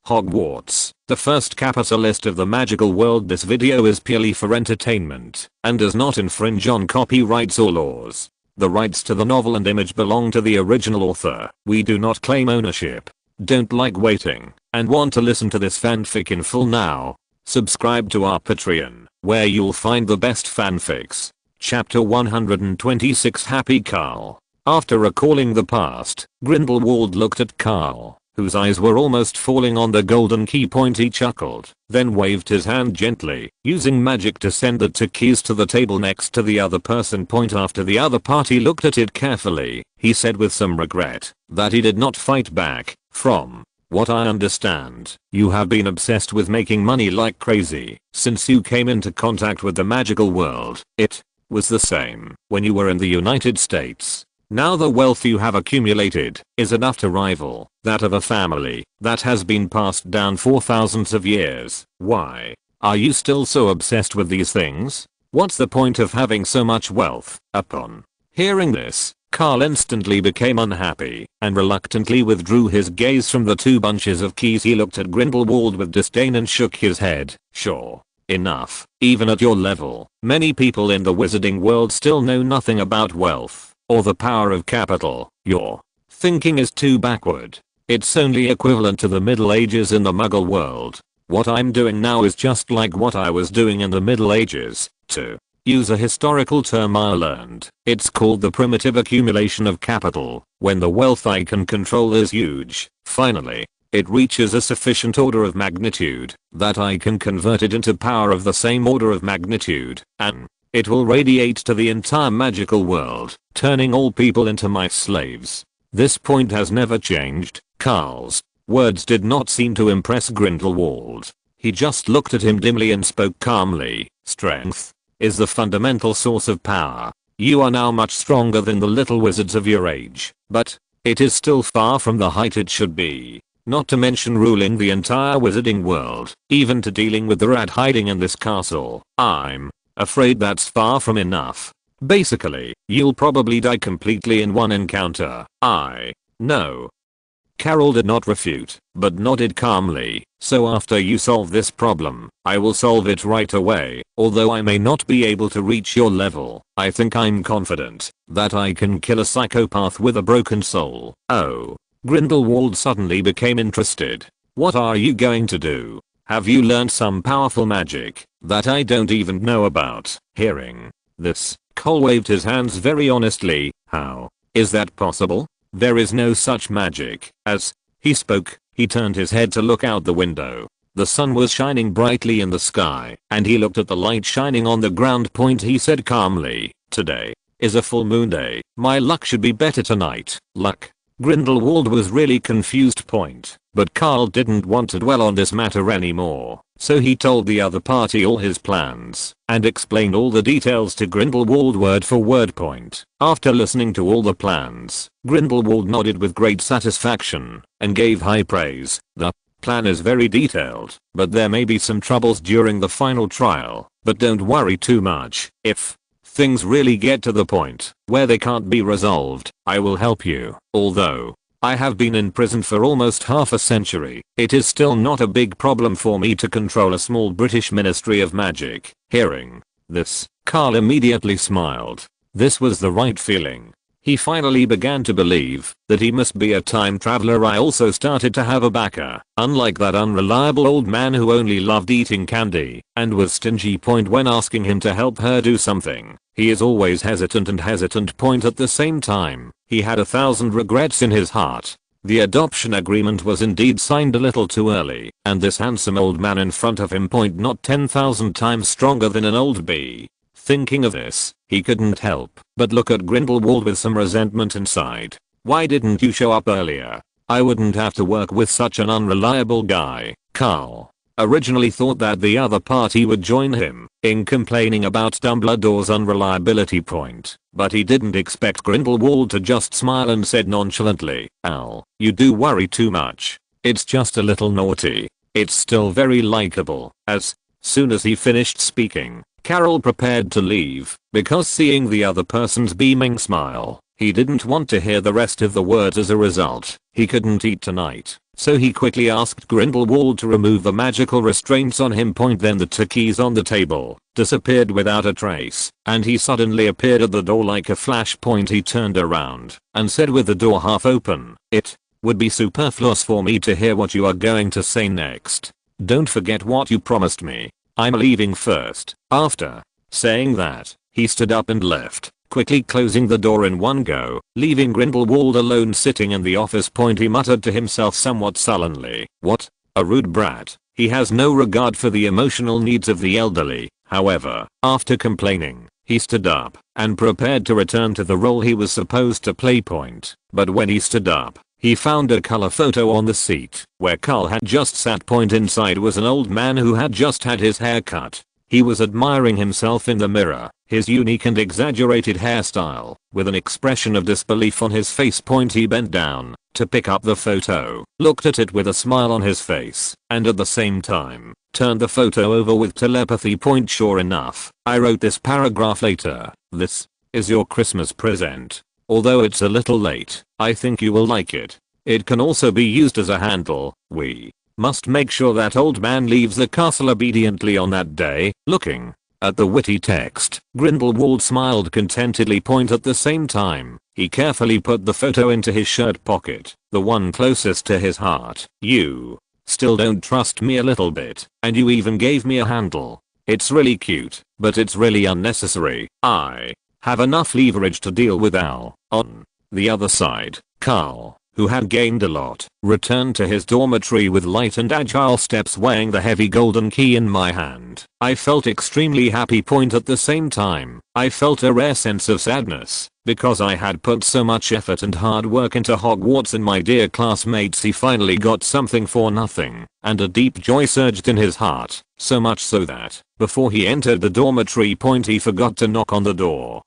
Hogwarts, the first capitalist of the magical world. This video is purely for entertainment and does not infringe on copyrights or laws. The rights to the novel and image belong to the original author. We do not claim ownership. Don't like waiting and want to listen to this fanfic in full now? Subscribe to our Patreon, where you'll find the best fanfics. Chapter 126. Happy Karl. After recalling the past, Grindelwald looked at Karl, whose eyes were almost falling on the golden key point. He chuckled, then waved his hand gently, using magic to send the two keys to the table next to the other person point. After the other party looked at it carefully, he said with some regret that he did not fight back. From what I understand, you have been obsessed with making money like crazy since you came into contact with the magical world. It was the same when you were in the United States. Now the wealth you have accumulated is enough to rival that of a family that has been passed down for thousands of years. Why are you still so obsessed with these things? What's the point of having so much wealth? Upon hearing this, Karl instantly became unhappy and reluctantly withdrew his gaze from the two bunches of keys. He looked at Grindelwald with disdain and shook his head. Sure enough, even at your level, many people in the wizarding world still know nothing about wealth or the power of capital. Your thinking is too backward. It's only equivalent to the Middle Ages in the Muggle world. What I'm doing now is just like what I was doing in the Middle Ages. To use a historical term I learned, it's called the primitive accumulation of capital. When the wealth I can control is huge, finally, it reaches a sufficient order of magnitude that I can convert it into power of the same order of magnitude, and it will radiate to the entire magical world, turning all people into my slaves. This point has never changed. Karl's words did not seem to impress Grindelwald. He just looked at him dimly and spoke calmly. Strength is the fundamental source of power. You are now much stronger than the little wizards of your age, but it is still far from the height it should be. Not to mention ruling the entire wizarding world, even to dealing with the rat hiding in this castle. I'm afraid that's far from enough. Basically, you'll probably die completely in one encounter. I know. Carol did not refute, but nodded calmly. So after you solve this problem, I will solve it right away. Although I may not be able to reach your level, I think I'm confident that I can kill a psychopath with a broken soul. Oh. Grindelwald suddenly became interested. What are you going to do? Have you learned some powerful magic that I don't even know about? Hearing this, Karl waved his hands very honestly. How is that possible? There is no such magic. As he spoke, he turned his head to look out the window. The sun was shining brightly in the sky, and he looked at the light shining on the ground point. He said calmly, today is a full moon day. My luck should be better tonight. Luck? Grindelwald was really confused. But Karl didn't want to dwell on this matter anymore, so he told the other party all his plans and explained all the details to Grindelwald word for word. After listening to all the plans, Grindelwald nodded with great satisfaction and gave high praise. The plan is very detailed, but there may be some troubles during the final trial, but don't worry too much. If things really get to the point where they can't be resolved, I will help you. Although I have been in prison for almost half a century, it is still not a big problem for me to control a small British Ministry of Magic. Hearing this, Karl immediately smiled. This was the right feeling. He finally began to believe that he must be a time traveler. I also started to have a backer, unlike that unreliable old man who only loved eating candy and was stingy. When asking him to help her do something, he is always hesitant and hesitant. At the same time, he had 1,000 regrets in his heart. The adoption agreement was indeed signed a little too early, and this handsome old man in front of him not 10,000 times stronger than an old bee. Thinking of this, he couldn't help but look at Grindelwald with some resentment inside. Why didn't you show up earlier? I wouldn't have to work with such an unreliable guy. Karl originally thought that the other party would join him in complaining about Dumbledore's unreliability. But he didn't expect Grindelwald to just smile and said nonchalantly, Al, you do worry too much. It's just a little naughty. It's still very likable. As soon as he finished speaking, Carol prepared to leave, because seeing the other person's beaming smile, he didn't want to hear the rest of the words. As a result, he couldn't eat tonight. so he quickly asked Grindelwald to remove the magical restraints on him. Then the two keys on the table disappeared without a trace, and he suddenly appeared at the door like a flash. He turned around and said with the door half open, "It would be superfluous for me to hear what you are going to say next. Don't forget what you promised me. I'm leaving first." After saying that, he stood up and left, quickly closing the door in one go, leaving Grindelwald alone sitting in the office. He muttered to himself somewhat sullenly, "What a rude brat. He has no regard for the emotional needs of the elderly." However, after complaining, he stood up and prepared to return to the role he was supposed to play. But when he stood up, he found a color photo on the seat where Karl had just sat. Inside was an old man who had just had his hair cut. He was admiring himself in the mirror, his unique and exaggerated hairstyle, with an expression of disbelief on his face. He bent down to pick up the photo, looked at it with a smile on his face, and at the same time, turned the photo over with telepathy. Sure enough, I wrote this paragraph later. "This is your Christmas present. Although it's a little late, I think you will like it. It can also be used as a handle. We must make sure that old man leaves the castle obediently on that day." Looking at the witty text, Grindelwald smiled contentedly. At the same time, he carefully put the photo into his shirt pocket, the one closest to his heart. "You still don't trust me a little bit, and you even gave me a handle. It's really cute, but it's really unnecessary. I have enough leverage to deal with Al." On the other side, Karl, who had gained a lot, returned to his dormitory with light and agile steps, weighing the heavy golden key in my hand. I felt extremely happy. At the same time, I felt a rare sense of sadness, because I had put so much effort and hard work into Hogwarts, and my dear classmates, he finally got something for nothing, and a deep joy surged in his heart, so much so that, before he entered the dormitory, he forgot to knock on the door,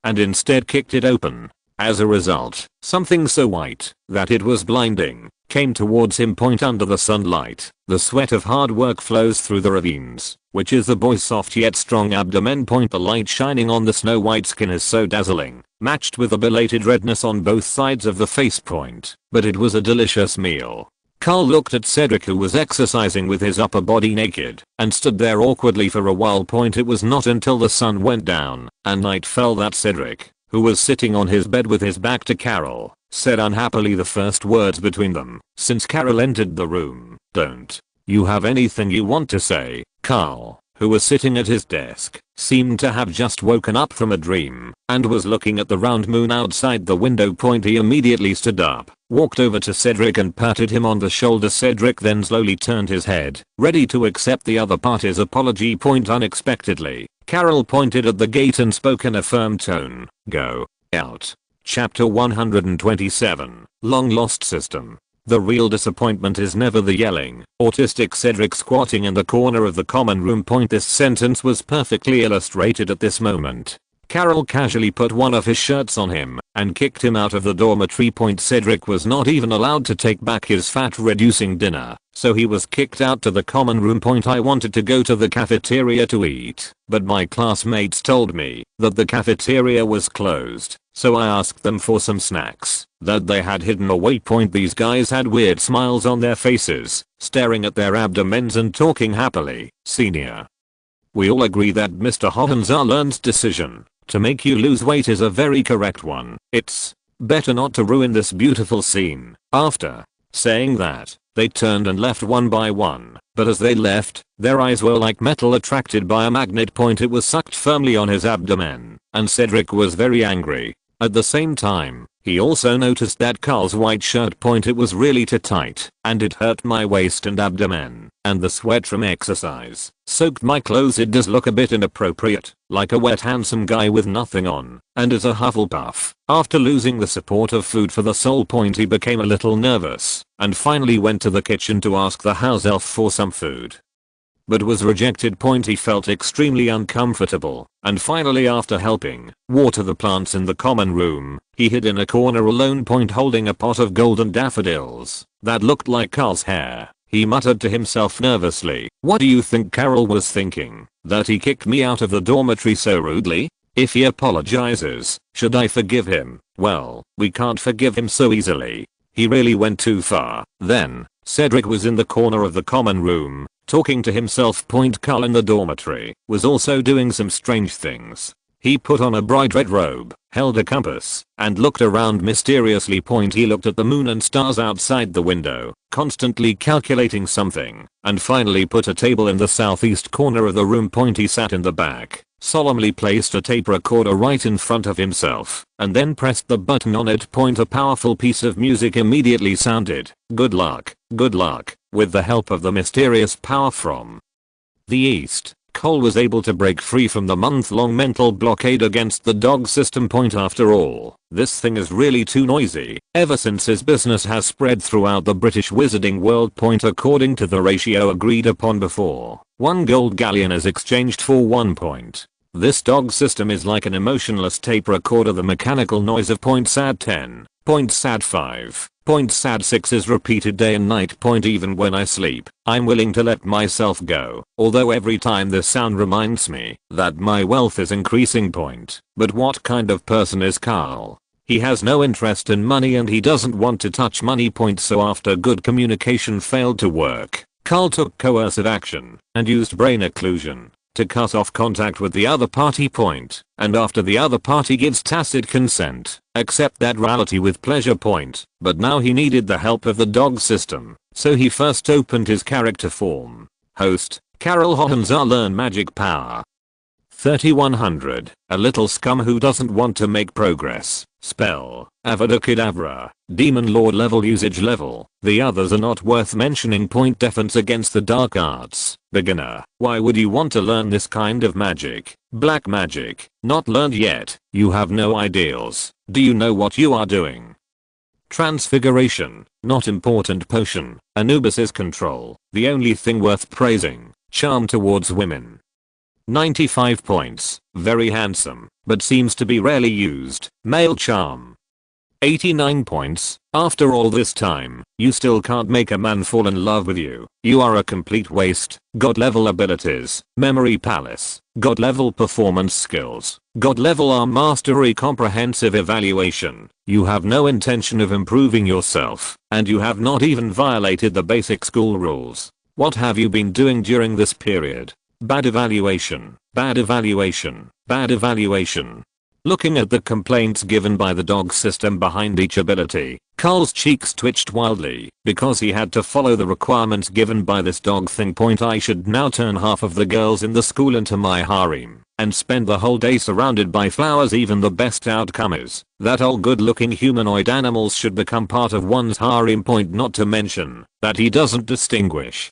and instead kicked it open. As a result, something so white that it was blinding came towards him. Under the sunlight, the sweat of hard work flows through the ravines, which is the boy's soft yet strong abdomen. The light shining on the snow white skin is so dazzling, matched with a belated redness on both sides of the face. But it was a delicious meal. Karl looked at Cedric, who was exercising with his upper body naked, and stood there awkwardly for a while. It was not until the sun went down and night fell that Cedric, who was sitting on his bed with his back to Carol, said unhappily the first words between them since Carol entered the room. "Don't you have anything you want to say?" Karl, who was sitting at his desk, seemed to have just woken up from a dream and was looking at the round moon outside the window. He immediately stood up, walked over to Cedric and patted him on the shoulder. Cedric then slowly turned his head, ready to accept the other party's apology. Unexpectedly, Carol pointed at the gate and spoke in a firm tone, "Go out." Chapter 127, Long Lost System. The real disappointment is never the yelling, autistic Cedric squatting in the corner of the common room. This sentence was perfectly illustrated at this moment. Carol casually put one of his shirts on him and kicked him out of the dormitory. Cedric was not even allowed to take back his fat-reducing dinner, so he was kicked out to the common room. I wanted to go to the cafeteria to eat, but my classmates told me that the cafeteria was closed, so I asked them for some snacks that they had hidden away. These guys had weird smiles on their faces, staring at their abdomens and talking happily. "Senior, we all agree that Mr. Hohenzollern's decision to make you lose weight is a very correct one. It's better not to ruin this beautiful scene." After saying that, they turned and left one by one, but as they left, their eyes were like metal attracted by a magnet. It was sucked firmly on his abdomen, and Cedric was very angry. At the same time, he also noticed that Karl's white shirt. It was really too tight, and it hurt my waist and abdomen, and the sweat from exercise soaked my clothes. It does look a bit inappropriate, like a wet handsome guy with nothing on, and as a Hufflepuff, after losing the support of food for the soul. He became a little nervous, and finally went to the kitchen to ask the house elf for some food, but was rejected. He felt extremely uncomfortable, and finally, after helping water the plants in the common room, he hid in a corner alone. Holding a pot of golden daffodils that looked like Karl's hair. He muttered to himself nervously, "What do you think Carol was thinking? That he kicked me out of the dormitory so rudely? If he apologizes, should I forgive him?" "Well, we can't forgive him so easily. He really went too far. Then, Cedric was in the corner of the common room, talking to himself. Carl in the dormitory was also doing some strange things. He put on a bright red robe, held a compass, and looked around mysteriously. He looked at the moon and stars outside the window, constantly calculating something, and finally put a table in the southeast corner of the room. He sat in the back, solemnly placed a tape recorder right in front of himself, and then pressed the button on it. A powerful piece of music immediately sounded. Good luck, with the help of the mysterious power from the east. Cole was able to break free from the month-long mental blockade against the dog system. After all, this thing is really too noisy. Ever since his business has spread throughout the British wizarding world. According to the ratio agreed upon before, 1 gold galleon is exchanged for 1 point. This dog system is like an emotionless tape recorder. The mechanical noise of sad 10, sad 5, sad 6 is repeated day and night. Even when I sleep, I'm willing to let myself go, although every time this sound reminds me that my wealth is increasing. But what kind of person is Karl? He has no interest in money and he doesn't want to touch money. So after good communication failed to work, Karl took coercive action and used brain occlusion to cut off contact with the other party. And after the other party gives tacit consent, accept that reality with pleasure. But now he needed the help of the dog system, so he first opened his character form. Host, Karl Hohenzollern. Magic power 3100, a little scum who doesn't want to make progress. Spell, Avada Kedavra, Demon Lord level. Usage level, the others are not worth mentioning. Defense against the dark arts, beginner. Why would you want to learn this kind of magic? Black magic, not learned yet. You have no ideals. Do you know what you are doing? Transfiguration, not important. Potion, Anubis's control, the only thing worth praising. Charm towards women. 95 points, very handsome, but seems to be rarely used. Male charm. 89 points, after all this time, you still can't make a man fall in love with you. You are a complete waste. God level abilities, memory palace, God level performance skills, God level arm mastery. Comprehensive evaluation. You have no intention of improving yourself, and you have not even violated the basic school rules. What have you been doing during this period? Bad evaluation, bad evaluation, bad evaluation. Looking at the complaints given by the dog system behind each ability, Karl's cheeks twitched wildly because he had to follow the requirements given by this dog thing. I should now turn half of the girls in the school into my harem and spend the whole day surrounded by flowers. Even the best outcome is that all good-looking humanoid animals should become part of one's harem. Not to mention that he doesn't distinguish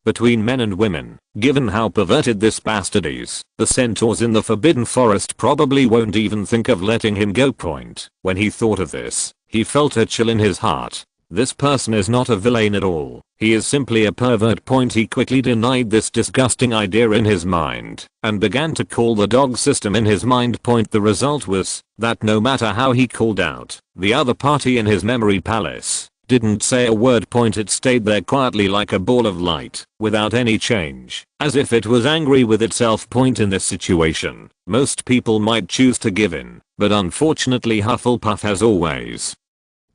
between men and women. Given how perverted this bastard is, the centaurs in the Forbidden Forest probably won't even think of letting him go. When he thought of this, he felt a chill in his heart. This person is not a villain at all, he is simply a pervert. He quickly denied this disgusting idea in his mind and began to call the dog system in his mind. The result was that no matter how he called out, the other party in his memory palace didn't say a word. It stayed there quietly like a ball of light, without any change, as if it was angry with itself. In this situation, most people might choose to give in, but unfortunately Hufflepuff has always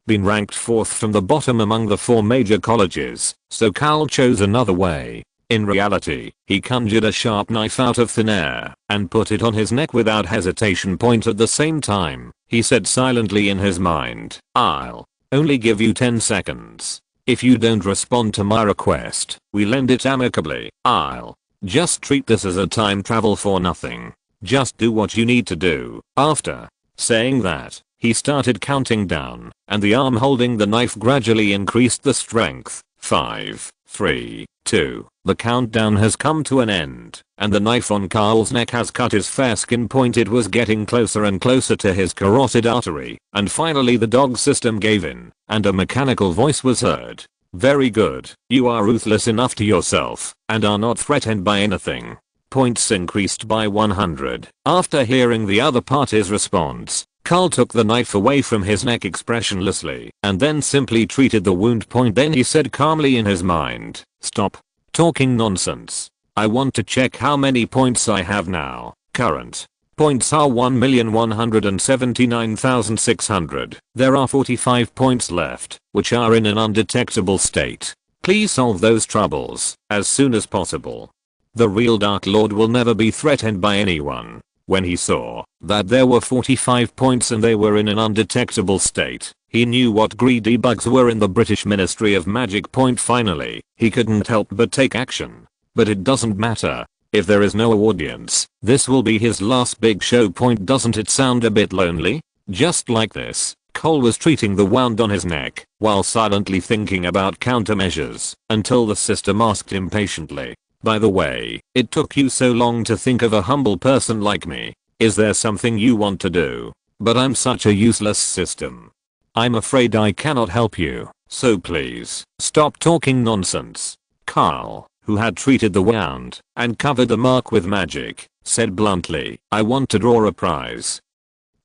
been ranked 4th from the bottom among the 4 major colleges, so Karl chose another way. In reality, he conjured a sharp knife out of thin air and put it on his neck without hesitation. At the same time, he said silently in his mind, "I'll only give you 10 seconds. If you don't respond to my request, we'll end it amicably. I'll just treat this as a time travel for nothing. Just do what you need to do." After saying that, he started counting down, and the arm holding the knife gradually increased the strength. 5, 3, 2. The countdown has come to an end, and the knife on Karl's neck has cut his fair skin. It was getting closer and closer to his carotid artery, and finally the dog system gave in, and a mechanical voice was heard. "Very good. You are ruthless enough to yourself, and are not threatened by anything." Points increased by 100. After hearing the other party's response, Karl took the knife away from his neck expressionlessly, and then simply treated the wound. Then he said calmly in his mind, "Stop talking nonsense. I want to check how many points I have now. Current Points are 1,179,600. There are 45 points left, which are in an undetectable state. Please solve those troubles as soon as possible. The real Dark Lord will never be threatened by anyone. When he saw that there were 45 points and they were in an undetectable state, he knew what greedy bugs were in the British Ministry of Magic. Finally, he couldn't help but take action. But it doesn't matter. If there is no audience, this will be his last big show. Doesn't it sound a bit lonely? Just like this, Cole was treating the wound on his neck while silently thinking about countermeasures until the system asked impatiently, "By the way, it took you so long to think of a humble person like me. Is there something you want to do? But I'm such a useless system. I'm afraid I cannot help you, so please stop talking nonsense." Karl, who had treated the wound and covered the mark with magic, said bluntly, "I want to draw a prize."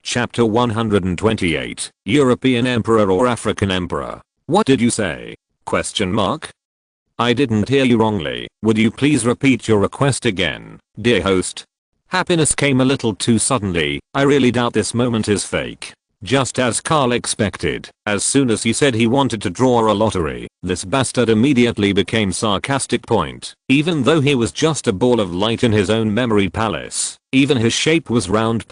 Chapter 128, European Emperor or African Emperor? What did you say? Question mark? I didn't hear you wrongly. Would you please repeat your request again, dear host? Happiness came a little too suddenly. I really doubt this moment is fake. Just as Karl expected, as soon as he said he wanted to draw a lottery, this bastard immediately became sarcastic. Even though he was just a ball of light in his own memory palace, even his shape was round.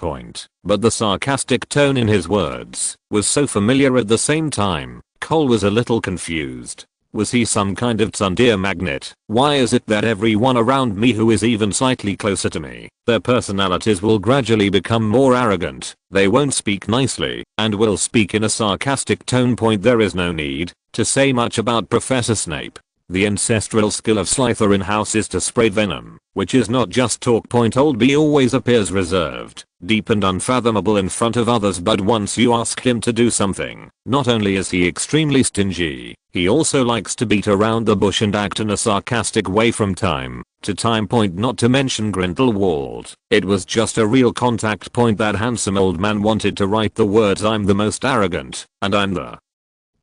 But the sarcastic tone in his words was so familiar at the same time, Cole was a little confused. Was he some kind of tsundere magnet? Why is it that everyone around me who is even slightly closer to me, their personalities will gradually become more arrogant, they won't speak nicely, and will speak in a sarcastic tone? There is no need to say much about Professor Snape. The ancestral skill of Slytherin house is to spray venom, which is not just talk. Old B always appears reserved, deep and unfathomable in front of others, but once you ask him to do something, not only is he extremely stingy, he also likes to beat around the bush and act in a sarcastic way from time to time. Not to mention Grindelwald. It was just a real contact. That handsome old man wanted to write the words "I'm the most arrogant, and I'm the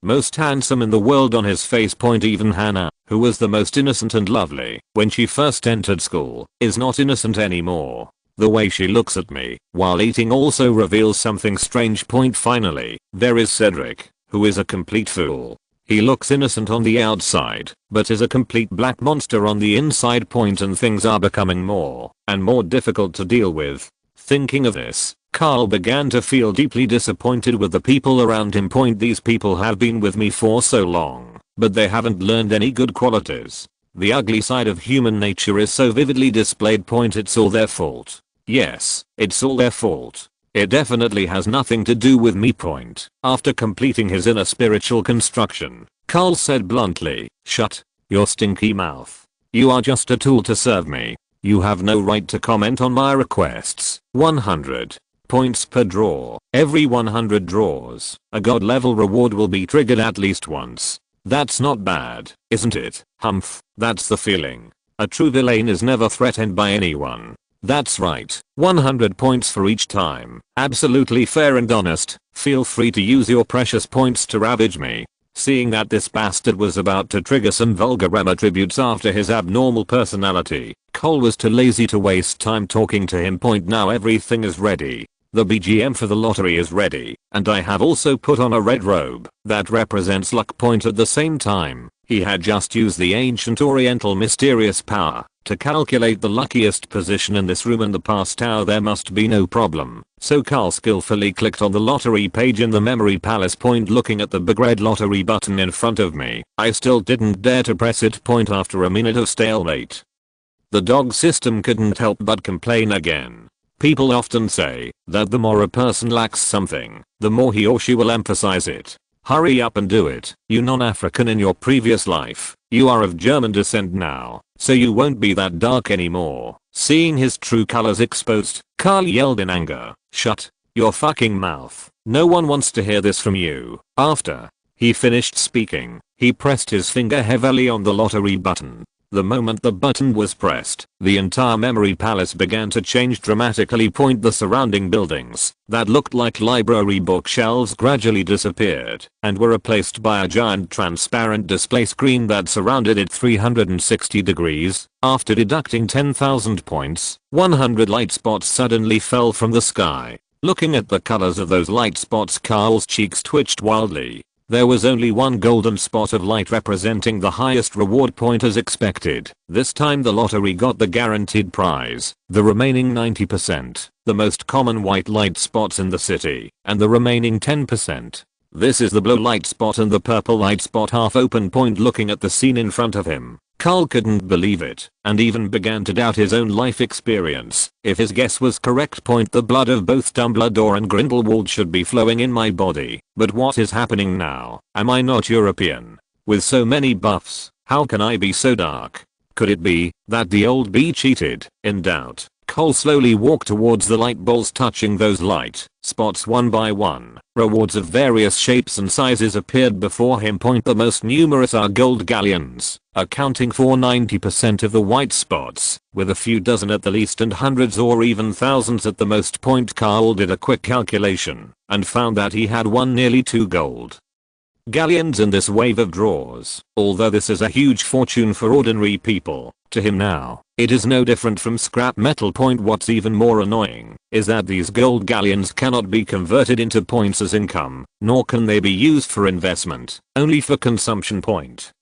most handsome in the world" on his face. Even Hannah, who was the most innocent and lovely when she first entered school, is not innocent anymore. The way she looks at me while eating also reveals something strange. Finally, there is Cedric, who is a complete fool. He looks innocent on the outside, but is a complete black monster on the inside. And things are becoming more and more difficult to deal with. Thinking of this, Karl began to feel deeply disappointed with the people around him. These people have been with me for so long, but they haven't learned any good qualities. The ugly side of human nature is so vividly displayed. It's all their fault. Yes, it's all their fault. It definitely has nothing to do with me. After completing his inner spiritual construction, Karl said bluntly, "Shut your stinky mouth. You are just a tool to serve me. You have no right to comment on my requests." 100 points per draw. Every 100 draws, a god level reward will be triggered at least once. That's not bad, isn't it? Humph, that's the feeling. A true villain is never threatened by anyone. That's right, 100 points for each time. Absolutely fair and honest. Feel free to use your precious points to ravage me. Seeing that this bastard was about to trigger some vulgar attributes after his abnormal personality, Cole was too lazy to waste time talking to him. Now everything is ready. The BGM for the lottery is ready, and I have also put on a red robe that represents luck. At the same time, he had just used the ancient oriental mysterious power to calculate the luckiest position in this room in the past hour. There must be no problem. So Karl skillfully clicked on the lottery page in the memory palace. Looking at the big red lottery button in front of me, I still didn't dare to press it. After a minute of stalemate, the dog system couldn't help but complain again. People often say that the more a person lacks something, the more he or she will emphasize it. Hurry up and do it. You non-African in your previous life, you are of German descent now, so you won't be that dark anymore. Seeing his true colors exposed, Karl yelled in anger, "Shut your fucking mouth. No one wants to hear this from you." After he finished speaking, he pressed his finger heavily on the lottery button. The moment the button was pressed, the entire memory palace began to change dramatically. The surrounding buildings that looked like library bookshelves gradually disappeared and were replaced by a giant transparent display screen that surrounded it 360 degrees. After deducting 10,000 points, 100 light spots suddenly fell from the sky. Looking at the colors of those light spots, Karl's cheeks twitched wildly. There was only one golden spot of light representing the highest reward point as expected. This time the lottery got the guaranteed prize, the remaining 90%, the most common white light spots in the city, and the remaining 10%. This is the blue light spot and the purple light spot. Half open. Looking at the scene in front of him, Karl couldn't believe it, and even began to doubt his own life experience. If his guess was correct, the blood of both Dumbledore and Grindelwald should be flowing in my body. But what is happening now? Am I not European? With so many buffs, how can I be so dark? Could it be that the old bee cheated? In doubt, Cole slowly walked towards the light balls, touching those light spots one by one. Rewards of various shapes and sizes appeared before him. The most numerous are gold galleons, accounting for 90% of the white spots, with a few dozen at the least and hundreds or even thousands at the most. Karl did a quick calculation and found that he had won nearly 2 gold galleons in this wave of draws. Although this is a huge fortune for ordinary people, to him now, it is no different from scrap metal. What's even more annoying is that these gold galleons cannot be converted into points as income, nor can they be used for investment, only for consumption.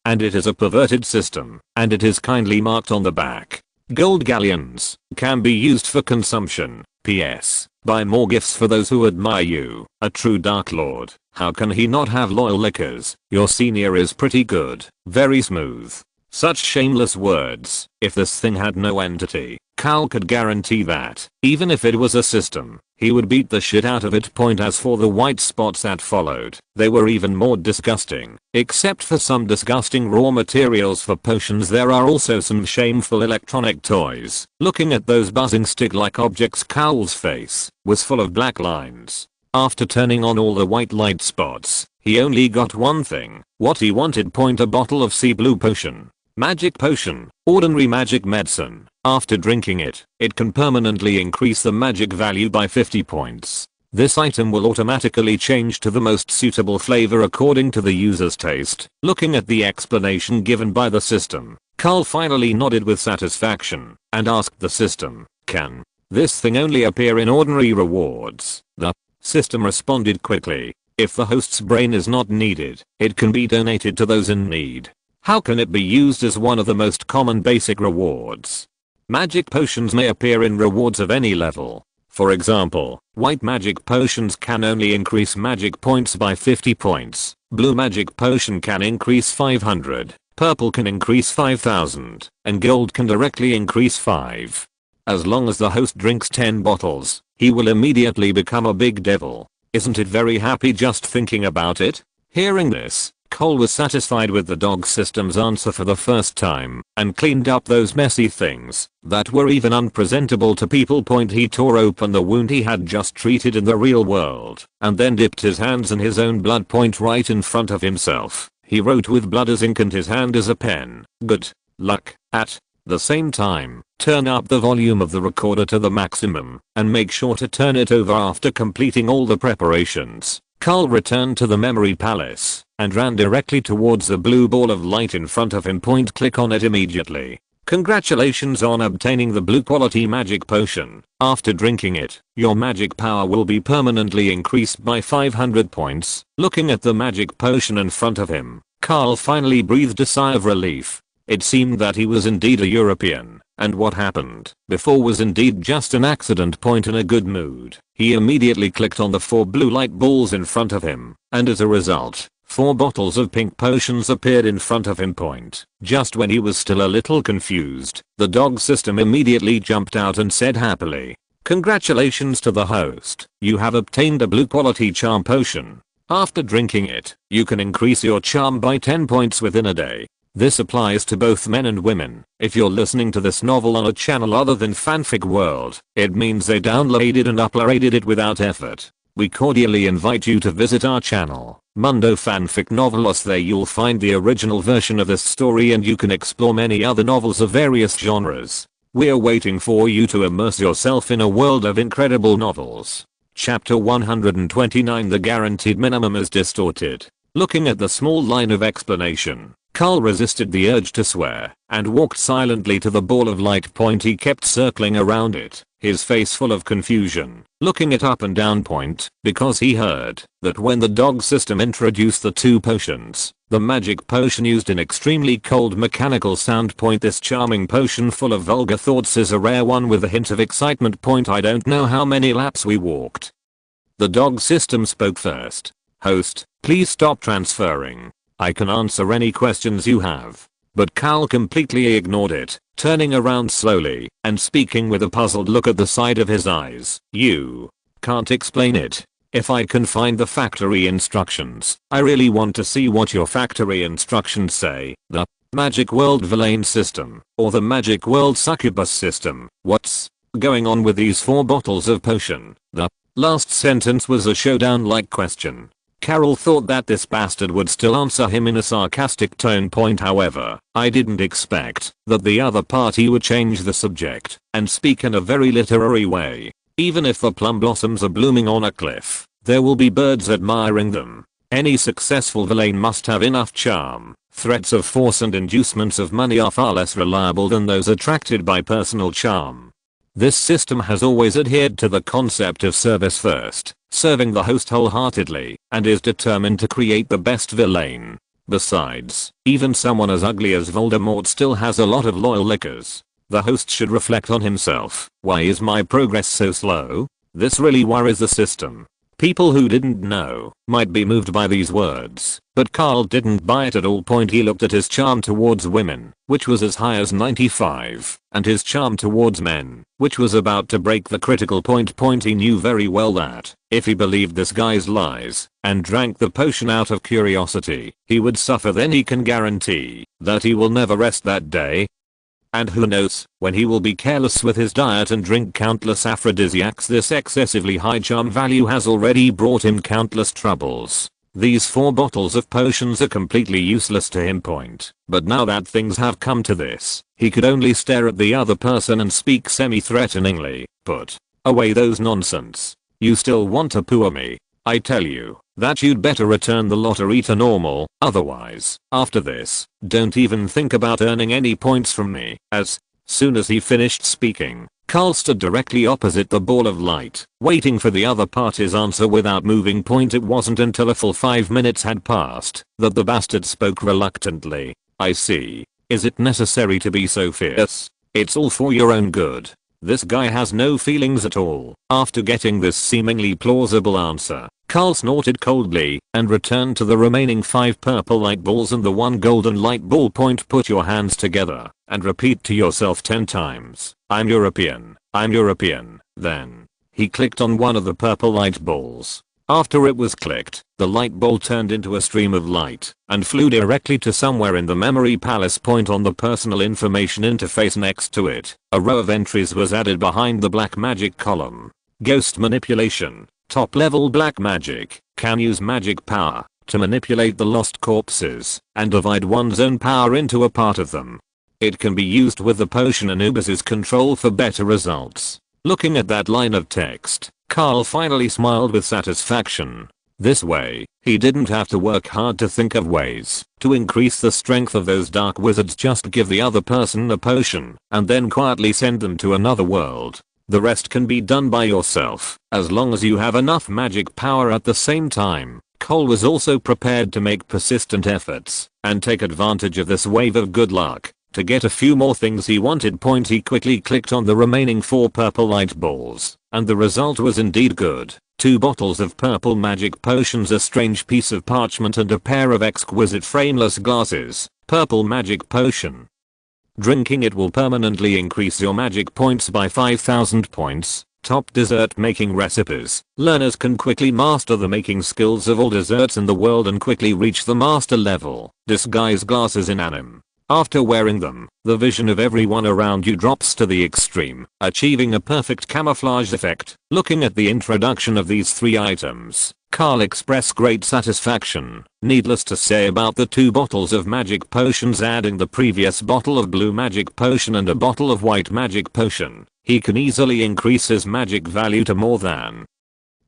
And it is a perverted system, and it is kindly marked on the back. Gold galleons can be used for consumption. P.S. Buy more gifts for those who admire you, a true Dark Lord. How can he not have loyal lickers? Your senior is pretty good, very smooth. Such shameless words. If this thing had no entity, Karl could guarantee that, even if it was a system, he would beat the shit out of it. As for the white spots that followed, they were even more disgusting. Except for some disgusting raw materials for potions, there are also some shameful electronic toys. Looking at those buzzing stick-like objects, Karl's face was full of black lines. After turning on all the white light spots, he only got one thing, what he wanted. A bottle of sea blue potion. Magic potion, ordinary magic medicine. After drinking it, it can permanently increase the magic value by 50 points. This item will automatically change to the most suitable flavor according to the user's taste. Looking at the explanation given by the system, Karl finally nodded with satisfaction and asked the system, "Can this thing only appear in ordinary rewards?" The system responded quickly, "If the host's brain is not needed, it can be donated to those in need." How can it be used as one of the most common basic rewards? Magic potions may appear in rewards of any level. For example, white magic potions can only increase magic points by 50 points, blue magic potion can increase 500, purple can increase 5000, and gold can directly increase 5. As long as the host drinks 10 bottles, he will immediately become a big devil. Isn't it very happy just thinking about it? Hearing this, Cole was satisfied with the dog system's answer for the first time, and cleaned up those messy things that were even unpresentable to people. He tore open the wound he had just treated in the real world, and then dipped his hands in his own blood. Right in front of himself, he wrote with blood as ink and his hand as a pen, "Good luck." At the same time, turn up the volume of the recorder to the maximum, and make sure to turn it over after completing all the preparations. Karl returned to the memory palace and ran directly towards the blue ball of light in front of him. Click on it immediately. Congratulations on obtaining the blue quality magic potion. After drinking it, your magic power will be permanently increased by 500 points. Looking at the magic potion in front of him, Karl finally breathed a sigh of relief. It seemed that he was indeed a European, and what happened before was indeed just an accident. In a good mood, he immediately clicked on the 4 blue light balls in front of him, and as a result, 4 bottles of pink potions appeared in front of him. Just when he was still a little confused, the dog system immediately jumped out and said happily, "Congratulations to the host, you have obtained a blue quality charm potion. After drinking it, you can increase your charm by 10 points within a day. This applies to both men and women. If you're listening to this novel on a channel other than Fanfic World, it means they downloaded and uploaded it without effort. We cordially invite you to visit our channel. Mundo Fanfic Novelos. There you'll find the original version of this story and you can explore many other novels of various genres. We're waiting for you to immerse yourself in a world of incredible novels. Chapter 129. The guaranteed minimum is distorted. Looking at the small line of explanation, Karl resisted the urge to swear and walked silently to the ball of light point. He kept circling around it, his face full of confusion, looking at up and down point because he heard that when the dog system introduced the two potions, the magic potion used an extremely cold mechanical sound point. This charming potion full of vulgar thoughts is a rare one with a hint of excitement point. I don't know how many laps we walked. The dog system spoke first. Host, please stop transferring. I can answer any questions you have. But Karl completely ignored it, turning around slowly and speaking with a puzzled look at the side of his eyes. You can't explain it. If I can find the factory instructions, I really want to see what your factory instructions say. The Magic World Villain system or the Magic World Succubus system. What's going on with these 4 bottles of potion? The last sentence was a showdown-like question. Karl thought that this bastard would still answer him in a sarcastic tone. However, I didn't expect that the other party would change the subject and speak in a very literary way. Even if the plum blossoms are blooming on a cliff, there will be birds admiring them. Any successful villain must have enough charm. Threats of force and inducements of money are far less reliable than those attracted by personal charm. This system has always adhered to the concept of service first, serving the host wholeheartedly, and is determined to create the best villain. Besides, even someone as ugly as Voldemort still has a lot of loyal lickers. The host should reflect on himself. Why is my progress so slow? This really worries the system. People who didn't know might be moved by these words, but Karl didn't buy it at all. He looked at his charm towards women, which was as high as 95, and his charm towards men, which was about to break the critical point. He knew very well that if he believed this guy's lies and drank the potion out of curiosity, he would suffer. Then he can guarantee that he will never rest that day. And who knows when he will be careless with his diet and drink countless aphrodisiacs. This excessively high charm value has already brought him countless troubles. These 4 bottles of potions are completely useless to him. But now that things have come to this, he could only stare at the other person and speak semi-threateningly. Put away those nonsense. You still want to poo me? I tell you that you'd better return the lottery to normal, otherwise, after this, don't even think about earning any points from me. As soon as he finished speaking, Karl stood directly opposite the ball of light, waiting for the other party's answer without moving. It wasn't until a full 5 minutes had passed that the bastard spoke reluctantly. I see. Is it necessary to be so fierce? It's all for your own good. This guy has no feelings at all. After getting this seemingly plausible answer, Karl snorted coldly and returned to the remaining 5 purple light balls and the 1 golden light ball. Put your hands together and repeat to yourself 10 times. I'm European. I'm European. Then he clicked on one of the purple light balls. After it was clicked, the light ball turned into a stream of light and flew directly to somewhere in the memory palace. On the personal information interface next to it, a row of entries was added behind the black magic column. Ghost manipulation. Top level black magic can use magic power to manipulate the lost corpses and divide one's own power into a part of them. It can be used with the potion Anubis's control for better results. Looking at that line of text, Karl finally smiled with satisfaction. This way, he didn't have to work hard to think of ways to increase the strength of those dark wizards. Just give the other person a potion and then quietly send them to another world. The rest can be done by yourself, as long as you have enough magic power at the same time. Cole was also prepared to make persistent efforts and take advantage of this wave of good luck to get a few more things he wanted. He quickly clicked on the remaining 4 purple light balls, and the result was indeed good. 2 bottles of purple magic potions, a strange piece of parchment, and a pair of exquisite frameless glasses. Purple magic potion. Drinking it will permanently increase your magic points by 5,000 points. Top dessert making recipes. Learners can quickly master the making skills of all desserts in the world and quickly reach the master level. Disguise glasses in anime. After wearing them, the vision of everyone around you drops to the extreme, achieving a perfect camouflage effect. Looking at the introduction of these 3 items, Karl expressed great satisfaction. Needless to say about the 2 bottles of magic potions, adding the previous bottle of blue magic potion and a bottle of white magic potion, he can easily increase his magic value to more than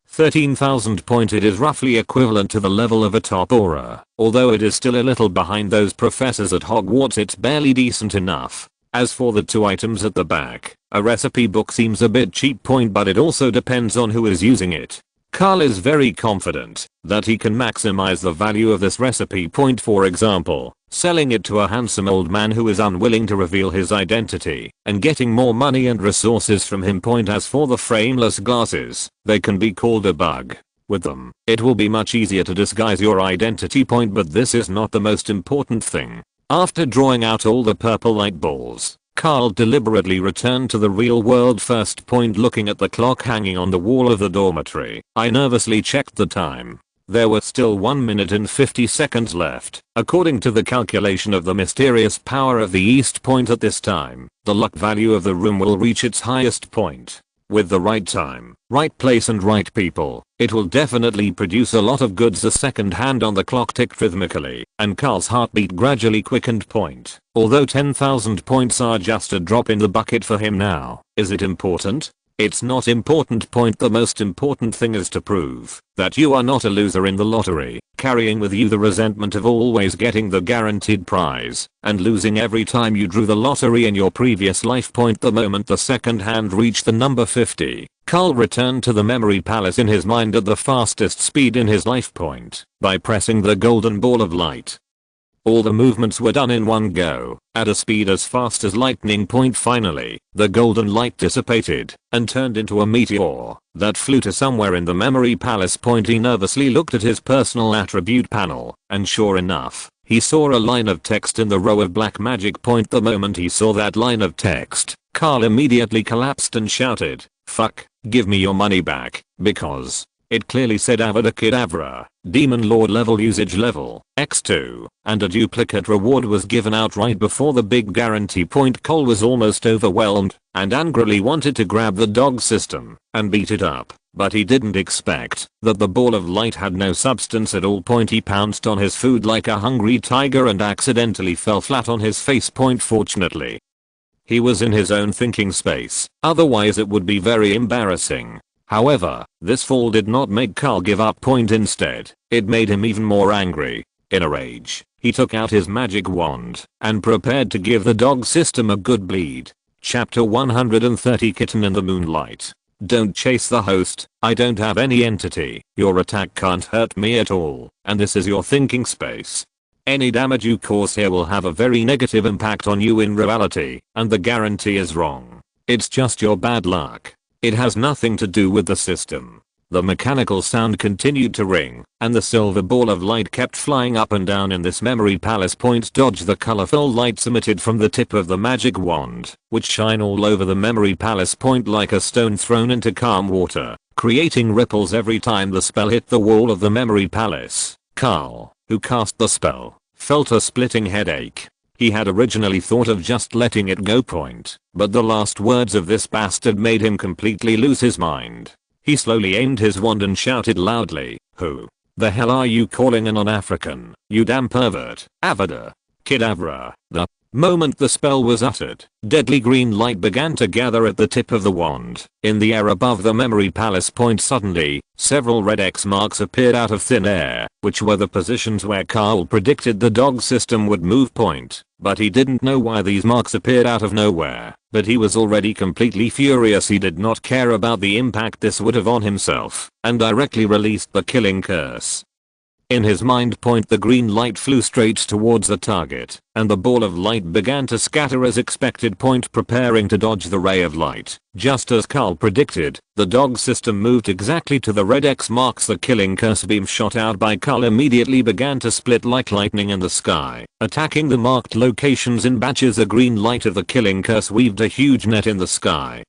13,000 point. It is roughly equivalent to the level of a top aura. Although it is still a little behind those professors at Hogwarts, it's barely decent enough. As for the 2 items at the back, a recipe book seems a bit cheap point, but it also depends on who is using it. Karl is very confident that he can maximize the value of this recipe point, for example, selling it to a handsome old man who is unwilling to reveal his identity and getting more money and resources from him point. As for the frameless glasses, they can be called a bug. With them, it will be much easier to disguise your identity point, but this is not the most important thing. After drawing out all the purple light balls, Karl deliberately returned to the real world. First point, looking at the clock hanging on the wall of the dormitory, I nervously checked the time. There were still 1 minute and 50 seconds left. According to the calculation of the mysterious power of the East point at this time, the luck value of the room will reach its highest point. With the right time, right place and right people, it will definitely produce a lot of goods. The second hand on the clock ticked rhythmically, and Karl's heartbeat gradually quickened point. Although 10,000 points are just a drop in the bucket for him now, is it important? It's not important point. The most important thing is to prove that you are not a loser in the lottery, carrying with you the resentment of always getting the guaranteed prize and losing every time you drew the lottery in your previous life point. The moment the second hand reached the number 50, Karl returned to the memory palace in his mind at the fastest speed in his life point by pressing the golden ball of light. All the movements were done in one go, at a speed as fast as lightning point. Finally, the golden light dissipated and turned into a meteor that flew to somewhere in the memory palace point. He nervously looked at his personal attribute panel, and sure enough, he saw a line of text in the row of black magic point. The moment he saw that line of text, Karl immediately collapsed and shouted, "Fuck, give me your money back," because it clearly said Avada Kedavra, Demon Lord level usage level, X2, and a duplicate reward was given out right before the big guarantee point. Karl was almost overwhelmed and angrily wanted to grab the dog system and beat it up, but he didn't expect that the ball of light had no substance at all. He pounced on his food like a hungry tiger and accidentally fell flat on his face. Fortunately, he was in his own thinking space, otherwise it would be very embarrassing. However, this fall did not make Karl give up. Instead, it made him even more angry. In a rage, he took out his magic wand and prepared to give the dog system a good bleed. Chapter 130, Kitten in the Moonlight. Don't chase the host. I don't have any entity. Your attack can't hurt me at all, and this is your thinking space. Any damage you cause here will have a very negative impact on you in reality, and the guarantee is wrong. It's just your bad luck. It has nothing to do with the system. The mechanical sound continued to ring, and the silver ball of light kept flying up and down in this memory palace. Dodge the colorful lights emitted from the tip of the magic wand, which shine all over the memory palace like a stone thrown into calm water, creating ripples every time the spell hit the wall of the memory palace. Karl, who cast the spell, felt a splitting headache. He had originally thought of just letting it go but the last words of this bastard made him completely lose his mind. He slowly aimed his wand and shouted loudly, "Who the hell are you calling a non-African, you damn pervert? Avada Kedavra." The moment the spell was uttered, deadly green light began to gather at the tip of the wand. In the air above the memory palace suddenly, several red X marks appeared out of thin air, which were the positions where Karl predicted the dog system would move. But he didn't know why these marks appeared out of nowhere. But he was already completely furious. He did not care about the impact this would have on himself, and directly released the killing curse. In his mind the green light flew straight towards the target, and the ball of light began to scatter as expected. Preparing to dodge the ray of light. Just as Karl predicted, the dog system moved exactly to the red X marks. The killing curse beam shot out by Karl immediately began to split like lightning in the sky, attacking the marked locations in batches. The green light of the killing curse weaved a huge net in the sky,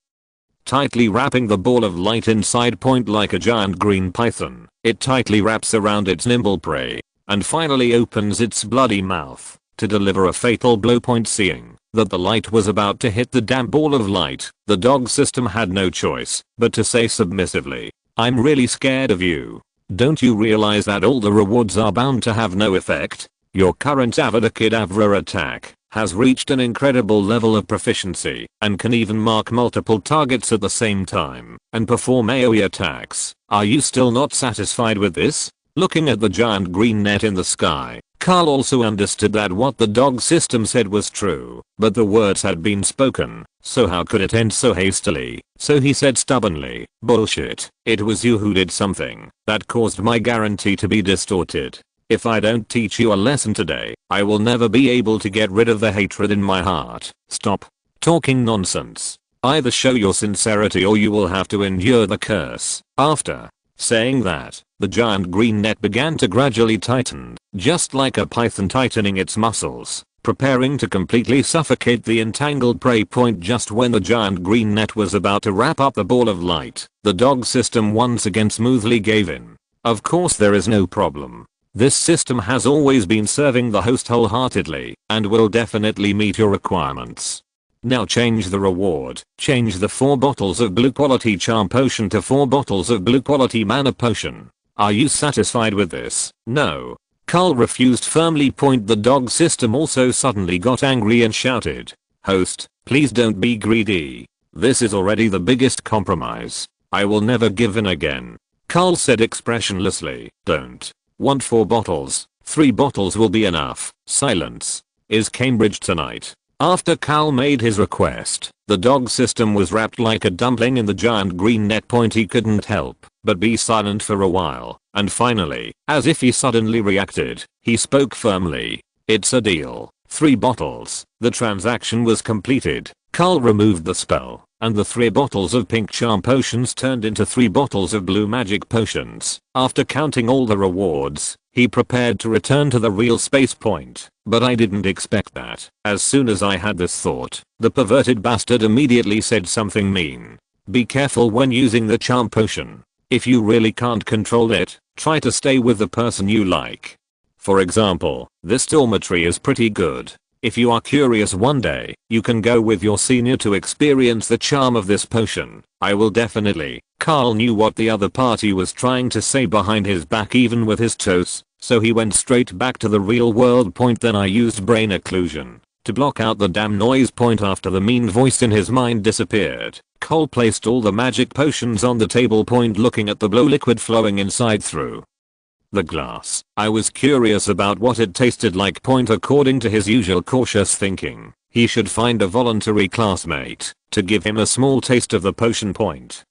tightly wrapping the ball of light inside. Like a giant green python, it tightly wraps around its nimble prey, and finally opens its bloody mouth to deliver a fatal blow. Seeing that the light was about to hit the damn ball of light, the dog system had no choice but to say submissively, "I'm really scared of you." Don't you realize that all the rewards are bound to have no effect? Your current Avada Kedavra attack has reached an incredible level of proficiency and can even mark multiple targets at the same time and perform AoE attacks. Are you still not satisfied with this? Looking at the giant green net in the sky, Karl also understood that what the dog system said was true, but the words had been spoken, so how could it end so hastily? So he said stubbornly, "Bullshit, it was you who did something that caused my guarantee to be distorted. If I don't teach you a lesson today, I will never be able to get rid of the hatred in my heart. Stop talking nonsense. Either show your sincerity or you will have to endure the curse." After saying that, the giant green net began to gradually tighten, just like a python tightening its muscles, preparing to completely suffocate the entangled prey point. Just when the giant green net was about to wrap up the ball of light, the dog system once again smoothly gave in. Of course there is no problem. This system has always been serving the host wholeheartedly and will definitely meet your requirements. Now change the reward. Change the 4 bottles of blue quality charm potion to 4 bottles of blue quality mana potion. Are you satisfied with this? No. Karl refused firmly. The dog system also suddenly got angry and shouted, "Host, please don't be greedy. This is already the biggest compromise. I will never give in again." Karl said expressionlessly, "Don't want 4 bottles. 3 bottles will be enough." Silence. Is Cambridge tonight? After Karl made his request, the dog system was wrapped like a dumpling in the giant green net. He couldn't help but be silent for a while, and finally, as if he suddenly reacted, he spoke firmly. "It's a deal. 3 bottles." The transaction was completed. Karl removed the spell, and the 3 bottles of pink charm potions turned into 3 bottles of blue magic potions. After counting all the rewards, he prepared to return to the real space point. But I didn't expect that. As soon as I had this thought, the perverted bastard immediately said something mean. "Be careful when using the charm potion. If you really can't control it, try to stay with the person you like. For example, this dormitory is pretty good. If you are curious one day, you can go with your senior to experience the charm of this potion. I will definitely." Karl knew what the other party was trying to say behind his back even with his toes, so he went straight back to the real world. Then I used brain occlusion to block out the damn noise. After the mean voice in his mind disappeared, Karl placed all the magic potions on the table. Looking at the blue liquid flowing inside through the glass, I was curious about what it tasted like. According to his usual cautious thinking, he should find a voluntary classmate to give him a small taste of the potion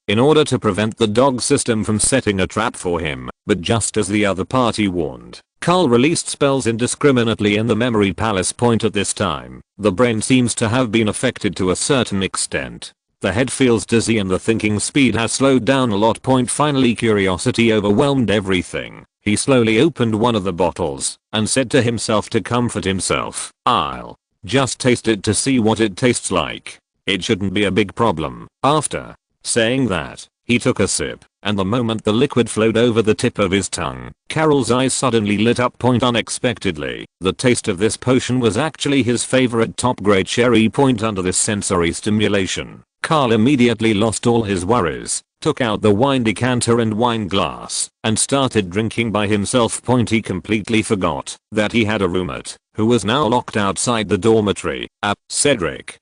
in order to prevent the dog system from setting a trap for him. But just as the other party warned, Karl released spells indiscriminately in the memory palace. At this time, the brain seems to have been affected to a certain extent. The head feels dizzy and the thinking speed has slowed down a lot. Finally curiosity overwhelmed everything. He slowly opened one of the bottles and said to himself to comfort himself, "I'll just taste it to see what it tastes like. It shouldn't be a big problem." After saying that, he took a sip, and the moment the liquid flowed over the tip of his tongue, Karl's eyes suddenly lit up. Unexpectedly, the taste of this potion was actually his favorite top grade cherry. Under this sensory stimulation, Karl immediately lost all his worries, took out the wine decanter and wine glass, and started drinking by himself. He completely forgot that he had a roommate, who was now locked outside the dormitory. Cedric,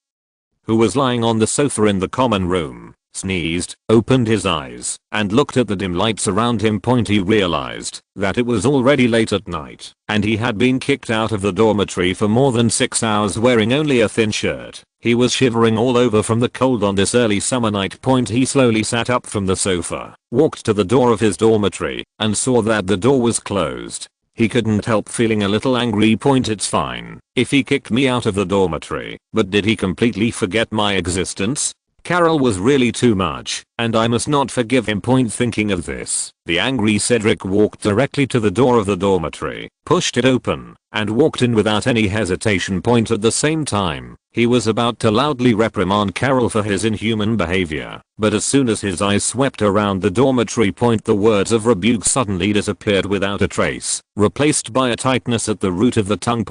who was lying on the sofa in the common room, sneezed, opened his eyes, and looked at the dim lights around him. He realized that it was already late at night, and he had been kicked out of the dormitory for more than 6 hours wearing only a thin shirt. He was shivering all over from the cold on this early summer night. He slowly sat up from the sofa, walked to the door of his dormitory, and saw that the door was closed. He couldn't help feeling a little angry. It's fine if he kicked me out of the dormitory, but did he completely forget my existence? Carol was really too much, and I must not forgive him. Thinking of this, the angry Cedric walked directly to the door of the dormitory, pushed it open, and walked in without any hesitation. At the same time, he was about to loudly reprimand Carol for his inhuman behavior, but as soon as his eyes swept around the dormitory, the words of rebuke suddenly disappeared without a trace, replaced by a tightness at the root of the tongue.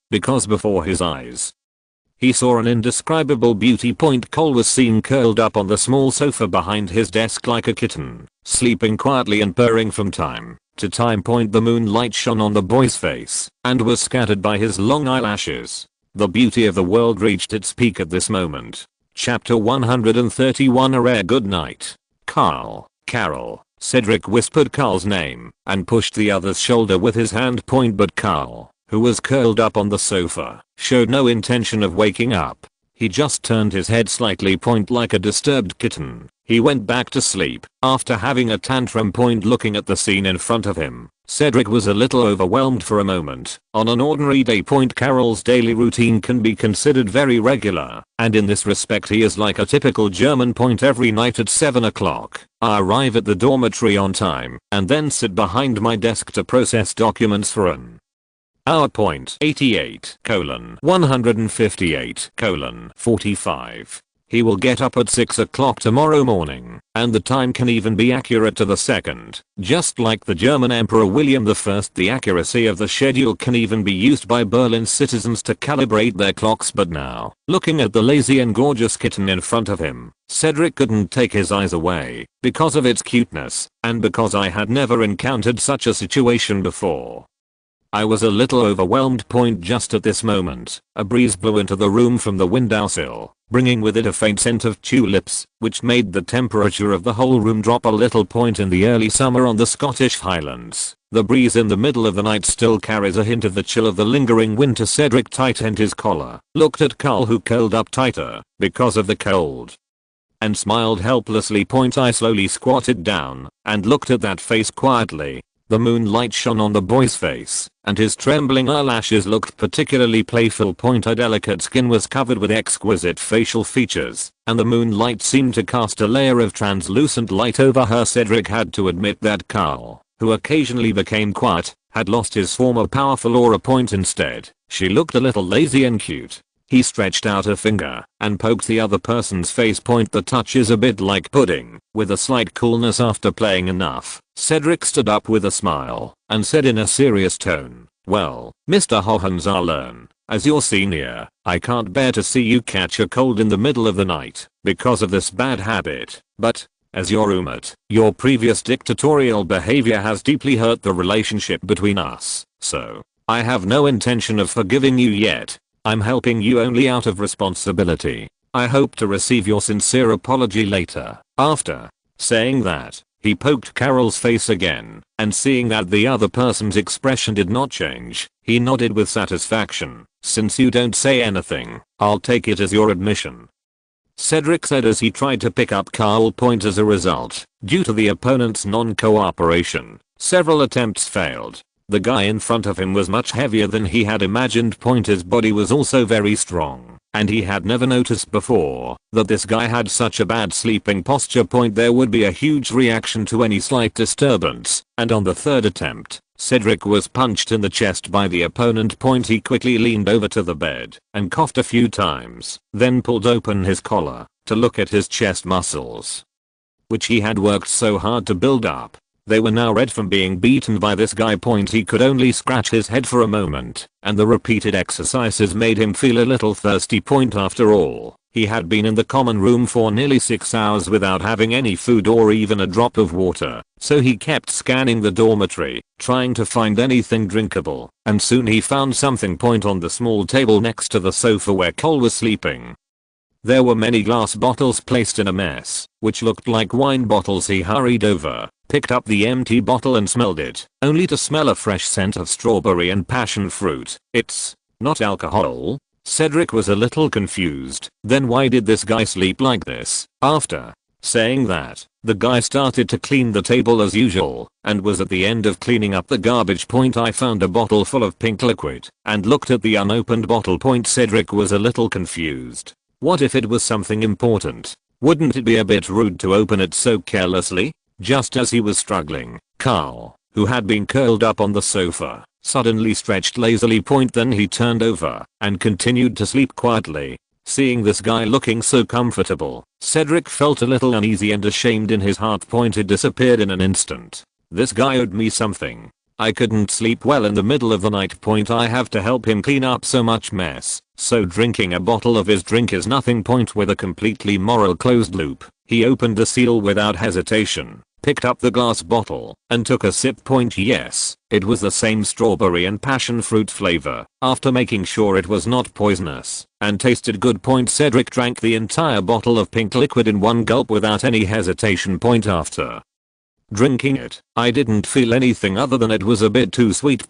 Because before his eyes, he saw an indescribable beauty. Cole was seen curled up on the small sofa behind his desk like a kitten, sleeping quietly and purring from time to time. The moonlight shone on the boy's face and was scattered by his long eyelashes. The beauty of the world reached its peak at this moment. Chapter 131. A rare good night. Carl. Carol. Cedric whispered Carl's name and pushed the other's shoulder with his hand. But Carl, who was curled up on the sofa, showed no intention of waking up. He just turned his head slightly. Like a disturbed kitten, he went back to sleep after having a tantrum. Looking at the scene in front of him, Cedric was a little overwhelmed for a moment. On an ordinary day, Carol's daily routine can be considered very regular, and in this respect he is like a typical German. Every night at 7 o'clock, I arrive at the dormitory on time and then sit behind my desk to process documents for an hour. 88 158 45. He will get up at 6 o'clock tomorrow morning, and the time can even be accurate to the second. Just like the German Emperor William I, the accuracy of the schedule can even be used by Berlin citizens to calibrate their clocks. But now, looking at the lazy and gorgeous kitten in front of him, Cedric couldn't take his eyes away because of its cuteness, and because I had never encountered such a situation before. I was a little overwhelmed. Just at this moment, a breeze blew into the room from the windowsill, bringing with it a faint scent of tulips, which made the temperature of the whole room drop a little. In the early summer on the Scottish Highlands, the breeze in the middle of the night still carries a hint of the chill of the lingering winter. Cedric tightened his collar, looked at Carl, who curled up tighter because of the cold, and smiled helplessly. I slowly squatted down and looked at that face quietly. The moonlight shone on the boy's face, and his trembling eyelashes looked particularly playful. Her delicate skin was covered with exquisite facial features, and the moonlight seemed to cast a layer of translucent light over her. Cedric had to admit that Carl, who occasionally became quiet, had lost his former powerful aura. Instead, she looked a little lazy and cute. He stretched out a finger and poked the other person's face. The touch is a bit like pudding, with a slight coolness. After playing enough, Cedric stood up with a smile and said in a serious tone, "Well, Mr. Hohenzollern, as your senior, I can't bear to see you catch a cold in the middle of the night because of this bad habit, but as your roommate, your previous dictatorial behavior has deeply hurt the relationship between us, so I have no intention of forgiving you yet. I'm helping you only out of responsibility. I hope to receive your sincere apology later." After saying that, he poked Carol's face again, and seeing that the other person's expression did not change, he nodded with satisfaction. "Since you don't say anything, I'll take it as your admission," Cedric said as he tried to pick up Carl. As a result, due to the opponent's non-cooperation, several attempts failed. The guy in front of him was much heavier than he had imagined. His body was also very strong, and he had never noticed before that this guy had such a bad sleeping posture. There would be a huge reaction to any slight disturbance, and on the third attempt, Cedric was punched in the chest by the opponent. He quickly leaned over to the bed and coughed a few times, then pulled open his collar to look at his chest muscles, which he had worked so hard to build up. They were now red from being beaten by this guy. He could only scratch his head for a moment, and the repeated exercises made him feel a little thirsty. After all, he had been in the common room for nearly 6 hours without having any food or even a drop of water, so he kept scanning the dormitory, trying to find anything drinkable, and soon he found something. On the small table next to the sofa where Cole was sleeping, there were many glass bottles placed in a mess, which looked like wine bottles. He hurried over, picked up the empty bottle and smelled it, only to smell a fresh scent of strawberry and passion fruit. "It's not alcohol?" Cedric was a little confused. Then why did this guy sleep like this? After saying that, the guy started to clean the table as usual, and was at the end of cleaning up the garbage. I found a bottle full of pink liquid, and looked at the unopened bottle. Cedric was a little confused. What if it was something important? Wouldn't it be a bit rude to open it so carelessly? Just as he was struggling, Carl, who had been curled up on the sofa, suddenly stretched lazily. Then he turned over and continued to sleep quietly. Seeing this guy looking so comfortable, Cedric felt a little uneasy and ashamed in his heart. It disappeared in an instant. This guy owed me something. I couldn't sleep well in the middle of the night. I have to help him clean up so much mess. So drinking a bottle of his drink is nothing. With a completely moral closed loop, he opened the seal without hesitation, picked up the glass bottle, and took a sip. Yes, it was the same strawberry and passion fruit flavor, after making sure it was not poisonous, and tasted good. Cedric drank the entire bottle of pink liquid in one gulp without any hesitation. After drinking it, I didn't feel anything other than it was a bit too sweet.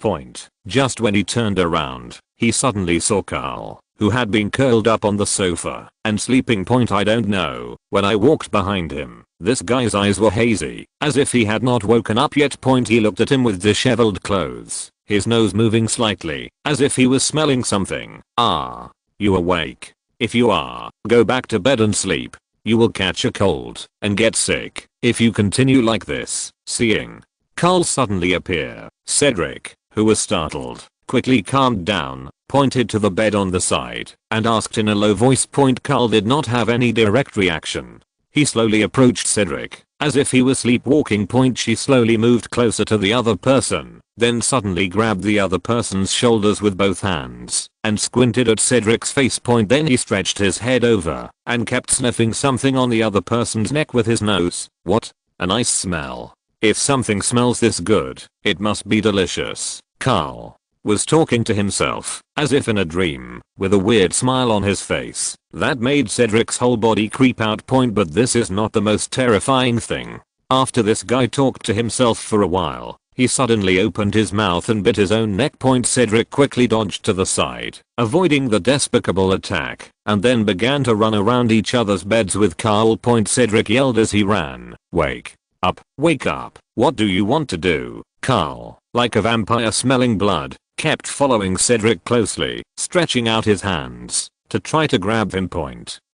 Just when he turned around, he suddenly saw Karl, who had been curled up on the sofa and sleeping. I don't know, when I walked behind him, this guy's eyes were hazy, as if he had not woken up yet. He looked at him with disheveled clothes, his nose moving slightly, as if he was smelling something. "Ah, you awake? If you are, go back to bed and sleep. You will catch a cold and get sick if you continue like this." Seeing Karl suddenly appear, Cedric, who was startled, quickly calmed down, pointed to the bed on the side, and asked in a low voice. Karl did not have any direct reaction. He slowly approached Cedric, as if he was sleepwalking. She slowly moved closer to the other person, then suddenly grabbed the other person's shoulders with both hands, and squinted at Cedric's face. Then he stretched his head over, and kept sniffing something on the other person's neck with his nose. "What? A nice smell. If something smells this good, it must be delicious." Karl was talking to himself, as if in a dream, with a weird smile on his face that made Cedric's whole body creep out. But this is not the most terrifying thing. After this guy talked to himself for a while, he suddenly opened his mouth and bit his own neck. Cedric quickly dodged to the side, avoiding the despicable attack, and then began to run around each other's beds with Karl. Cedric yelled as he ran, "Wake up, wake up, what do you want to do?" Karl, like a vampire smelling blood, kept following Cedric closely, stretching out his hands to try to grab him.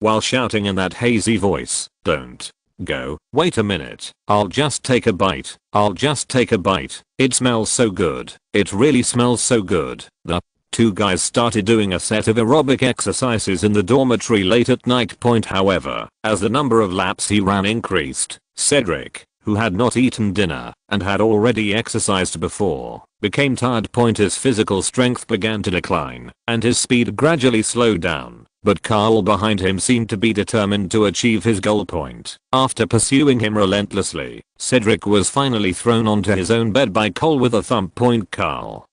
While shouting in that hazy voice, "Don't go, wait a minute, I'll just take a bite, I'll just take a bite, it smells so good, it really smells so good." The two guys started doing a set of aerobic exercises in the dormitory late at night. However, as the number of laps he ran increased, Cedric, who had not eaten dinner and had already exercised before, became tired. His physical strength began to decline, and his speed gradually slowed down, but Karl behind him seemed to be determined to achieve his goal. After pursuing him relentlessly, Cedric was finally thrown onto his own bed by Cole with a thump. Karl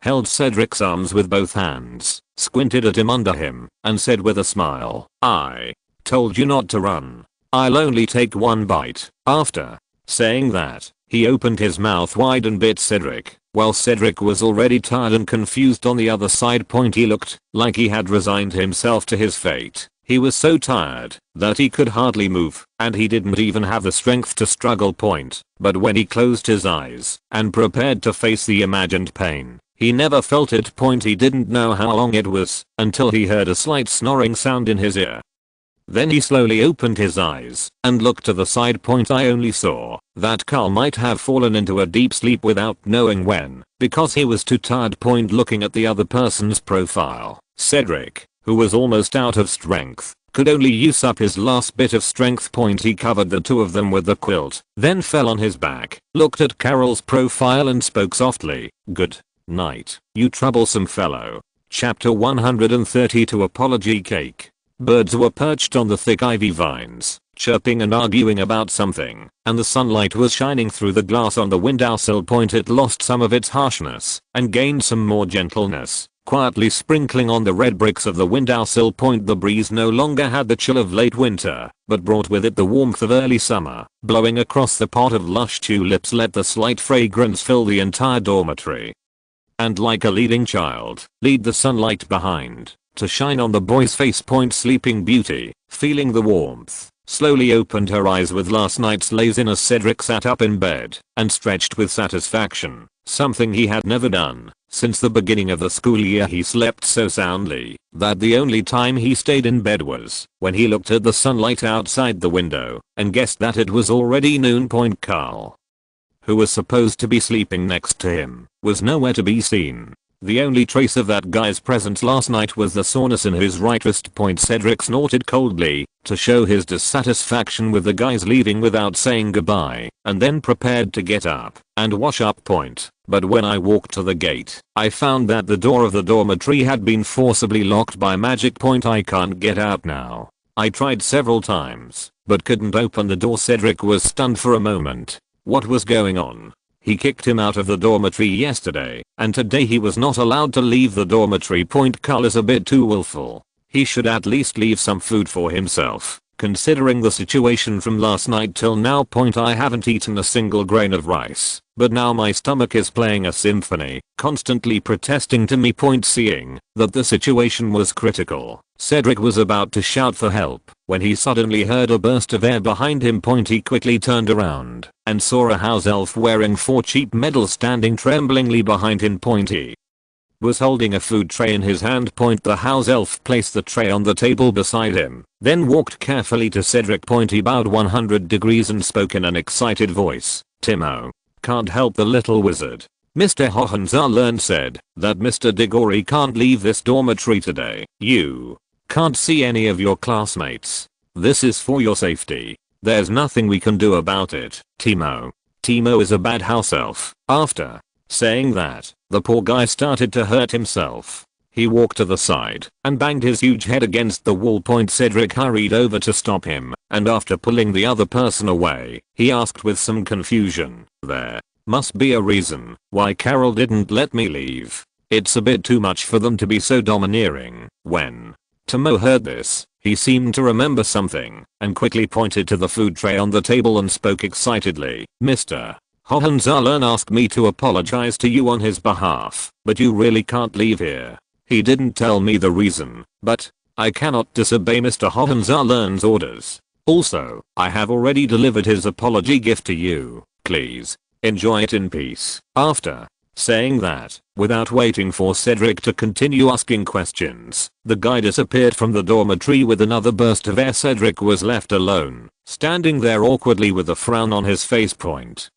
held Cedric's arms with both hands, squinted at him under him, and said with a smile, "I told you not to run. I'll only take one bite." After saying that, he opened his mouth wide and bit Cedric, while Cedric was already tired and confused on the other side. He looked like he had resigned himself to his fate. He was so tired that he could hardly move, and he didn't even have the strength to struggle. But when he closed his eyes and prepared to face the imagined pain, he never felt it. He didn't know how long it was until he heard a slight snoring sound in his ear. Then he slowly opened his eyes and looked to the side. I only saw that Karl might have fallen into a deep sleep without knowing when, because he was too tired. Looking at the other person's profile, Cedric, who was almost out of strength, could only use up his last bit of strength. He covered the two of them with the quilt, then fell on his back, looked at Carol's profile and spoke softly, "Good night, you troublesome fellow." Chapter 132 Apology Cake. Birds were perched on the thick ivy vines, chirping and arguing about something, and the sunlight was shining through the glass on the windowsill. It lost some of its harshness and gained some more gentleness, quietly sprinkling on the red bricks of the windowsill. The breeze no longer had the chill of late winter, but brought with it the warmth of early summer. Blowing across the pot of lush tulips let the slight fragrance fill the entire dormitory. And like a leading child, lead the sunlight behind, to shine on the boy's face. Sleeping Beauty, feeling the warmth, slowly opened her eyes with last night's laziness. Cedric sat up in bed and stretched with satisfaction, something he had never done since the beginning of the school year. He slept so soundly that the only time he stayed in bed was when he looked at the sunlight outside the window and guessed that it was already noon. Karl, who was supposed to be sleeping next to him, was nowhere to be seen. The only trace of that guy's presence last night was the soreness in his right wrist. Cedric snorted coldly, to show his dissatisfaction with the guys leaving without saying goodbye, and then prepared to get up and wash up. But when I walked to the gate, I found that the door of the dormitory had been forcibly locked by magic. I can't get out now. I tried several times, but couldn't open the door. Cedric was stunned for a moment. What was going on? He kicked him out of the dormitory yesterday, and today he was not allowed to leave the dormitory. Karl is a bit too willful. He should at least leave some food for himself. Considering the situation from last night till now. I haven't eaten a single grain of rice, but now my stomach is playing a symphony, constantly protesting to me. Seeing that the situation was critical, Cedric was about to shout for help when he suddenly heard a burst of air behind him. He quickly turned around and saw a house elf wearing 4 cheap medals standing tremblingly behind him. He was holding a food tray in his hand. The house elf placed the tray on the table beside him, then walked carefully to Cedric. He bowed 100 degrees and spoke in an excited voice. Timo. Can't help the little wizard. Mr. Hohenzollern said that Mr. Diggory can't leave this dormitory today. You can't see any of your classmates. This is for your safety. There's nothing we can do about it, Timo. Timo is a bad house elf. After saying that, the poor guy started to hurt himself. He walked to the side and banged his huge head against the wall. Cedric hurried over to stop him, and after pulling the other person away, he asked with some confusion, "There must be a reason why Carol didn't let me leave. It's a bit too much for them to be so domineering." When Timo heard this, he seemed to remember something and quickly pointed to the food tray on the table and spoke excitedly. "Mr. Hohenzollern asked me to apologize to you on his behalf, but you really can't leave here. He didn't tell me the reason, but I cannot disobey Mr. Hohenzollern's orders. Also, I have already delivered his apology gift to you. Please enjoy it in peace." After saying that, without waiting for Cedric to continue asking questions, the guy disappeared from the dormitory with another burst of air. Cedric was left alone, standing there awkwardly with a frown on his face.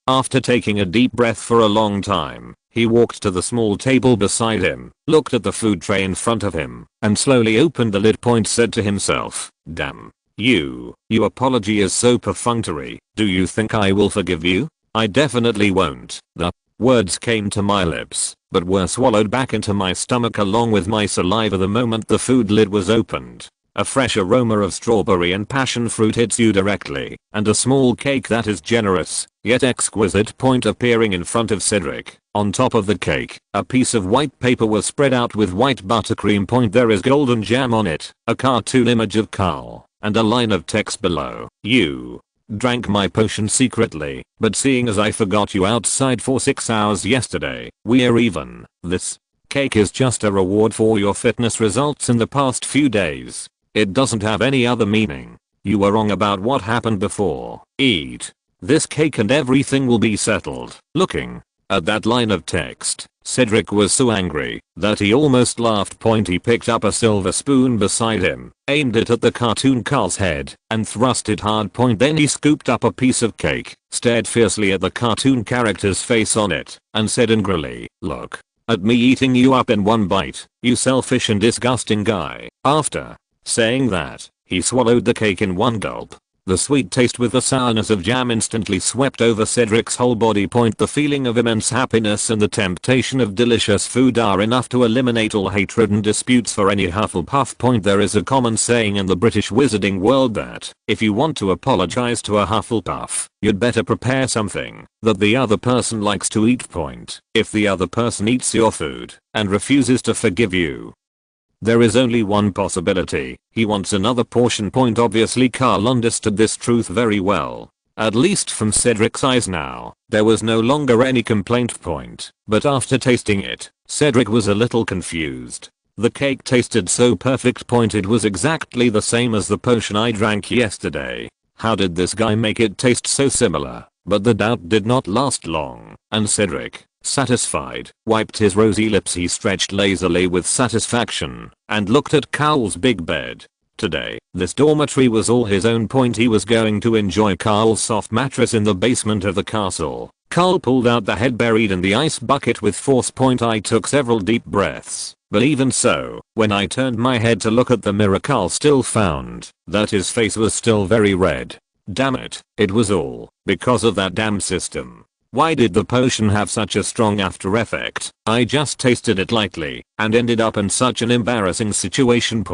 After taking a deep breath for a long time, he walked to the small table beside him, looked at the food tray in front of him, and slowly opened the lid. Said to himself, "Damn. Your apology is so perfunctory. Do you think I will forgive you? I definitely won't." The words came to my lips, but were swallowed back into my stomach along with my saliva the moment the food lid was opened. A fresh aroma of strawberry and passion fruit hits you directly, and a small cake that is generous, yet exquisite. Appearing in front of Cedric. On top of the cake, a piece of white paper was spread out with white buttercream. There is golden jam on it, a cartoon image of Karl, and a line of text below. "You drank my potion secretly, but seeing as I forgot you outside for 6 hours yesterday, we're even. This cake is just a reward for your fitness results in the past few days. It doesn't have any other meaning. You were wrong about what happened before. Eat this cake and everything will be settled." Looking at that line of text, Cedric was so angry that he almost laughed. He picked up a silver spoon beside him, aimed it at the cartoon Karl's head, and thrust it hard. Then he scooped up a piece of cake, stared fiercely at the cartoon character's face on it, and said angrily, "Look at me eating you up in one bite, you selfish and disgusting guy." After saying that, he swallowed the cake in one gulp. The sweet taste with the sourness of jam instantly swept over Cedric's whole body. The feeling of immense happiness and the temptation of delicious food are enough to eliminate all hatred and disputes for any Hufflepuff. There is a common saying in the British wizarding world that if you want to apologize to a Hufflepuff, you'd better prepare something that the other person likes to eat. If the other person eats your food and refuses to forgive you, there is only one possibility: he wants another portion. Obviously Karl understood this truth very well. At least from Cedric's eyes now, there was no longer any complaint. But after tasting it, Cedric was a little confused. The cake tasted so perfect. It was exactly the same as the potion I drank yesterday. How did this guy make it taste so similar? But the doubt did not last long, and Cedric, satisfied, wiped his rosy lips. He stretched lazily with satisfaction and looked at Karl's big bed. Today, this dormitory was all his own. He was going to enjoy Karl's soft mattress in the basement of the castle. Karl pulled out the head buried in the ice bucket with force. I took several deep breaths, but even so, when I turned my head to look at the mirror, Karl still found that his face was still very red. Damn it, it was all because of that damn system. Why did the potion have such a strong after effect? I just tasted it lightly and ended up in such an embarrassing situation.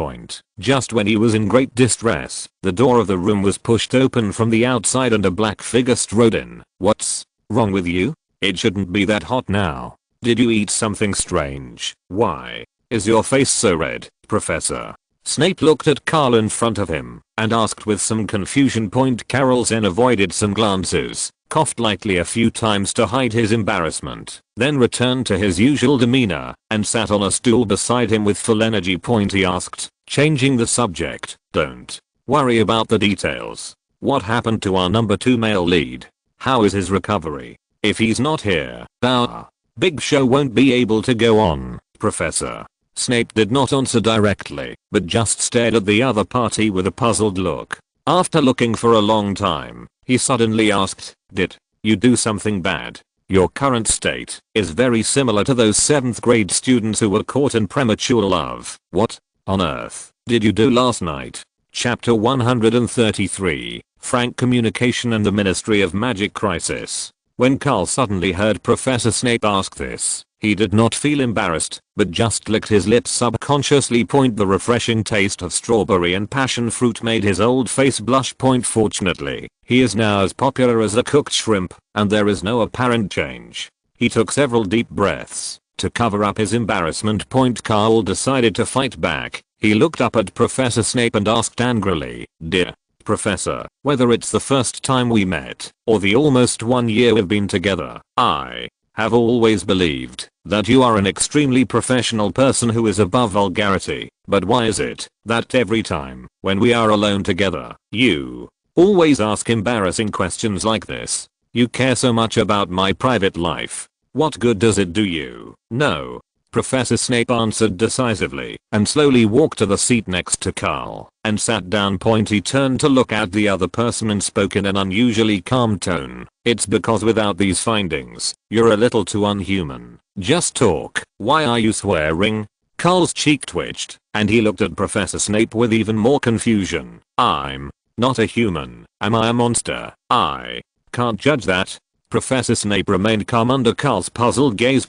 Just when he was in great distress, the door of the room was pushed open from the outside and a black figure strode in. What's wrong with you? It shouldn't be that hot now. Did you eat something strange? Why is your face so red, Professor? Snape looked at Karl in front of him and asked with some confusion. Karl then avoided some glances, coughed lightly a few times to hide his embarrassment, then returned to his usual demeanor and sat on a stool beside him with full energy. He asked, changing the subject, don't worry about the details. What happened to our number 2 male lead? How is his recovery? If he's not here, our big show won't be able to go on, Professor. Snape did not answer directly, but just stared at the other party with a puzzled look. After looking for a long time, he suddenly asked, did you do something bad? Your current state is very similar to those 7th grade students who were caught in premature love. What on earth did you do last night? Chapter 133, Frank Communication and the Ministry of Magic Crisis. When Karl suddenly heard Professor Snape ask this, he did not feel embarrassed, but just licked his lips subconsciously. The refreshing taste of strawberry and passion fruit made his old face blush. Fortunately, he is now as popular as a cooked shrimp, and there is no apparent change. He took several deep breaths to cover up his embarrassment. Karl decided to fight back. He looked up at Professor Snape and asked angrily, dear Professor, whether it's the first time we met or the almost 1 year we've been together, I have always believed that you are an extremely professional person who is above vulgarity, but why is it that every time when we are alone together, you always ask embarrassing questions like this? You care so much about my private life. What good does it do you? No. Professor Snape answered decisively and slowly walked to the seat next to Karl and sat down. He turned to look at the other person and spoke in an unusually calm tone. It's because without these findings, you're a little too unhuman. Just talk. Why are you swearing? Karl's cheek twitched and he looked at Professor Snape with even more confusion. I'm not a human. Am I a monster? I can't judge that. Professor Snape remained calm under Karl's puzzled gaze.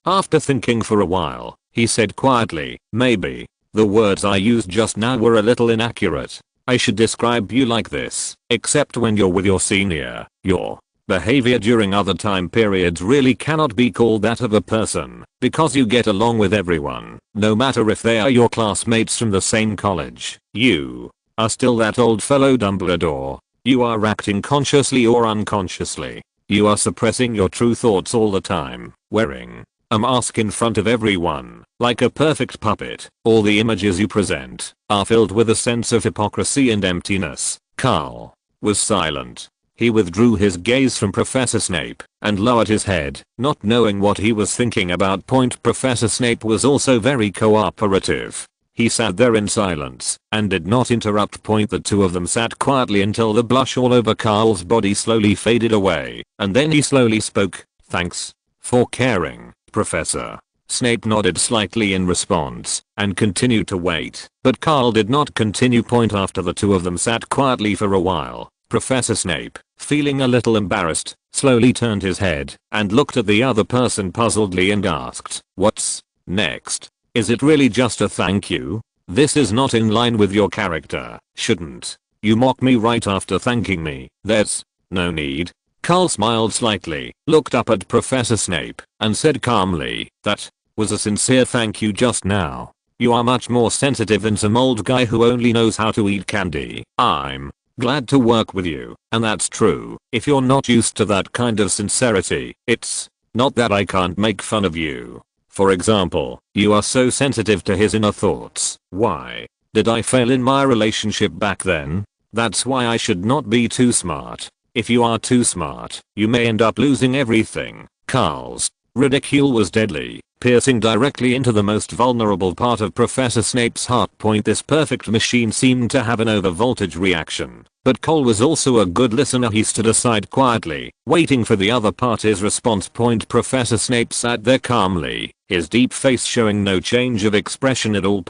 After thinking for a while, he said quietly, maybe the words I used just now were a little inaccurate. I should describe you like this, except when you're with your senior, your behavior during other time periods really cannot be called that of a person, because you get along with everyone, no matter if they are your classmates from the same college. You are still that old fellow Dumbledore. You are acting consciously or unconsciously. You are suppressing your true thoughts all the time, wearing a mask in front of everyone, like a perfect puppet. All the images you present are filled with a sense of hypocrisy and emptiness. Karl was silent. He withdrew his gaze from Professor Snape and lowered his head, not knowing what he was thinking about. Professor Snape was also very cooperative. He sat there in silence and did not interrupt. The two of them sat quietly until the blush all over Karl's body slowly faded away, and then he slowly spoke. Thanks for caring, Professor. Snape nodded slightly in response and continued to wait, but Karl did not continue. After the two of them sat quietly for a while, Professor Snape, feeling a little embarrassed, slowly turned his head and looked at the other person puzzledly and asked, what's next? Is it really just a thank you? This is not in line with your character. Shouldn't you mock me right after thanking me? There's no need. Karl smiled slightly, looked up at Professor Snape, and said calmly, that was a sincere thank you just now. You are much more sensitive than some old guy who only knows how to eat candy. I'm glad to work with you, and that's true. If you're not used to that kind of sincerity, it's not that I can't make fun of you. For example, you are so sensitive to his inner thoughts. Why did I fail in my relationship back then? That's why I should not be too smart. If you are too smart, you may end up losing everything. Karl's ridicule was deadly. piercing directly into the most vulnerable part of Professor Snape's heart. This perfect machine seemed to have an overvoltage reaction, but Cole was also a good listener. He stood aside quietly, waiting for the other party's response. Professor Snape sat there calmly, his deep face showing no change of expression at all.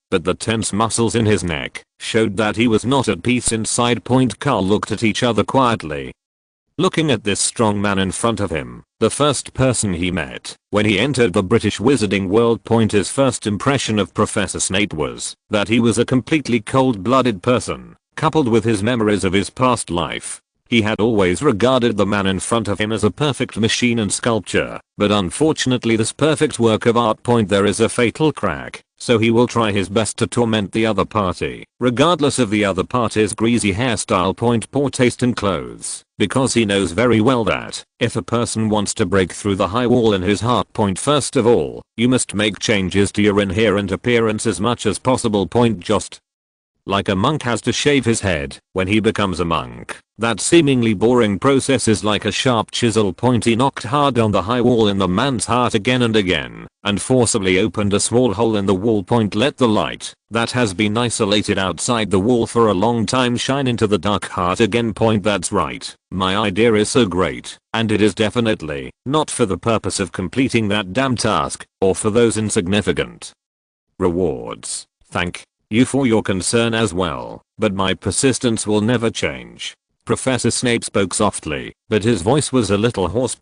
But the tense muscles in his neck showed that he was not at peace inside. Carl looked at each other quietly, looking at this strong man in front of him, the first person he met when he entered the British Wizarding World. His first impression of Professor Snape was that he was a completely cold-blooded person, coupled with his memories of his past life. He had always regarded the man in front of him as a perfect machine and sculpture, but unfortunately this perfect work of art. There is a fatal crack, so he will try his best to torment the other party, regardless of the other party's greasy hairstyle. Poor taste in clothes, because he knows very well that if a person wants to break through the high wall in his heart. First of all, you must make changes to your inherent appearance as much as possible. Just like a monk has to shave his head when he becomes a monk, that seemingly boring process is like a sharp chisel. He knocked hard on the high wall in the man's heart again and again, and forcibly opened a small hole in the wall. Let the light that has been isolated outside the wall for a long time shine into the dark heart again. That's right, my idea is so great, and it is definitely not for the purpose of completing that damn task, or for those insignificant rewards. Thank you for your concern as well, but my persistence will never change. Professor Snape spoke softly, but his voice was a little hoarse.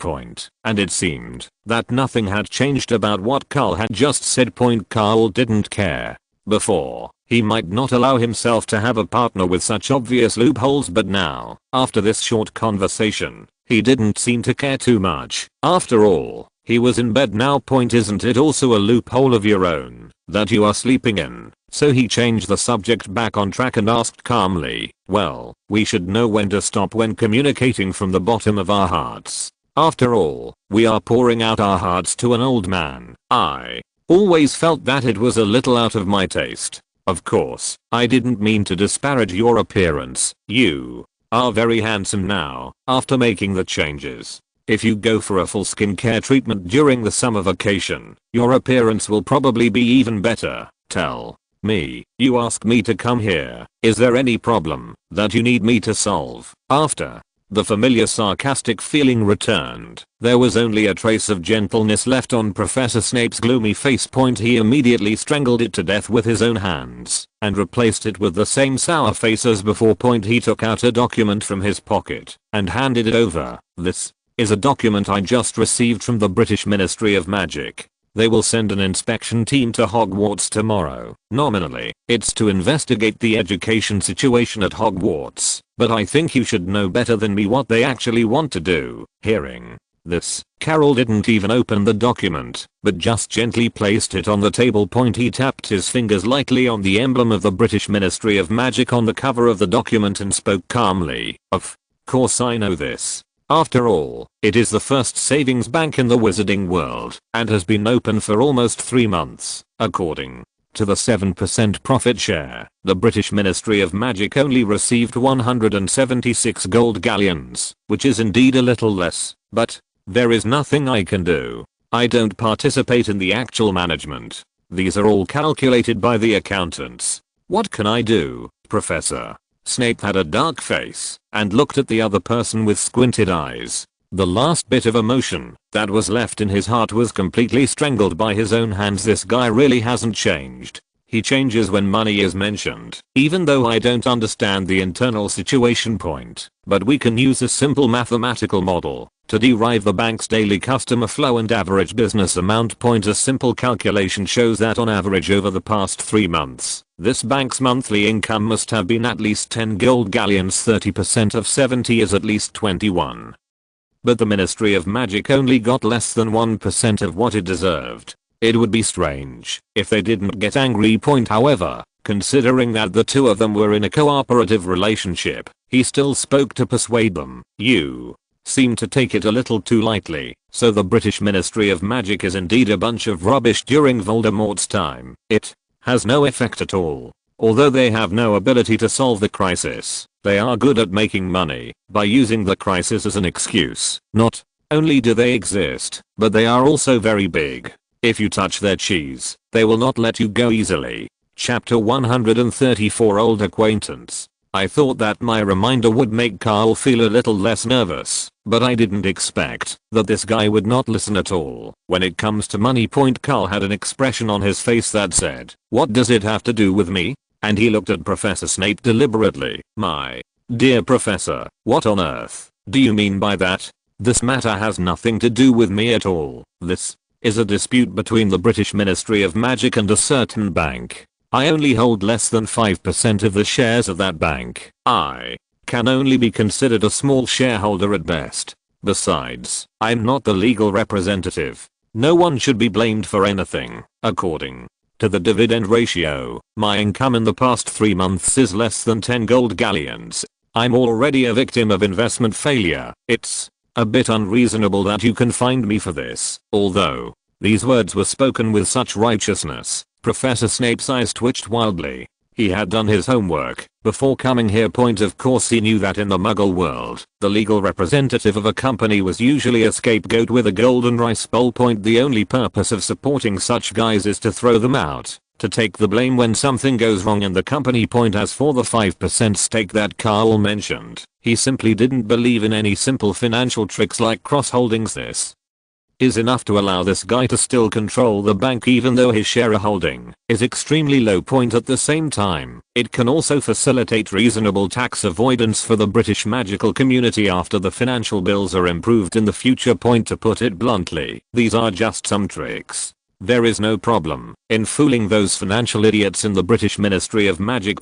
And it seemed that nothing had changed about what Karl had just said. Karl didn't care. Before, he might not allow himself to have a partner with such obvious loopholes, but now, after this short conversation, he didn't seem to care too much. After all, he was in bed now. Isn't it also a loophole of your own that you are sleeping in? So he changed the subject back on track and asked calmly, well, we should know when to stop when communicating from the bottom of our hearts. After all, we are pouring out our hearts to an old man. I always felt that it was a little out of my taste. Of course, I didn't mean to disparage your appearance. You are very handsome now, after making the changes. If you go for a full skincare treatment during the summer vacation, your appearance will probably be even better. Tell me, you ask me to come here. Is there any problem that you need me to solve? After the familiar sarcastic feeling returned, there was only a trace of gentleness left on Professor Snape's gloomy face. He immediately strangled it to death with his own hands, and replaced it with the same sour face as before. He took out a document from his pocket, and handed it over. This is a document I just received from the British Ministry of Magic. They will send an inspection team to Hogwarts tomorrow. Nominally, it's to investigate the education situation at Hogwarts, but I think you should know better than me what they actually want to do. Hearing this, Karl didn't even open the document, but just gently placed it on the table. He tapped his fingers lightly on the emblem of the British Ministry of Magic on the cover of the document and spoke calmly. Of course I know this. After all, it is the first savings bank in the wizarding world, and has been open for almost 3 months. According to the 7% profit share, the British Ministry of Magic only received 176 gold galleons, which is indeed a little less, but there is nothing I can do. I don't participate in the actual management. These are all calculated by the accountants. What can I do, Professor? Snape had a dark face and looked at the other person with squinted eyes. The last bit of emotion that was left in his heart was completely strangled by his own hands. This guy really hasn't changed. He changes when money is mentioned, even though I don't understand the internal situation. But we can use a simple mathematical model to derive the bank's daily customer flow and average business amount. A simple calculation shows that on average over the past 3 months, this bank's monthly income must have been at least 10 gold galleons. 30% of 70 is at least 21. But the Ministry of Magic only got less than 1% of what it deserved. It would be strange if they didn't get angry. However, considering that the two of them were in a cooperative relationship, he still spoke to persuade them. You seem to take it a little too lightly, so the British Ministry of Magic is indeed a bunch of rubbish during Voldemort's time. It has no effect at all. Although they have no ability to solve the crisis, they are good at making money by using the crisis as an excuse. Not only do they exist, but they are also very big. If you touch their cheese, they will not let you go easily. Chapter 134 Old Acquaintance. I thought that my reminder would make Karl feel a little less nervous, but I didn't expect that this guy would not listen at all. When it comes to money, Karl had an expression on his face that said, "What does it have to do with me?" And he looked at Professor Snape deliberately. "My dear Professor, what on earth do you mean by that? This matter has nothing to do with me at all. This is a dispute between the British Ministry of Magic and a certain bank. I only hold less than 5% of the shares of that bank. I can only be considered a small shareholder at best. Besides, I'm not the legal representative. No one should be blamed for anything. According to the dividend ratio, my income in the past 3 months is less than 10 gold galleons. I'm already a victim of investment failure. It's a bit unreasonable that you can find me for this." Although these words were spoken with such righteousness, Professor Snape's eyes twitched wildly. He had done his homework before coming here. Of course he knew that in the Muggle world, the legal representative of a company was usually a scapegoat with a golden rice bowl. The only purpose of supporting such guys is to throw them out, to take the blame when something goes wrong in the company. As for the 5% stake that Karl mentioned, he simply didn't believe in any simple financial tricks like cross-holdings. This is enough to allow this guy to still control the bank even though his shareholding is extremely low. At the same time, it can also facilitate reasonable tax avoidance for the British magical community after the financial bills are improved in the future. To put it bluntly, these are just some tricks. There is no problem in fooling those financial idiots in the British Ministry of Magic.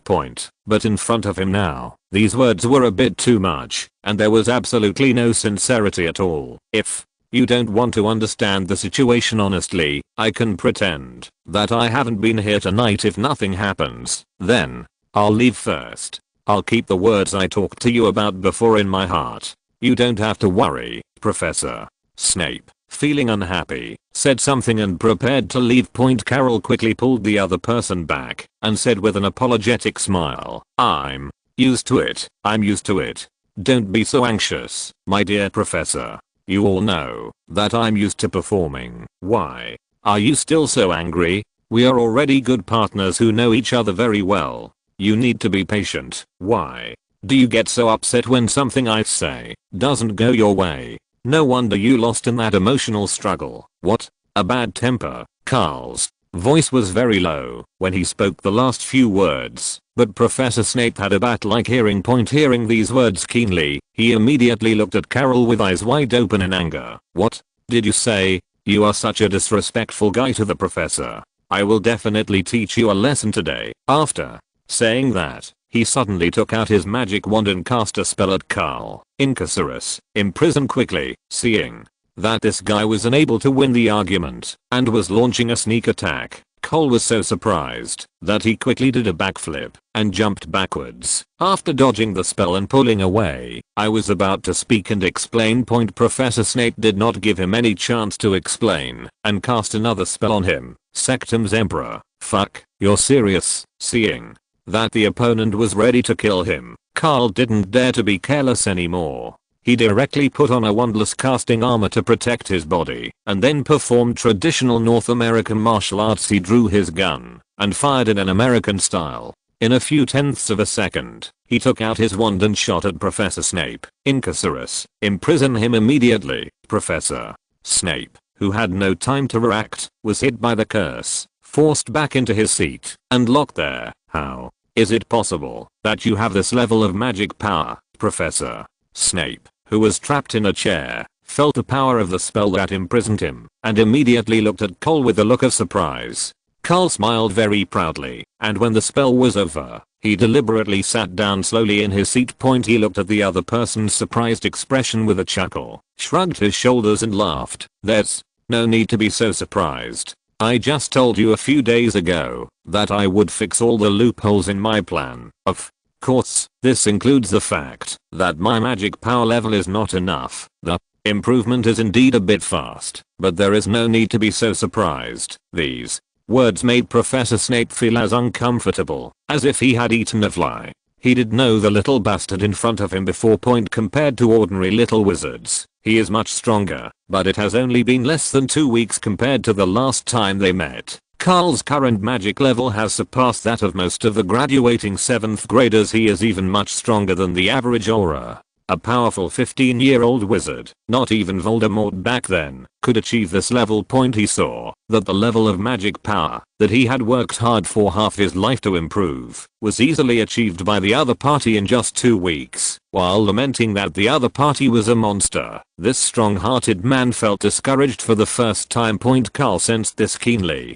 But in front of him now, these words were a bit too much, and there was absolutely no sincerity at all. If you don't want to understand the situation honestly, I can pretend that I haven't been here tonight. If nothing happens, then I'll leave first. I'll keep the words I talked to you about before in my heart. You don't have to worry, Professor. Snape, feeling unhappy, said something and prepared to leave. Carol quickly pulled the other person back and said with an apologetic smile, "I'm used to it. I'm used to it. Don't be so anxious, my dear Professor. You all know that I'm used to performing. Why are you still so angry? We are already good partners who know each other very well. You need to be patient. Why do you get so upset when something I say doesn't go your way? No wonder you lost in that emotional struggle. What? A bad temper?" Karl's voice was very low when he spoke the last few words, but Professor Snape had a bat-like hearing. Hearing these words keenly, he immediately looked at Carol with eyes wide open in anger. "What did you say? You are such a disrespectful guy to the professor. I will definitely teach you a lesson today." After saying that, he suddenly took out his magic wand and cast a spell at Karl. Incarcerus, imprison quickly. Seeing that this guy was unable to win the argument and was launching a sneak attack, Cole was so surprised that he quickly did a backflip and jumped backwards. After dodging the spell and pulling away, I was about to speak and explain. Professor Snape did not give him any chance to explain and cast another spell on him. Sectum's Emperor. Fuck, you're serious? Seeing that the opponent was ready to kill him, Karl didn't dare to be careless anymore. He directly put on a wandless casting armor to protect his body, and then performed traditional North American martial arts. He drew his gun and fired in an American style. In a few tenths of a second, he took out his wand and shot at Professor Snape. Incarcerus, imprison him immediately. Professor Snape, who had no time to react, was hit by the curse, forced back into his seat, and locked there. "How is it possible that you have this level of magic power?" Professor Snape, who was trapped in a chair, felt the power of the spell that imprisoned him, and immediately looked at Cole with a look of surprise. Cole smiled very proudly, and when the spell was over, he deliberately sat down slowly in his seat. He looked at the other person's surprised expression with a chuckle, shrugged his shoulders and laughed. "There's no need to be so surprised. I just told you a few days ago that I would fix all the loopholes in my plan. Of course, this includes the fact that my magic power level is not enough. The improvement is indeed a bit fast, but there is no need to be so surprised." These words made Professor Snape feel as uncomfortable as if he had eaten a fly. He did know the little bastard in front of him before. Compared to ordinary little wizards, He is much stronger, but it has only been less than 2 weeks compared to the last time they met. Karl's current magic level has surpassed that of most of the graduating 7th graders. He is even much stronger than the average aura. A powerful 15-year-old wizard, not even Voldemort back then, could achieve this level. He saw that the level of magic power that he had worked hard for half his life to improve was easily achieved by the other party in just 2 weeks. While lamenting that the other party was a monster, this strong-hearted man felt discouraged for the first time. Karl sensed this keenly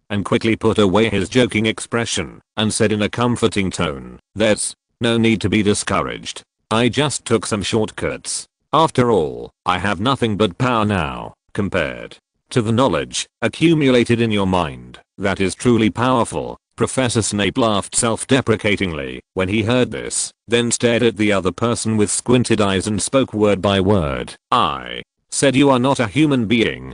and quickly put away his joking expression and said in a comforting tone, "There's no need to be discouraged. I just took some shortcuts. After all, I have nothing but power now, compared to the knowledge accumulated in your mind that is truly powerful." Professor Snape laughed self-deprecatingly when he heard this, then stared at the other person with squinted eyes and spoke word by word. "I said you are not a human being.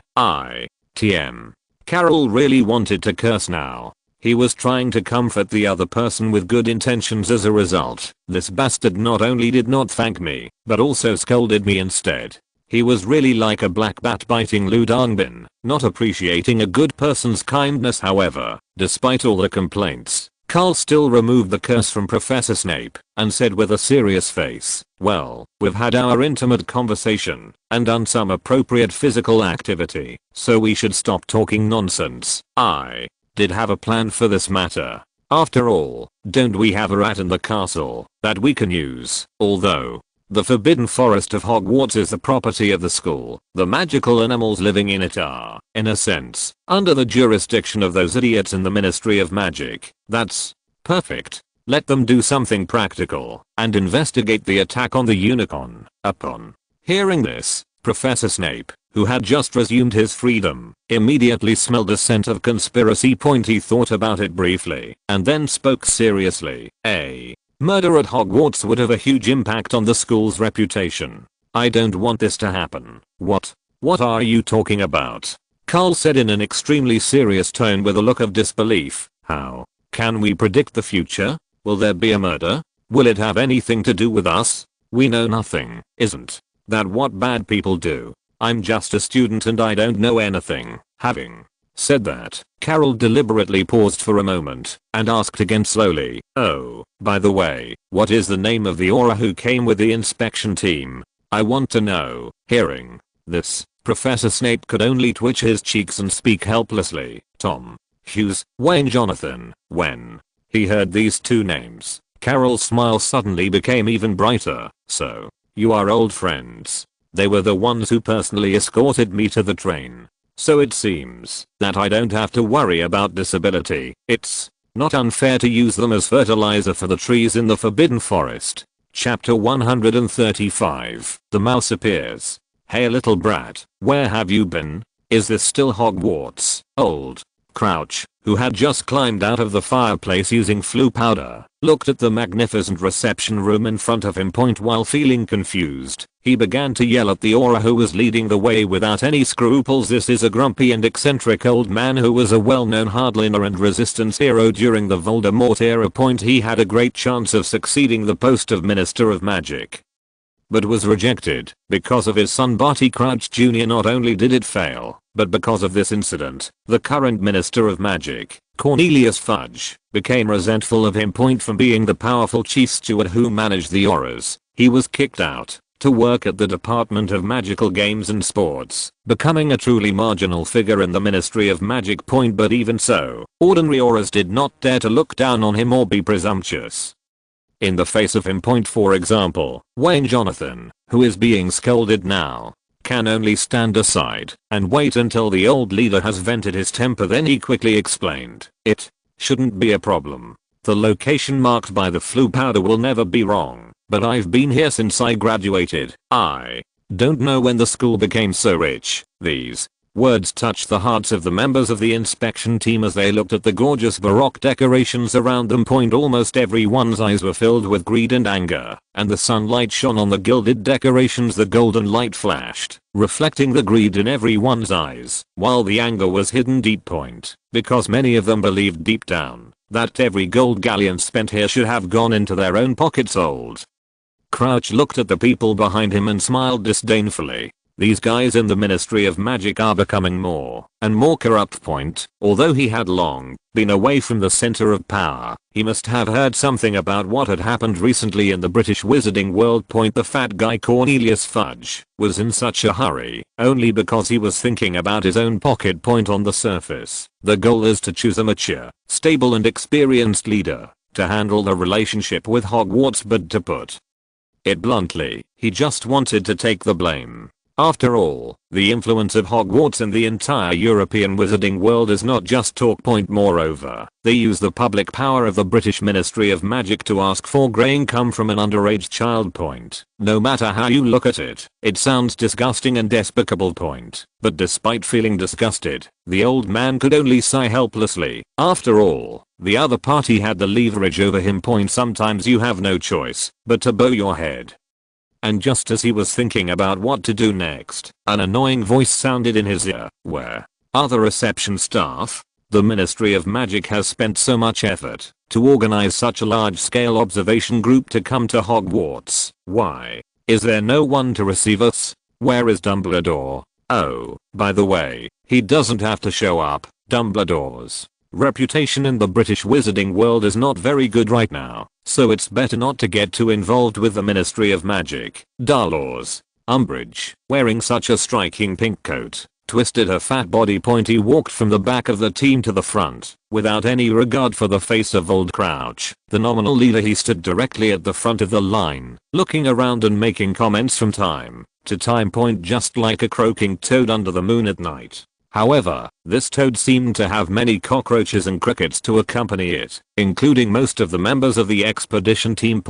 TM. Carol really wanted to curse now. He was trying to comfort the other person with good intentions. As a result, this bastard not only did not thank me, but also scolded me instead. He was really like a black bat biting Ludangbin, not appreciating a good person's kindness. However, despite all the complaints, Karl still removed the curse from Professor Snape and said with a serious face, "Well, we've had our intimate conversation and done some appropriate physical activity, so we should stop talking nonsense. I did have a plan for this matter. After all, don't we have a rat in the castle that we can use? Although the Forbidden Forest of Hogwarts is the property of the school, the magical animals living in it are, in a sense, under the jurisdiction of those idiots in the Ministry of Magic." "That's perfect. Let them do something practical and investigate the attack on the unicorn." Upon hearing this, Professor Snape, who had just resumed his freedom, immediately smelled a scent of conspiracy. He thought about it briefly and then spoke seriously. "A murder at Hogwarts would have a huge impact on the school's reputation. I don't want this to happen." What are you talking about?" Karl said in an extremely serious tone with a look of disbelief. "How can we predict the future? Will there be a murder? Will it have anything to do with us? We know nothing. Isn't that what bad people do? I'm just a student and I don't know anything." Having said that, Carol deliberately paused for a moment and asked again slowly, "Oh, by the way, what is the name of the aura who came with the inspection team? I want to know." Hearing this, Professor Snape could only twitch his cheeks and speak helplessly. "Tom Hughes, Wayne Jonathan." When he heard these two names, Carol's smile suddenly became even brighter. "So, you are old friends. They were the ones who personally escorted me to the train. So it seems that I don't have to worry about disability. It's not unfair to use them as fertilizer for the trees in the Forbidden Forest." Chapter 135. The mouse appears. "Hey little brat, where have you been? Is this still Hogwarts?" Old Crouch, who had just climbed out of the fireplace using flue powder, looked at the magnificent reception room in front of him. While feeling confused, he began to yell at the aura who was leading the way without any scruples. This is a grumpy and eccentric old man who was a well-known hardliner and resistance hero during the Voldemort era. He had a great chance of succeeding the post of Minister of Magic, but was rejected because of his son Barty Crouch Jr. Not only did it fail, but because of this incident, the current Minister of Magic, Cornelius Fudge, became resentful of him. From being the powerful chief steward who managed the auras, he was kicked out to work at the Department of Magical Games and Sports, becoming a truly marginal figure in the Ministry of Magic. But even so, ordinary auras did not dare to look down on him or be presumptuous in the face of him. For example, Wayne Jonathan, who is being scolded now, can only stand aside and wait until the old leader has vented his temper. Then he quickly explained, "It shouldn't be a problem. The location marked by the flue powder will never be wrong, but I've been here since I graduated. I don't know when the school became so rich." These words touched the hearts of the members of the inspection team as they looked at the gorgeous Baroque decorations around them. Almost everyone's eyes were filled with greed and anger, and the sunlight shone on the gilded decorations. The golden light flashed, reflecting the greed in everyone's eyes, while the anger was hidden deep. Because many of them believed deep down that every gold galleon spent here should have gone into their own pockets. Old Crouch looked at the people behind him and smiled disdainfully. These guys in the Ministry of Magic are becoming more and more corrupt. Although he had long been away from the center of power, he must have heard something about what had happened recently in the British wizarding world. The fat guy Cornelius Fudge was in such a hurry only because he was thinking about his own pocket. On the surface, the goal is to choose a mature, stable and experienced leader to handle the relationship with Hogwarts, but to put it bluntly, he just wanted to take the blame. After all, the influence of Hogwarts in the entire European wizarding world is not just talk. Moreover, they use the public power of the British Ministry of Magic to ask for grey income from an underage child. No matter how you look at it, it sounds disgusting and despicable. But despite feeling disgusted, the old man could only sigh helplessly. After all, the other party had the leverage over him. Sometimes you have no choice but to bow your head. And just as he was thinking about what to do next, an annoying voice sounded in his ear. Where are the reception staff? The Ministry of Magic has spent so much effort to organize such a large-scale observation group to come to Hogwarts. Why is there no one to receive us? Where is Dumbledore? Oh, by the way, he doesn't have to show up. Dumbledore's reputation in the British wizarding world is not very good right now, so it's better not to get too involved with the Ministry of Magic. Dolores Umbridge, wearing such a striking pink coat, twisted her fat body. He walked from the back of the team to the front, without any regard for the face of old Crouch, the nominal leader. He stood directly at the front of the line, looking around and making comments from time to time. Just like a croaking toad under the moon at night. However, this toad seemed to have many cockroaches and crickets to accompany it, including most of the members of the expedition team.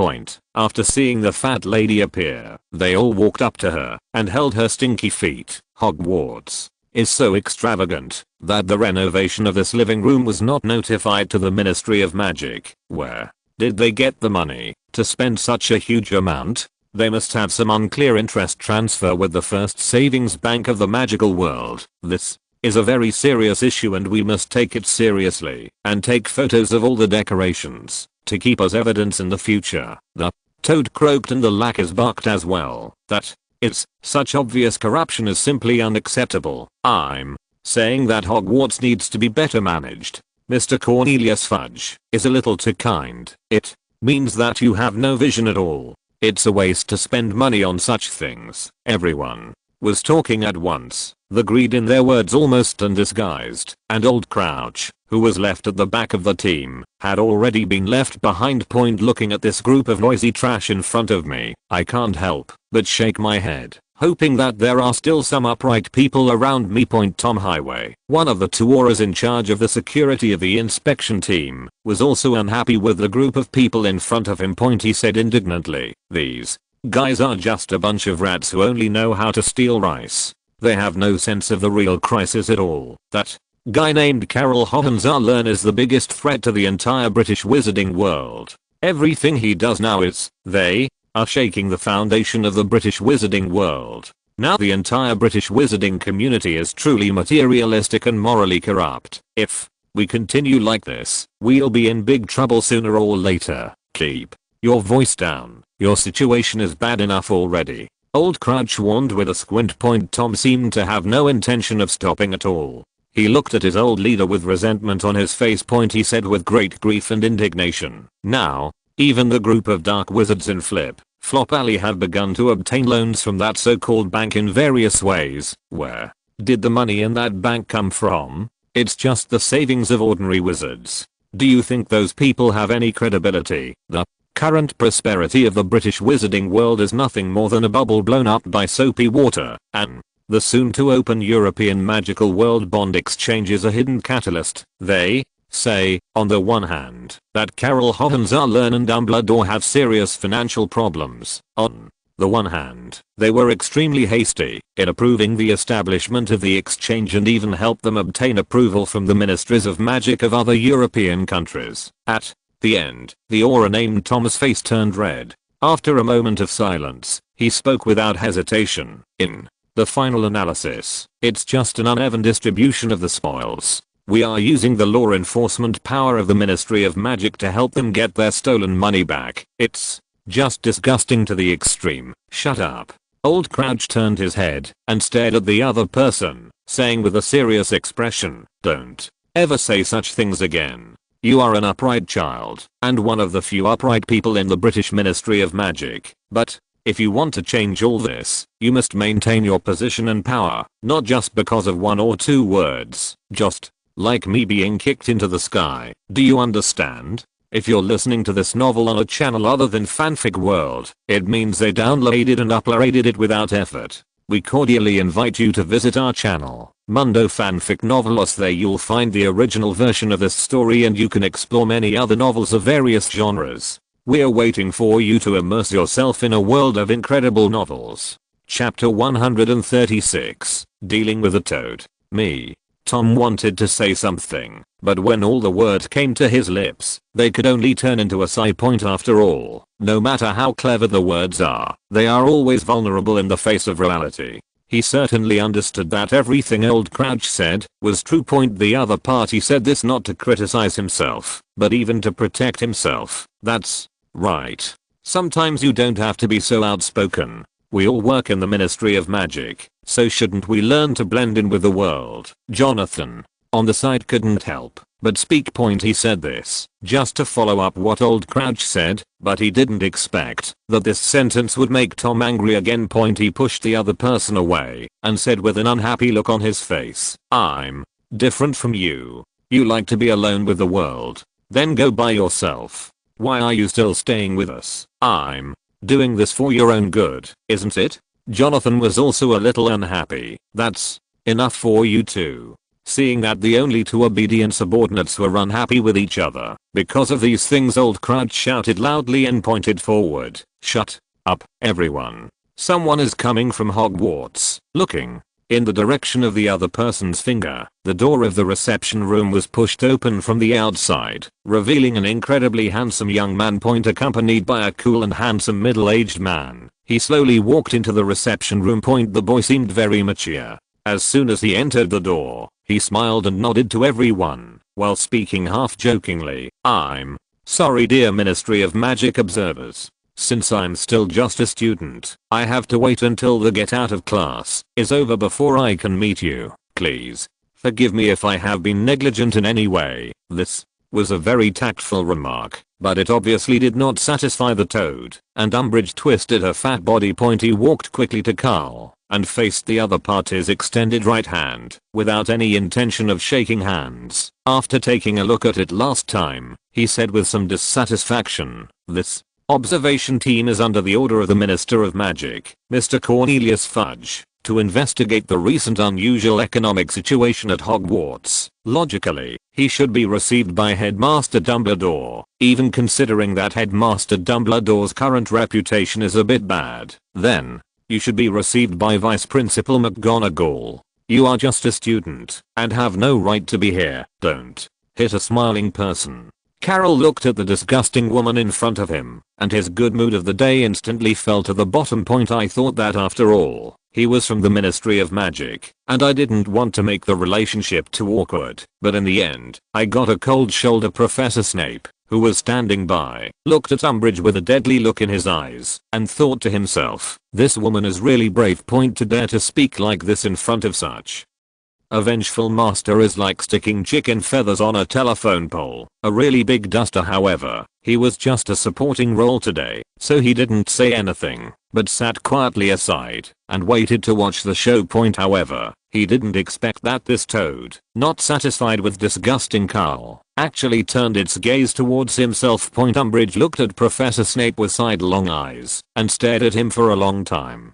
After seeing the fat lady appear, they all walked up to her and held her stinky feet. Hogwarts is so extravagant that the renovation of this living room was not notified to the Ministry of Magic. Where did they get the money to spend such a huge amount? They must have some unclear interest transfer with the First Savings Bank of the magical world. This is a very serious issue and we must take it seriously and take photos of all the decorations to keep as evidence in the future. The toad croaked and the lackeys barked as well. That is, such obvious corruption is simply unacceptable. I'm saying that Hogwarts needs to be better managed. Mr. Cornelius Fudge is a little too kind. It means that you have no vision at all. It's a waste to spend money on such things. Everyone was talking at once, the greed in their words almost undisguised, and old Crouch, who was left at the back of the team, had already been left behind. Looking at this group of noisy trash in front of me, I can't help but shake my head, hoping that there are still some upright people around me. Tom Highway, one of the two auras in charge of the security of the inspection team, was also unhappy with the group of people in front of him. He said indignantly, "These guys are just a bunch of rats who only know how to steal rice. They have no sense of the real crisis at all. That guy named Karl Hohenzollern is the biggest threat to the entire British wizarding world. Everything he does now is, they are shaking the foundation of the British wizarding world. Now the entire British wizarding community is truly materialistic and morally corrupt. If we continue like this, we'll be in big trouble sooner or later. Keep your voice down. Your situation is bad enough already." Old Crouch warned with a squint. Tom seemed to have no intention of stopping at all. He looked at his old leader with resentment on his face. He said with great grief and indignation, "Now, even the group of dark wizards in Flop Alley have begun to obtain loans from that so-called bank in various ways. Where did the money in that bank come from? It's just the savings of ordinary wizards. Do you think those people have any credibility? The current prosperity of the British wizarding world is nothing more than a bubble blown up by soapy water, and the soon-to-open European magical world bond exchange is a hidden catalyst. They say, on the one hand, that Karl Hohenzollern and Dumbledore have serious financial problems. On the one hand, they were extremely hasty in approving the establishment of the exchange and even helped them obtain approval from the ministries of magic of other European countries. At the end, the aura named Tom's face turned red. After a moment of silence, he spoke without hesitation. In the final analysis, it's just an uneven distribution of the spoils. We are using the law enforcement power of the Ministry of Magic to help them get their stolen money back. It's Just disgusting to the extreme. Shut up. Old Crouch turned his head and stared at the other person, saying with a serious expression, "Don't ever say such things again. You are an upright child and one of the few upright people in the British Ministry of Magic. But if you want to change all this, you must maintain your position and power, not just because of one or two words, just like me being kicked into the sky. Do you understand? If you're listening to this novel on a channel other than Fanfic World, it means they downloaded and uploaded it without effort. We cordially invite you to visit our channel, Mundo Fanfic Novelos. There you'll find the original version of this story and you can explore many other novels of various genres. We're waiting for you to immerse yourself in a world of incredible novels. Chapter 136, Dealing with a Toad. Me. Tom wanted to say something, but when all the words came to his lips, they could only turn into a sigh. Point after all, no matter how clever the words are, they are always vulnerable in the face of reality. He certainly understood that everything Old Crouch said was true. The other party said this not to criticize himself, but even to protect himself. That's right. Sometimes you don't have to be so outspoken. We all work in the Ministry of Magic, so shouldn't we learn to blend in with the world? Jonathan, on the side, couldn't help but speak. He said this just to follow up what Old Crouch said, but he didn't expect that this sentence would make Tom angry again. He pushed the other person away and said with an unhappy look on his face, "I'm different from you. You like to be alone with the world. Then go by yourself. Why are you still staying with us? I'm doing this for your own good, isn't it?" Jonathan was also a little unhappy. "That's enough for you two." Seeing that the only two obedient subordinates were unhappy with each other because of these things, Old Crouch shouted loudly and pointed forward, "Shut up, everyone. Someone is coming from Hogwarts." Looking in the direction of the other person's finger, the door of the reception room was pushed open from the outside, revealing an incredibly handsome young man, accompanied by a cool and handsome middle-aged man. He slowly walked into the reception room. The boy seemed very mature. As soon as he entered the door, he smiled and nodded to everyone, while speaking half jokingly, "I'm sorry, dear Ministry of Magic observers. Since I'm still just a student, I have to wait until the get out of class is over before I can meet you. Please forgive me if I have been negligent in any way." This was a very tactful remark, but it obviously did not satisfy the toad, and Umbridge twisted her fat body. He walked quickly to Karl and faced the other party's extended right hand without any intention of shaking hands. After taking a look at it last time, he said with some dissatisfaction, "This observation team is under the order of the Minister of Magic, Mr. Cornelius Fudge, to investigate the recent unusual economic situation at Hogwarts. Logically, he should be received by Headmaster Dumbledore, even considering that Headmaster Dumbledore's current reputation is a bit bad. Then, you should be received by Vice Principal McGonagall. You are just a student and have no right to be here. Don't hit a smiling person." Carol looked at the disgusting woman in front of him, and his good mood of the day instantly fell to the bottom. I thought that after all, he was from the Ministry of Magic, and I didn't want to make the relationship too awkward, but in the end, I got a cold shoulder. Professor Snape, who was standing by, looked at Umbridge with a deadly look in his eyes, and thought to himself, "This woman is really brave. To dare to speak like this in front of such a vengeful master is like sticking chicken feathers on a telephone pole." A really big duster. However, he was just a supporting role today, so he didn't say anything, but sat quietly aside and waited to watch the show. However, he didn't expect that this toad, not satisfied with disgusting Karl, actually turned its gaze towards himself. Umbridge looked at Professor Snape with sidelong eyes and stared at him for a long time.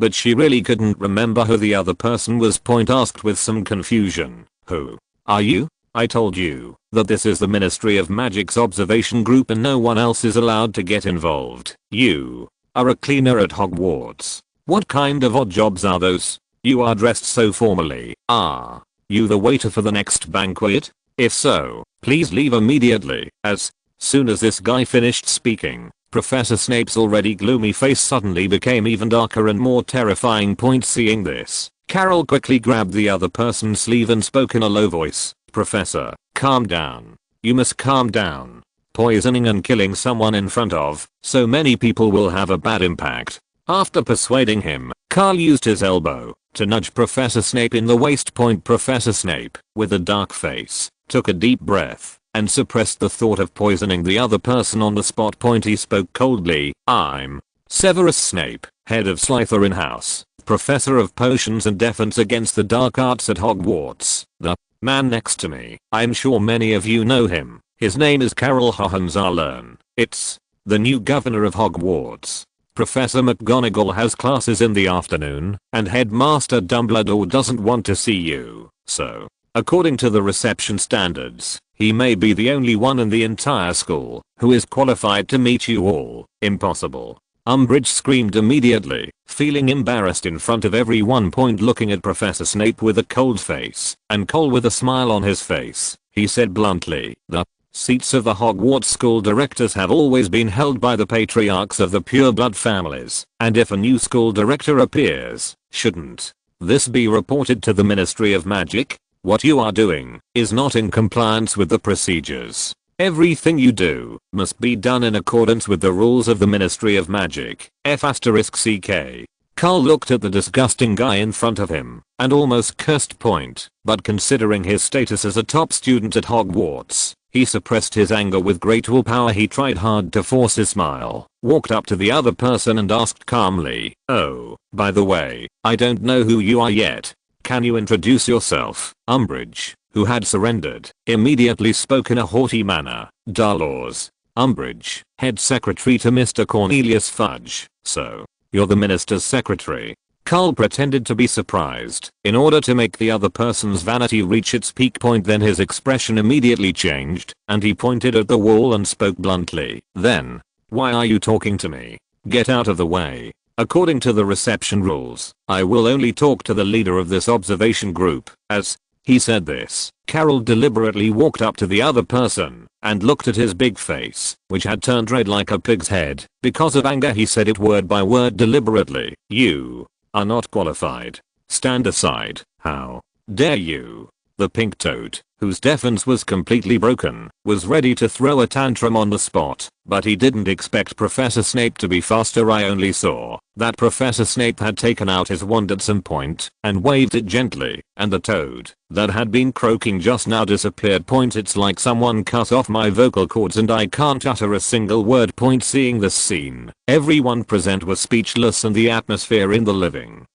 But she really couldn't remember who the other person was. Asked with some confusion, "Who are you? I told you that this is the Ministry of Magic's observation group and no one else is allowed to get involved. You are a cleaner at Hogwarts. What kind of odd jobs are those? You are dressed so formally. Are you the waiter for the next banquet? If so, please leave immediately." As soon as this guy finished speaking, Professor Snape's already gloomy face suddenly became even darker and more terrifying. Seeing this, Carol quickly grabbed the other person's sleeve and spoke in a low voice, "Professor, calm down. You must calm down." poisoning and killing someone in front of so many people will have a bad impact. After persuading him, Karl used his elbow to nudge Professor Snape in the waist. Professor Snape, with a dark face, took a deep breath and suppressed the thought of poisoning the other person on the spot. He spoke coldly, "I'm Severus Snape, head of Slytherin House, professor of potions and defense against the dark arts at Hogwarts. The man next to me, I'm sure many of you know him. His name is Karl Hohenzollern. It's the new governor of Hogwarts. Professor McGonagall has classes in the afternoon, and Headmaster Dumbledore doesn't want to see you, so, according to the reception standards, he may be the only one in the entire school who is qualified to meet you all." Impossible. Umbridge screamed immediately, feeling embarrassed in front of everyone. Looking at Professor Snape with a cold face and Cole with a smile on his face, he said bluntly, "The seats of the Hogwarts school directors have always been held by the patriarchs of the pureblood families, and if a new school director appears, shouldn't this be reported to the Ministry of Magic? What you are doing is not in compliance with the procedures. Everything you do must be done in accordance with the rules of the Ministry of Magic. F***ck. Karl looked at the disgusting guy in front of him and almost cursed. But considering his status as a top student at Hogwarts, he suppressed his anger with great willpower. He tried hard to force a smile, walked up to the other person and asked calmly, "Oh, by the way, I don't know who you are yet. Can you introduce yourself?" Umbridge, who had surrendered, immediately spoke in a haughty manner. "Dalors, Umbridge, head secretary to Mr. Cornelius Fudge. So, you're the minister's secretary." Karl pretended to be surprised in order to make the other person's vanity reach its peak. Then his expression immediately changed and he pointed at the wall and spoke bluntly. "Then, why are you talking to me? Get out of the way. According to the reception rules, I will only talk to the leader of this observation group." As he said this, Karl deliberately walked up to the other person and looked at his big face, which had turned red like a pig's head. Because of anger he said it word by word deliberately. "You are not qualified. Stand aside. How dare you?" The pink toad, whose defense was completely broken, was ready to throw a tantrum on the spot, but he didn't expect Professor Snape to be faster. I only saw that Professor Snape had taken out his wand at some point and waved it gently, and the toad that had been croaking just now disappeared. It's like someone cut off my vocal cords and I can't utter a single word. Seeing this scene, everyone present was speechless and the atmosphere in the living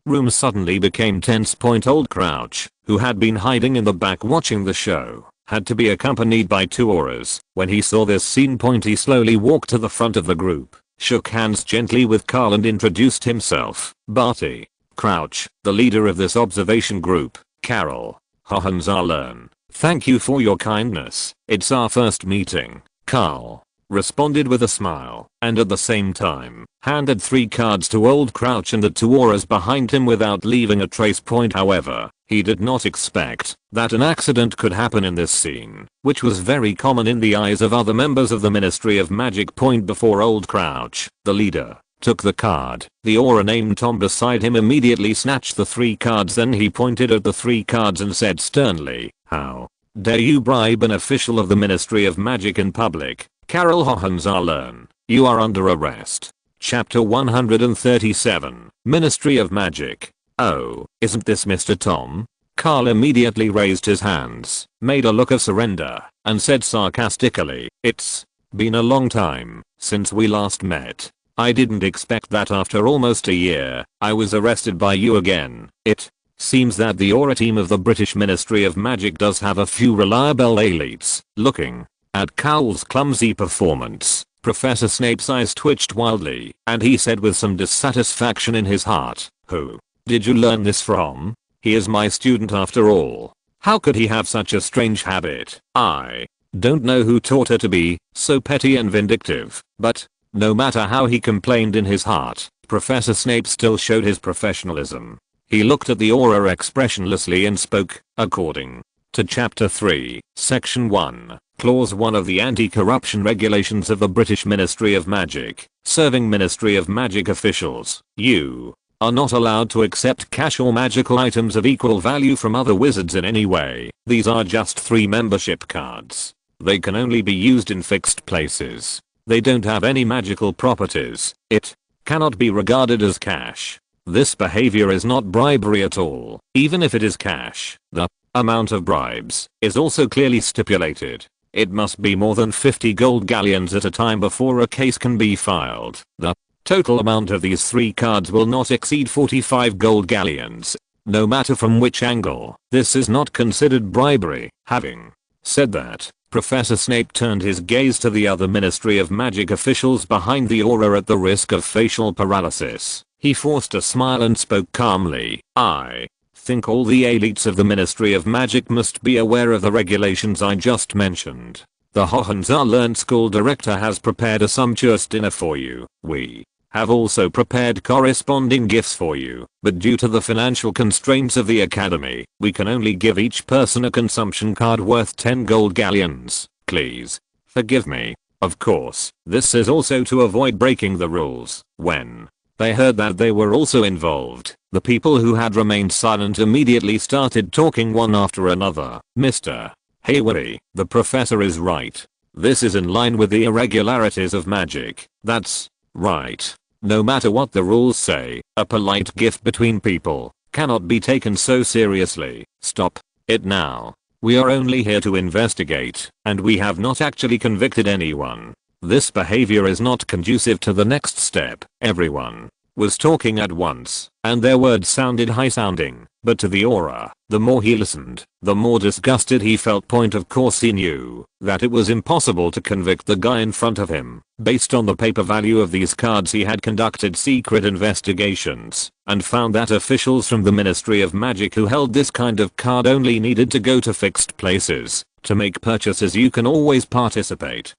room suddenly became tense. Old Crouch, who had been hiding in the back watching the show, had to be accompanied by two auras. When he saw this scene, he slowly walked to the front of the group, shook hands gently with Karl and introduced himself. "Barty Crouch, the leader of this observation group, Karl Hohenzollern. Thank you for your kindness. It's our first meeting." Karl responded with a smile, and at the same time, handed 3 cards to Old Crouch and the 2 auras behind him without leaving a trace. However, he did not expect that an accident could happen in this scene, which was very common in the eyes of other members of the Ministry of Magic. Before Old Crouch, the leader, took the card, the aura named Tom beside him immediately snatched the 3 cards. Then he pointed at the 3 cards and said sternly, "How dare you bribe an official of the Ministry of Magic in public? Karl Hohenzollern, you are under arrest." Chapter 137, Ministry of Magic. "Oh, isn't this Mr. Tom?" Karl immediately raised his hands, made a look of surrender, and said sarcastically, "It's been a long time since we last met. I didn't expect that after almost a year, I was arrested by you again. It seems that the aura team of the British Ministry of Magic does have a few reliable elites." Looking at Karl's clumsy performance, Professor Snape's eyes twitched wildly, and he said with some dissatisfaction in his heart, "Who did you learn this from? He is my student after all. How could he have such a strange habit? I don't know who taught her to be so petty and vindictive." But no matter how he complained in his heart, Professor Snape still showed his professionalism. He looked at the aura expressionlessly and spoke, according to Chapter 3, Section 1, Clause 1 of the Anti-Corruption Regulations of the British Ministry of Magic, serving Ministry of Magic officials, you are not allowed to accept cash or magical items of equal value from other wizards in any way. These are just 3 membership cards. They can only be used in fixed places. They don't have any magical properties. It cannot be regarded as cash. This behavior is not bribery at all. Even if it is cash, the amount of bribes is also clearly stipulated. It must be more than 50 gold galleons at a time before a case can be filed. The total amount of these 3 cards will not exceed 45 gold galleons. No matter from which angle, this is not considered bribery. Having said that, Professor Snape turned his gaze to the other Ministry of Magic officials behind the aura at the risk of facial paralysis. He forced a smile and spoke calmly. I think all the elites of the Ministry of Magic must be aware of the regulations I just mentioned. The Hohenzollern school director has prepared a sumptuous dinner for you. We have also prepared corresponding gifts for you, but due to the financial constraints of the academy, we can only give each person a consumption card worth 10 gold galleons. Please forgive me. Of course, this is also to avoid breaking the rules. When they heard that they were also involved, the people who had remained silent immediately started talking one after another. Mr. Hayward, the professor is right. This is in line with the irregularities of magic. That's right. No matter what the rules say, a polite gift between people cannot be taken so seriously. Stop it now. We are only here to investigate, and we have not actually convicted anyone. This behavior is not conducive to the next step. Everyone was talking at once, and their words sounded high-sounding, but to the aura, the more he listened, the more disgusted he felt. Of course he knew that it was impossible to convict the guy in front of him. Based on the paper value of these cards, he had conducted secret investigations and found that officials from the Ministry of Magic who held this kind of card only needed to go to fixed places. To make purchases you can always participate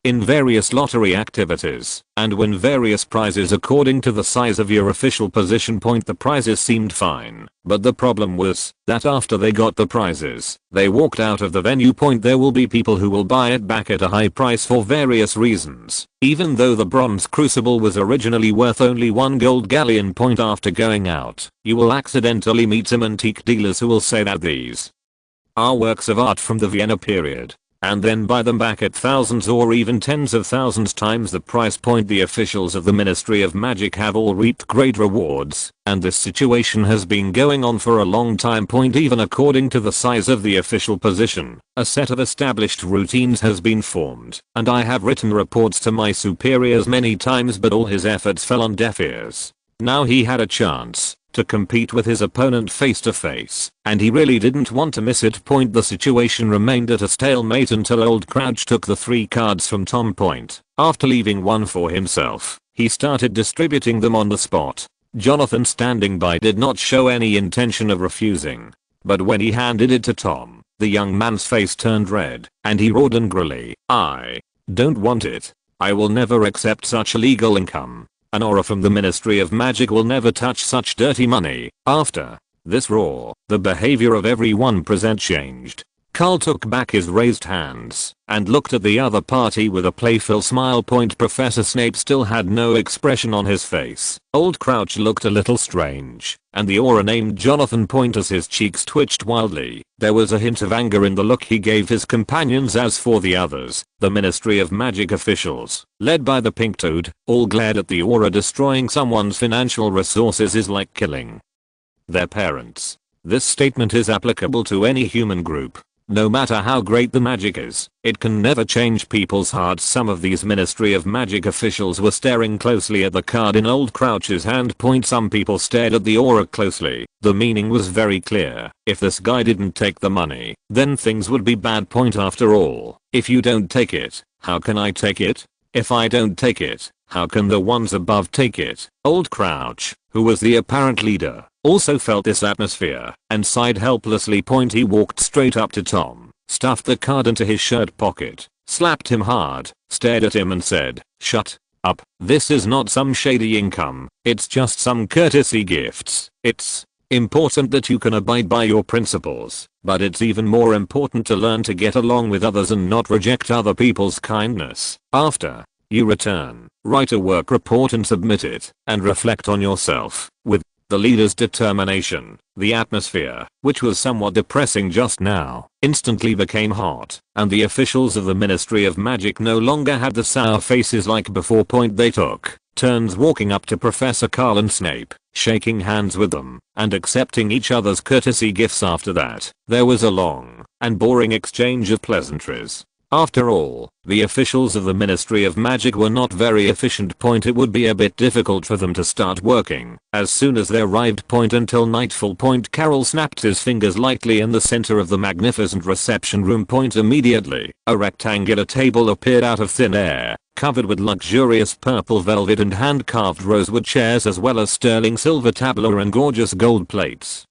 in various lottery activities and win various prizes according to the size of your official position. The prizes seemed fine, but the problem was that after they got the prizes, they walked out of the venue. There will be people who will buy it back at a high price for various reasons. Even though the bronze crucible was originally worth only 1 gold galleon. After going out, you will accidentally meet some antique dealers who will say that these are works of art from the Vienna period, and then buy them back at thousands or even tens of thousands times the price. The officials of the Ministry of Magic have all reaped great rewards, and this situation has been going on for a long time. Even according to the size of the official position, a set of established routines has been formed, and I have written reports to my superiors many times, but all his efforts fell on deaf ears. Now he had a chance to compete with his opponent face to face, and he really didn't want to miss it. The situation remained at a stalemate until Old Crouch took the 3 cards from Tom. After leaving one for himself, he started distributing them on the spot. Jonathan, standing by, did not show any intention of refusing, but when he handed it to Tom, the young man's face turned red, and he roared angrily, "I don't want it. I will never accept such illegal income. An aura from the Ministry of Magic will never touch such dirty money." After this roar, the behavior of everyone present changed. Karl took back his raised hands and looked at the other party with a playful smile. Professor Snape still had no expression on his face. Old Crouch looked a little strange, and the aura named Jonathan. As his cheeks twitched wildly, there was a hint of anger in the look he gave his companions. As for the others, the Ministry of Magic officials, led by the Pink Toad, all glared at the aura. Destroying someone's financial resources is like killing their parents. This statement is applicable to any human group. No matter how great the magic is, it can never change people's hearts. Some of these Ministry of Magic officials were staring closely at the card in Old Crouch's hand. Some people stared at the aura closely. The meaning was very clear. If this guy didn't take the money, then things would be bad. After all, if you don't take it, how can I take it? If I don't take it, how can the ones above take it? Old Crouch, who was the apparent leader, also felt this atmosphere and sighed helplessly. He walked straight up to Tom, stuffed the card into his shirt pocket, slapped him hard, stared at him and said, "Shut up. This is not some shady income. It's just some courtesy gifts. It's important that you can abide by your principles, but it's even more important to learn to get along with others and not reject other people's kindness. After you return, write a work report and submit it, and reflect on yourself with The leader's determination, the atmosphere, which was somewhat depressing just now, instantly became hot, and the officials of the Ministry of Magic no longer had the sour faces like before. They took turns walking up to Professor Karl and Snape, shaking hands with them, and accepting each other's courtesy gifts. After that, there was a long and boring exchange of pleasantries. After all, the officials of the Ministry of Magic were not very efficient. It would be a bit difficult for them to start working as soon as they arrived. Until nightfall. Carol snapped his fingers lightly in the center of the magnificent reception room. Immediately, a rectangular table appeared out of thin air, covered with luxurious purple velvet and hand-carved rosewood chairs, as well as sterling silver tableaux and gorgeous gold plates.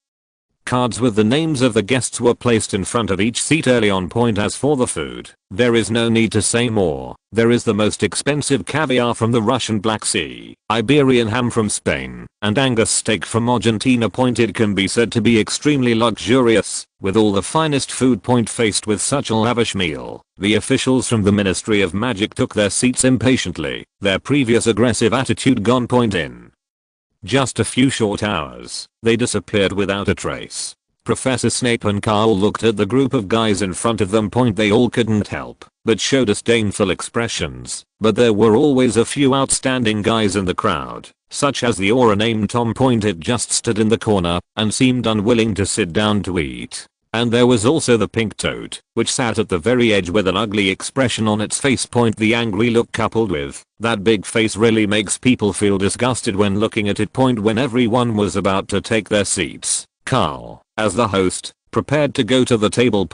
Cards with the names of the guests were placed in front of each seat early on. As for the food, there is no need to say more. There is the most expensive caviar from the Russian Black Sea, Iberian ham from Spain, and Angus steak from Argentina. It can be said to be extremely luxurious, with all the finest food. Faced with such a lavish meal, the officials from the Ministry of Magic took their seats impatiently, their previous aggressive attitude gone. In just a few short hours, they disappeared without a trace. Professor Snape and Karl looked at the group of guys in front of them. They all couldn't help but show disdainful expressions, but there were always a few outstanding guys in the crowd, such as the aura named Tom. It just stood in the corner and seemed unwilling to sit down to eat. And there was also the pink toad, which sat at the very edge with an ugly expression on its face. The angry look coupled with that big face really makes people feel disgusted when looking at it. When everyone was about to take their seats, Karl, as the host, prepared to go to the table.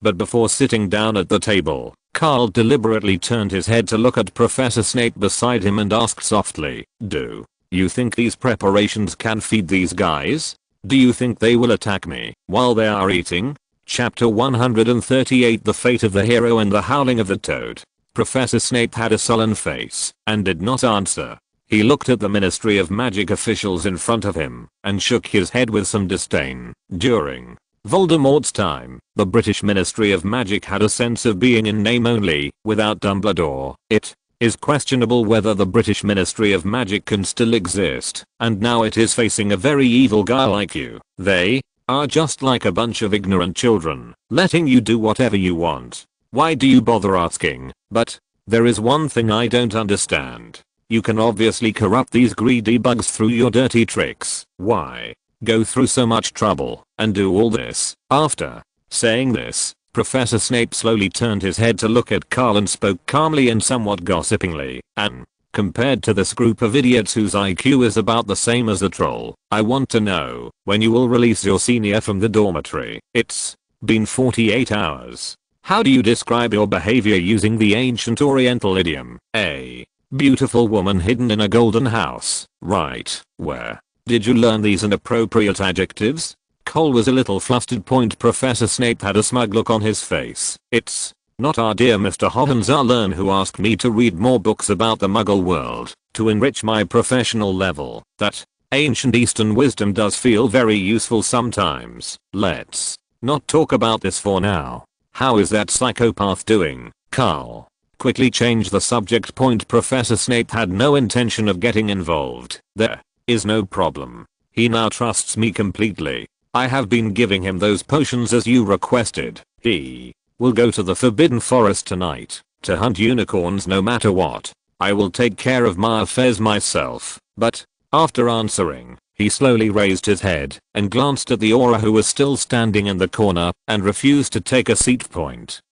But before sitting down at the table, Karl deliberately turned his head to look at Professor Snape beside him and asked softly, "Do you think these preparations can feed these guys? Do you think they will attack me while they are eating?" Chapter 138 The Fate of the Hero and the Howling of the Toad. Professor Snape had a sullen face and did not answer. He looked at the Ministry of Magic officials in front of him and shook his head with some disdain. During Voldemort's time, the British Ministry of Magic had a sense of being in name only. Without Dumbledore, it is questionable whether the British Ministry of Magic can still exist, and now it is facing a very evil guy like you. They are just like a bunch of ignorant children, letting you do whatever you want. Why do you bother asking? But there is one thing I don't understand. You can obviously corrupt these greedy bugs through your dirty tricks. Why go through so much trouble and do all this? After saying this, Professor Snape slowly turned his head to look at Karl and spoke calmly and somewhat gossipingly. "And compared to this group of idiots whose IQ is about the same as a troll, I want to know when you will release your senior from the dormitory. It's been 48 hours. How do you describe your behavior using the ancient Oriental idiom, a beautiful woman hidden in a golden house, right? Where did you learn these inappropriate adjectives?" Cole was a little flustered. Professor Snape had a smug look on his face. "It's not our dear Mr. Hohenzollern who asked me to read more books about the Muggle world to enrich my professional level. That ancient Eastern wisdom does feel very useful sometimes. Let's not talk about this for now. How is that psychopath doing, Karl?" Quickly change the subject. Professor Snape had no intention of getting involved. "There is no problem. He now trusts me completely. I have been giving him those potions as you requested. He will go to the Forbidden Forest tonight to hunt unicorns no matter what. I will take care of my affairs myself." But after answering, he slowly raised his head and glanced at the aura who was still standing in the corner and refused to take a seat.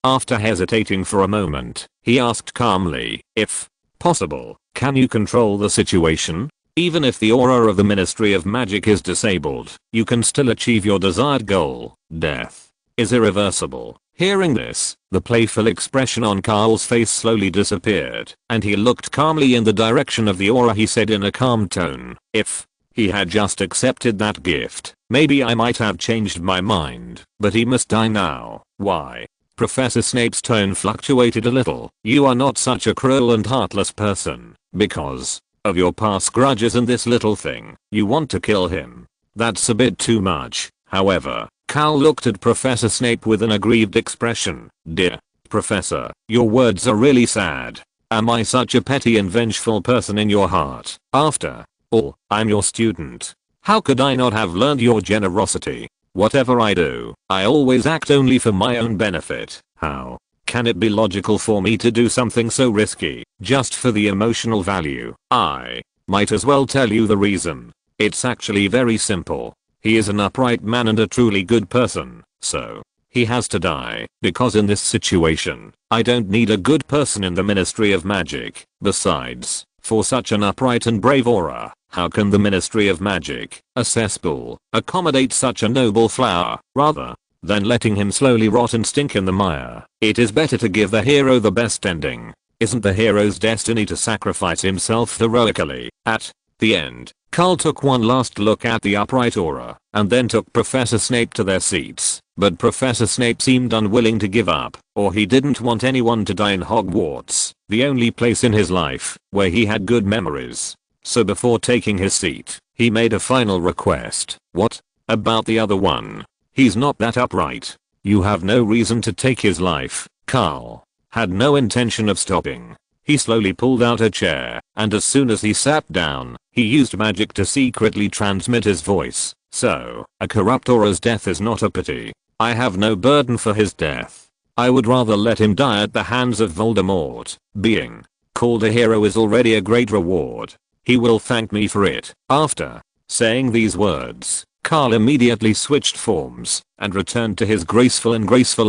After hesitating for a moment, he asked calmly, "If possible, can you control the situation? Even if the aura of the Ministry of Magic is disabled, you can still achieve your desired goal. Death is irreversible." Hearing this, the playful expression on Karl's face slowly disappeared, and he looked calmly in the direction of the aura. He said in a calm tone, "If he had just accepted that gift, maybe I might have changed my mind, but he must die now." "Why?" Professor Snape's tone fluctuated a little. "You are not such a cruel and heartless person. Because of your past grudges and this little thing, you want to kill him. That's a bit too much." However, Karl looked at Professor Snape with an aggrieved expression. "Dear Professor, your words are really sad. Am I such a petty and vengeful person in your heart? After all, I'm your student. How could I not have learned your generosity? Whatever I do, I always act only for my own benefit. How can it be logical for me to do something so risky, just for the emotional value? I might as well tell you the reason. It's actually very simple. He is an upright man and a truly good person, so he has to die, because in this situation, I don't need a good person in the Ministry of Magic. Besides, for such an upright and brave aura, how can the Ministry of Magic, a cesspool, accommodate such a noble flower? Rather than letting him slowly rot and stink in the mire, it is better to give the hero the best ending. Isn't the hero's destiny to sacrifice himself heroically? At the end, Karl took one last look at the upright aura, and then took Professor Snape to their seats. But Professor Snape seemed unwilling to give up, or he didn't want anyone to die in Hogwarts, the only place in his life where he had good memories. So before taking his seat, he made a final request. What about the other one? He's not that upright. You have no reason to take his life. Karl had no intention of stopping. He slowly pulled out a chair, and as soon as he sat down, he used magic to secretly transmit his voice. So, a corrupt aura's death is not a pity. I have no burden for his death. I would rather let him die at the hands of Voldemort. Being called a hero is already a great reward. He will thank me for it. After saying these words, Karl immediately switched forms and returned to his graceful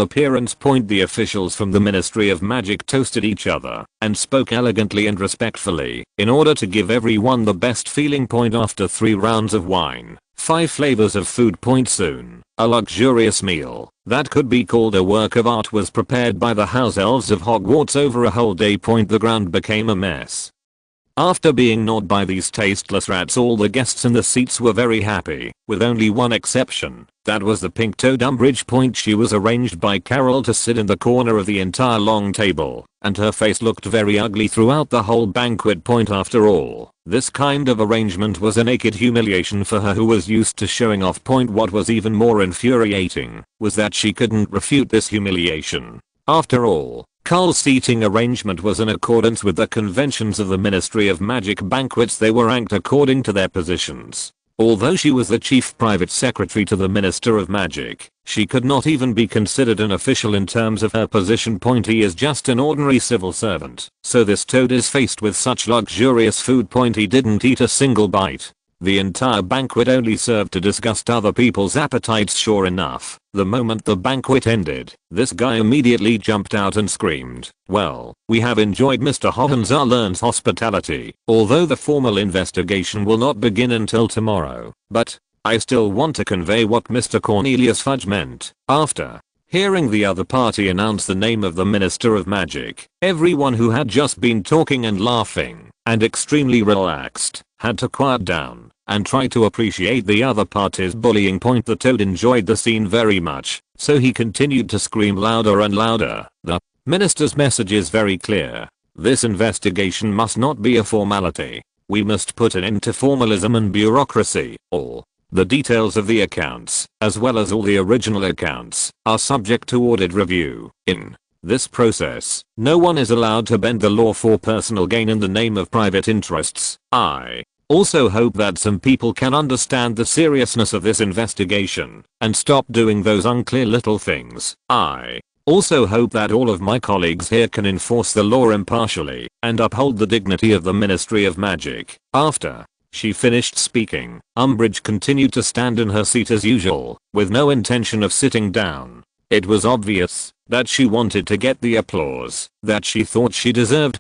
appearance. The officials from the Ministry of Magic toasted each other and spoke elegantly and respectfully in order to give everyone the best feeling. After 3 rounds of wine, 5 flavors of food. Soon, a luxurious meal that could be called a work of art was prepared by the house elves of Hogwarts over a whole day. The ground became a mess. After being gnawed by these tasteless rats, all the guests in the seats were very happy, with only one exception. That was the pink-toed Umbridge. She was arranged by Carol to sit in the corner of the entire long table, and her face looked very ugly throughout the whole banquet. After all, this kind of arrangement was a naked humiliation for her, who was used to showing off. What was even more infuriating was that she couldn't refute this humiliation. After all, Karl's seating arrangement was in accordance with the conventions of the Ministry of Magic banquets. They were ranked according to their positions. Although she was the chief private secretary to the Minister of Magic, she could not even be considered an official in terms of her position. He is just an ordinary civil servant. So this toad is faced with such luxurious food. He didn't eat a single bite. The entire banquet only served to disgust other people's appetites. Sure enough, the moment the banquet ended, this guy immediately jumped out and screamed, "Well, we have enjoyed Mr. Hohenzollern's hospitality, although the formal investigation will not begin until tomorrow, but I still want to convey what Mr. Cornelius Fudge meant." After hearing the other party announce the name of the Minister of Magic, everyone who had just been talking and laughing and extremely relaxed had to quiet down and try to appreciate the other party's bullying. The toad enjoyed the scene very much, so he continued to scream louder and louder. The minister's message is very clear. This investigation must not be a formality. We must put an end to formalism and bureaucracy. All the details of the accounts, as well as all the original accounts, are subject to audit review. In this process, no one is allowed to bend the law for personal gain in the name of private interests. I also hope that some people can understand the seriousness of this investigation and stop doing those unclear little things. I also hope that all of my colleagues here can enforce the law impartially and uphold the dignity of the Ministry of Magic. After she finished speaking, Umbridge continued to stand in her seat as usual, with no intention of sitting down. It was obvious that she wanted to get the applause that she thought she deserved.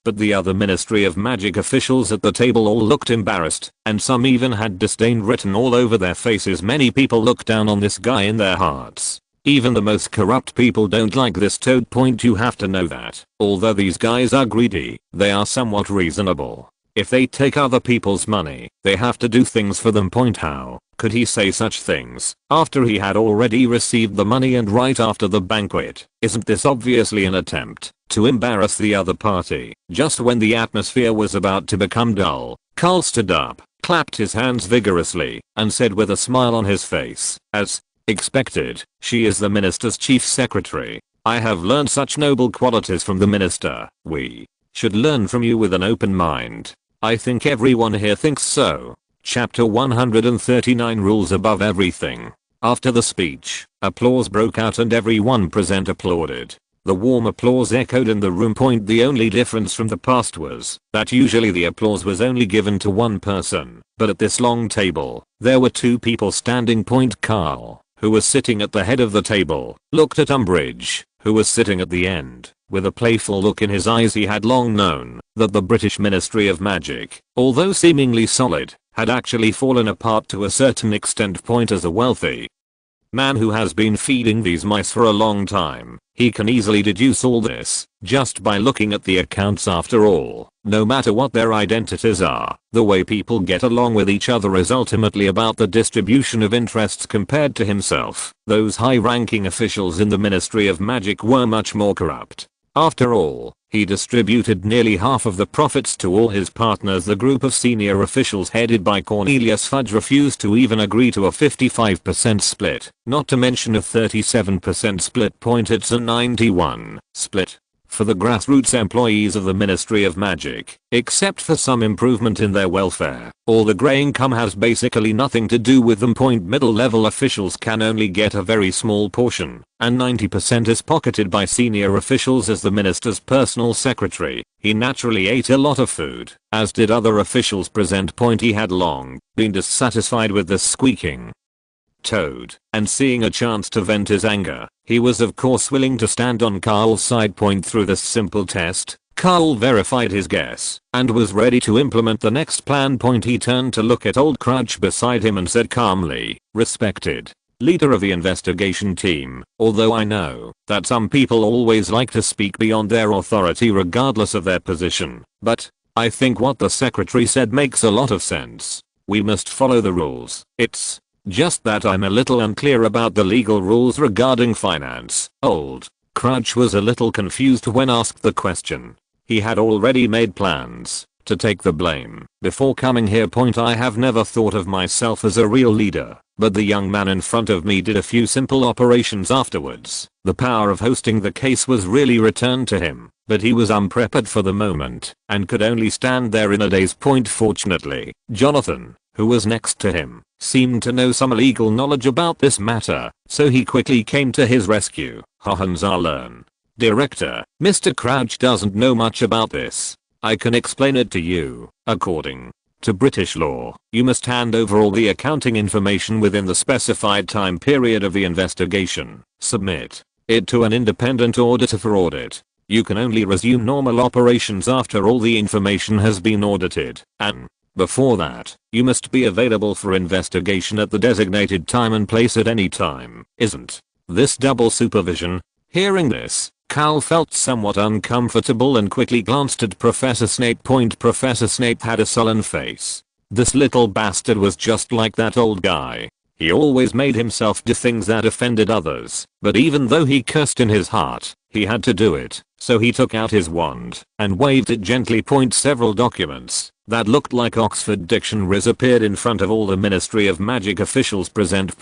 But the other Ministry of Magic officials at the table all looked embarrassed, and some even had disdain written all over their faces. Many people look down on this guy in their hearts. Even the most corrupt people don't like this toad. You have to know that, although these guys are greedy, they are somewhat reasonable. If they take other people's money, they have to do things for them. How could he say such things after he had already received the money and right after the banquet? Isn't this obviously an attempt to embarrass the other party? Just when the atmosphere was about to become dull, Karl stood up, clapped his hands vigorously, and said with a smile on his face, "As expected, she is the minister's chief secretary. I have learned such noble qualities from the minister. We should learn from you with an open mind. I think everyone here thinks so." Chapter 139 Rules Above Everything. After the speech, applause broke out and everyone present applauded. The warm applause echoed in the room. The only difference from the past was that usually the applause was only given to one person, but at this long table, there were two people standing. Karl, who was sitting at the head of the table, looked at Umbridge, who was sitting at the end. With a playful look in his eyes, he had long known that the British Ministry of Magic, although seemingly solid, had actually fallen apart to a certain extent. As a wealthy man who has been feeding these mice for a long time, he can easily deduce all this just by looking at the accounts. After all, no matter what their identities are, the way people get along with each other is ultimately about the distribution of interests compared to himself. Those high-ranking officials in the Ministry of Magic were much more corrupt. After all, he distributed nearly half of the profits to all his partners. The group of senior officials headed by Cornelius Fudge refused to even agree to a 55% split, not to mention a 37% split. It's a 91 split for the grassroots employees of the Ministry of Magic. Except for some improvement in their welfare, all the grey income has basically nothing to do with them. Middle level officials can only get a very small portion, and 90% is pocketed by senior officials. As the minister's personal secretary, he naturally ate a lot of food, as did other officials present. He had long been dissatisfied with the squeaking toad, and seeing a chance to vent his anger, he was of course willing to stand on Karl's side. Through this simple test, Karl verified his guess and was ready to implement the next plan. He turned to look at old Crouch beside him and said calmly, "Respected leader of the investigation team, although I know that some people always like to speak beyond their authority regardless of their position, but I think what the secretary said makes a lot of sense. We must follow the rules. It's just that I'm a little unclear about the legal rules regarding finance." Old Crouch was a little confused when asked the question. He had already made plans to take the blame before coming here. I have never thought of myself as a real leader, but the young man in front of me did a few simple operations afterwards. The power of hosting the case was really returned to him, but he was unprepared for the moment and could only stand there in a daze. Fortunately, Jonathan, who was next to him, seemed to know some legal knowledge about this matter, so he quickly came to his rescue. "Hohenzollern, Director, Mr. Crouch doesn't know much about this. I can explain it to you. According to British law, you must hand over all the accounting information within the specified time period of the investigation. Submit it to an independent auditor for audit. You can only resume normal operations after all the information has been audited, and before that, you must be available for investigation at the designated time and place at any time. Isn't this double supervision?" Hearing this, Karl felt somewhat uncomfortable and quickly glanced at Professor Snape. Professor Snape had a sullen face. This little bastard was just like that old guy. He always made himself do things that offended others, but even though he cursed in his heart, he had to do it, so he took out his wand and waved it gently. Several documents that looked like Oxford dictionaries appeared in front of all the Ministry of Magic officials present.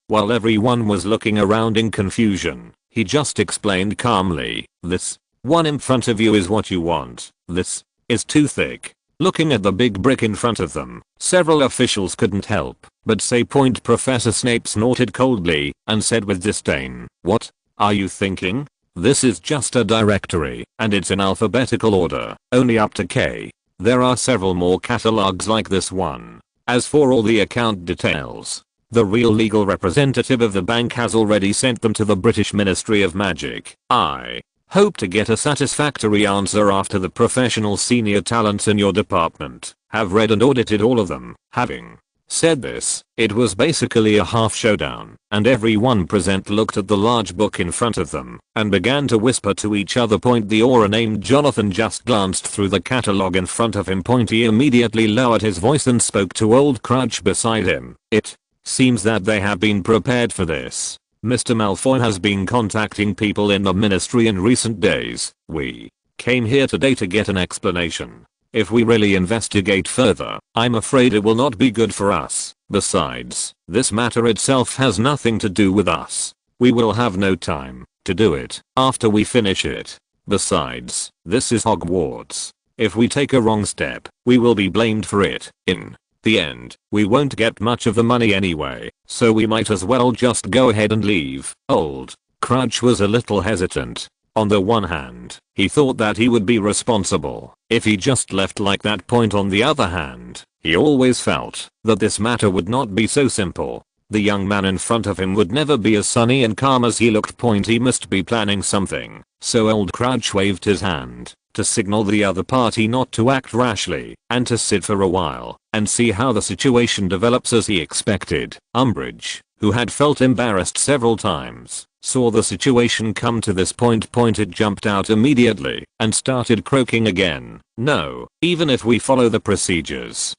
While everyone was looking around in confusion, he just explained calmly, "This one in front of you is what you want. This is too thick." Looking at the big brick in front of them, several officials couldn't help but say. Professor Snape snorted coldly and said with disdain, "What are you thinking? This is just a directory, and it's in alphabetical order, only up to K. There are several more catalogs like this one. As for all the account details, the real legal representative of the bank has already sent them to the British Ministry of Magic. I hope to get a satisfactory answer after the professional senior talents in your department have read and audited all of them." Having said this, it was basically a half showdown, and everyone present looked at the large book in front of them and began to whisper to each other. The aura named Jonathan just glanced through the catalogue in front of him. He immediately lowered his voice and spoke to old Crouch beside him. "It seems that they have been prepared for this. Mr. Malfoy has been contacting people in the ministry in recent days. We came here today to get an explanation. If we really investigate further, I'm afraid it will not be good for us. Besides, this matter itself has nothing to do with us. We will have no time to do it after we finish it. Besides, this is Hogwarts. If we take a wrong step, we will be blamed for it. In The end. We won't get much of the money anyway, so we might as well just go ahead and leave. Old Crouch was a little hesitant. On the one hand, he thought that he would be responsible if he just left like that. Point on the other hand, he always felt that this matter would not be so simple. The young man in front of him would never be as sunny and calm as he looked. He must be planning something, so Old Crouch waved his hand to signal the other party not to act rashly and to sit for a while and see how the situation develops. As he expected, Umbridge, who had felt embarrassed several times, saw the situation come to this point. It jumped out immediately and started croaking again. No, even if we follow the procedures.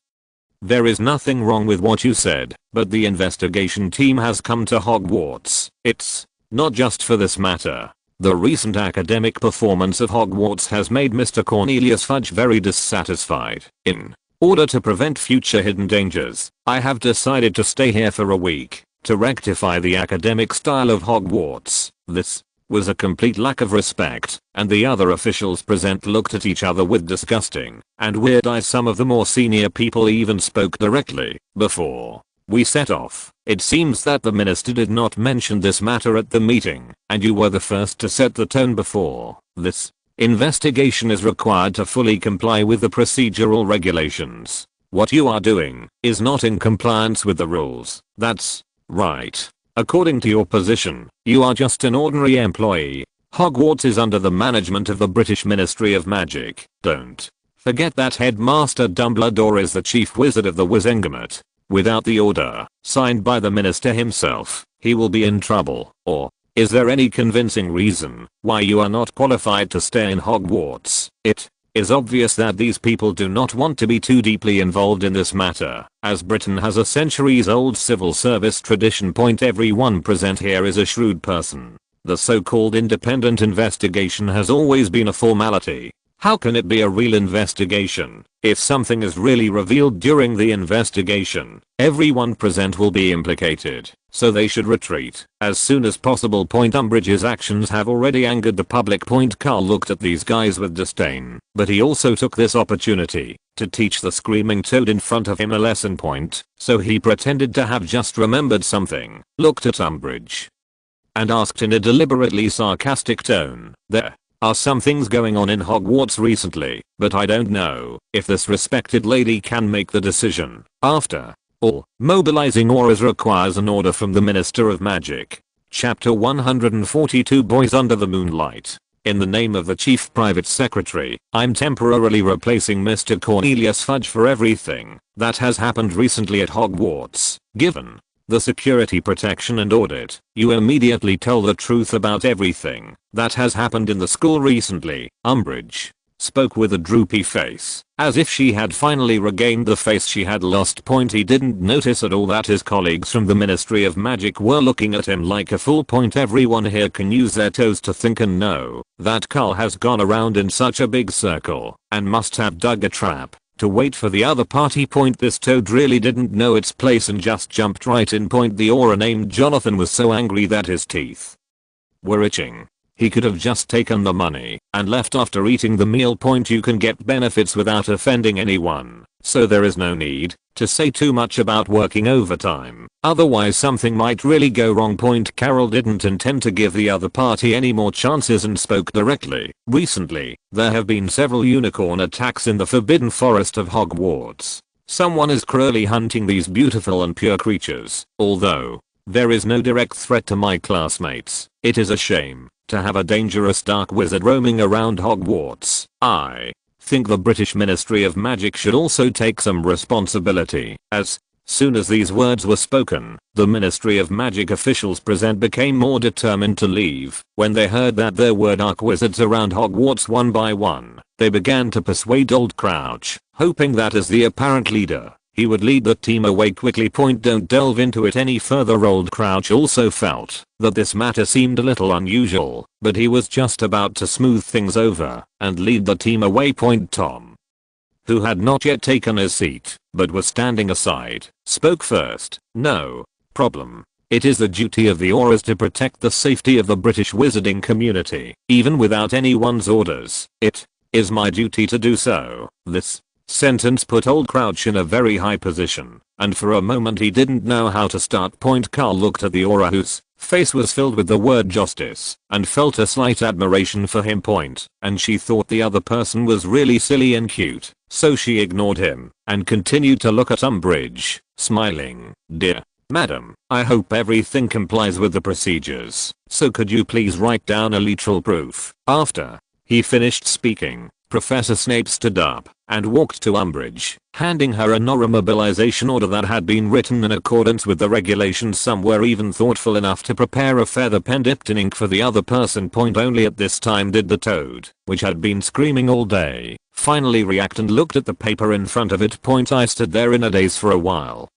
There is nothing wrong with what you said, but the investigation team has come to Hogwarts. It's not just for this matter. The recent academic performance of Hogwarts has made Mr. Cornelius Fudge very dissatisfied. In order to prevent future hidden dangers, I have decided to stay here for a week to rectify the academic style of Hogwarts. This was a complete lack of respect, and the other officials present looked at each other with disgusting and weird eyes. Some of the more senior people even spoke directly. Before we set off, it seems that the minister did not mention this matter at the meeting, and you were the first to set the tone. Before this investigation is required to fully comply with the procedural regulations. What you are doing is not in compliance with the rules. That's right. According to your position, you are just an ordinary employee. Hogwarts is under the management of the British Ministry of Magic. Don't forget that Headmaster Dumbledore is the chief wizard of the Wizengamot. Without the order signed by the minister himself, he will be in trouble. Or is there any convincing reason why you are not qualified to stay in Hogwarts? It is obvious that these people do not want to be too deeply involved in this matter, as Britain has a centuries-old civil service tradition. Everyone present here is a shrewd person. The so-called independent investigation has always been a formality. How can it be a real investigation if something is really revealed during the investigation? Everyone present will be implicated, so they should retreat as soon as possible. Umbridge's actions have already angered the public. Karl looked at these guys with disdain, but he also took this opportunity to teach the screaming toad in front of him a lesson. So he pretended to have just remembered something, looked at Umbridge, and asked in a deliberately sarcastic tone, "There are some things going on in Hogwarts recently, but I don't know if this respected lady can make the decision. After all, mobilizing auras requires an order from the Minister of Magic." Chapter 142 Boys Under the Moonlight. In the name of the Chief Private Secretary, I'm temporarily replacing Mr. Cornelius Fudge for everything that has happened recently at Hogwarts. Given the security protection and audit, you immediately tell the truth about everything that has happened in the school recently. Umbridge spoke with a droopy face, as if she had finally regained the face she had lost. He didn't notice at all that his colleagues from the Ministry of Magic were looking at him like a fool. Everyone here can use their toes to think and know that Karl has gone around in such a big circle and must have dug a trap to wait for the other party. This toad really didn't know its place and just jumped right in. The aura named Jonathan was so angry that his teeth were itching. He could have just taken the money and left after eating the meal. You can get benefits without offending anyone, so there is no need to say too much about working overtime. Otherwise something might really go wrong. Carol didn't intend to give the other party any more chances and spoke directly. Recently, there have been several unicorn attacks in the Forbidden Forest of Hogwarts. Someone is cruelly hunting these beautiful and pure creatures. Although there is no direct threat to my classmates, it is a shame to have a dangerous dark wizard roaming around Hogwarts. I think the British Ministry of Magic should also take some responsibility. As soon as these words were spoken, the Ministry of Magic officials present became more determined to leave. When they heard that there were dark wizards around Hogwarts one by one, they began to persuade Old Crouch, hoping that as the apparent leader, he would lead the team away quickly. Don't delve into it any further. Old Crouch also felt that this matter seemed a little unusual, but he was just about to smooth things over and lead the team away. Tom, who had not yet taken his seat, but was standing aside, spoke first. "No problem. It is the duty of the auras to protect the safety of the British wizarding community, even without anyone's orders. It is my duty to do so. This sentence put old Crouch in a very high position, and for a moment he didn't know how to start. Karl looked at the aura whose face was filled with the word justice and felt a slight admiration for him. And she thought the other person was really silly and cute, so she ignored him and continued to look at Umbridge, smiling. Dear Madam, I hope everything complies with the procedures, so could you please write down a literal proof? After he finished speaking, Professor Snape stood up and walked to Umbridge, handing her a non-mobilization order that had been written in accordance with the regulations. Some were even thoughtful enough to prepare a feather pen dipped in ink for the other person. Only at this time did the toad, which had been screaming all day, finally react and looked at the paper in front of it. I stood there in a daze for a while,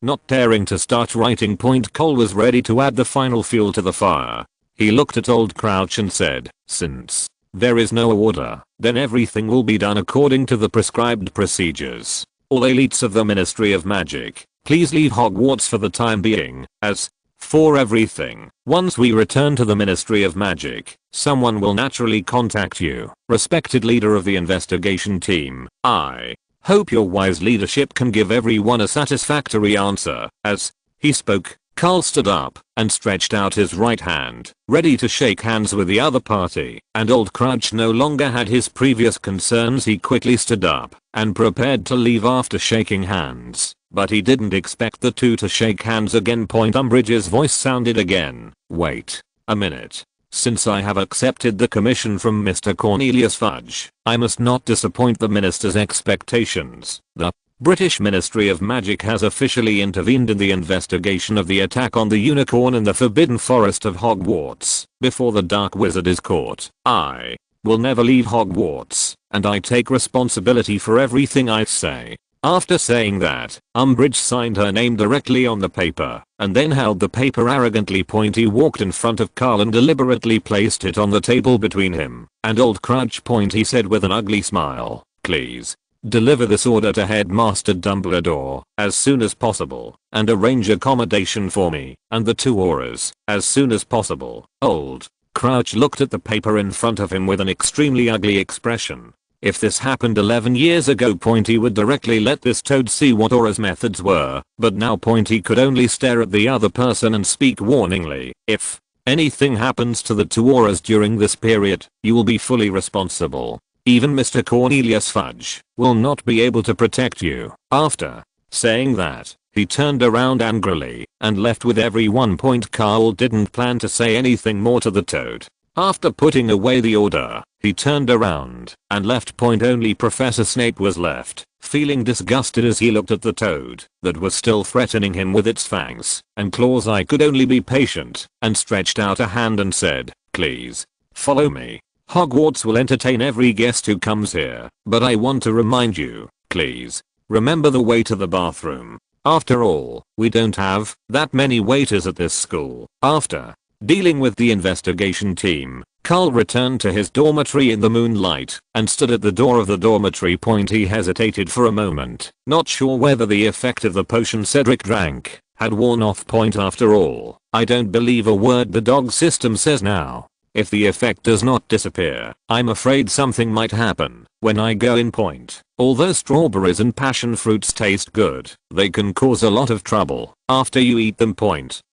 not daring to start writing. Cole was ready to add the final fuel to the fire. He looked at old Crouch and said, since there is no order, then everything will be done according to the prescribed procedures. All elites of the Ministry of Magic, please leave Hogwarts for the time being. As for everything, once we return to the Ministry of Magic, someone will naturally contact you. Respected leader of the investigation team, I hope your wise leadership can give everyone a satisfactory answer. As he spoke, Karl stood up and stretched out his right hand, ready to shake hands with the other party, and old Crouch no longer had his previous concerns. He quickly stood up and prepared to leave after shaking hands, but he didn't expect the two to shake hands again. Umbridge's voice sounded again. Wait a minute. Since I have accepted the commission from Mr. Cornelius Fudge, I must not disappoint the minister's expectations. The British Ministry of Magic has officially intervened in the investigation of the attack on the unicorn in the Forbidden Forest of Hogwarts. Before the Dark Wizard is caught, I will never leave Hogwarts, and I take responsibility for everything I say. After saying that, Umbridge signed her name directly on the paper, and then held the paper arrogantly. He walked in front of Karl and deliberately placed it on the table between him and old Crouch. He said with an ugly smile, please deliver this order to Headmaster Dumbledore as soon as possible, and arrange accommodation for me and the two auras as soon as possible. Old Crouch looked at the paper in front of him with an extremely ugly expression. If this happened 11 years ago, he would directly let this toad see what aura's methods were, but now he could only stare at the other person and speak warningly. If anything happens to the two auras during this period, you will be fully responsible. Even Mr. Cornelius Fudge will not be able to protect you. After saying that, he turned around angrily and left with everyone. Karl didn't plan to say anything more to the toad. After putting away the order, he turned around and left. Only Professor Snape was left, feeling disgusted as he looked at the toad that was still threatening him with its fangs and claws. I could only be patient and stretched out a hand and said, please follow me. Hogwarts will entertain every guest who comes here, but I want to remind you, please remember the way to the bathroom. After all, we don't have that many waiters at this school. After dealing with the investigation team, Karl returned to his dormitory in the moonlight and stood at the door of the dormitory. He hesitated for a moment, not sure whether the effect of the potion Cedric drank had worn off. After all, I don't believe a word the dog system says now. If the effect does not disappear, I'm afraid something might happen when I go in. Although strawberries and passion fruits taste good, they can cause a lot of trouble after you eat them.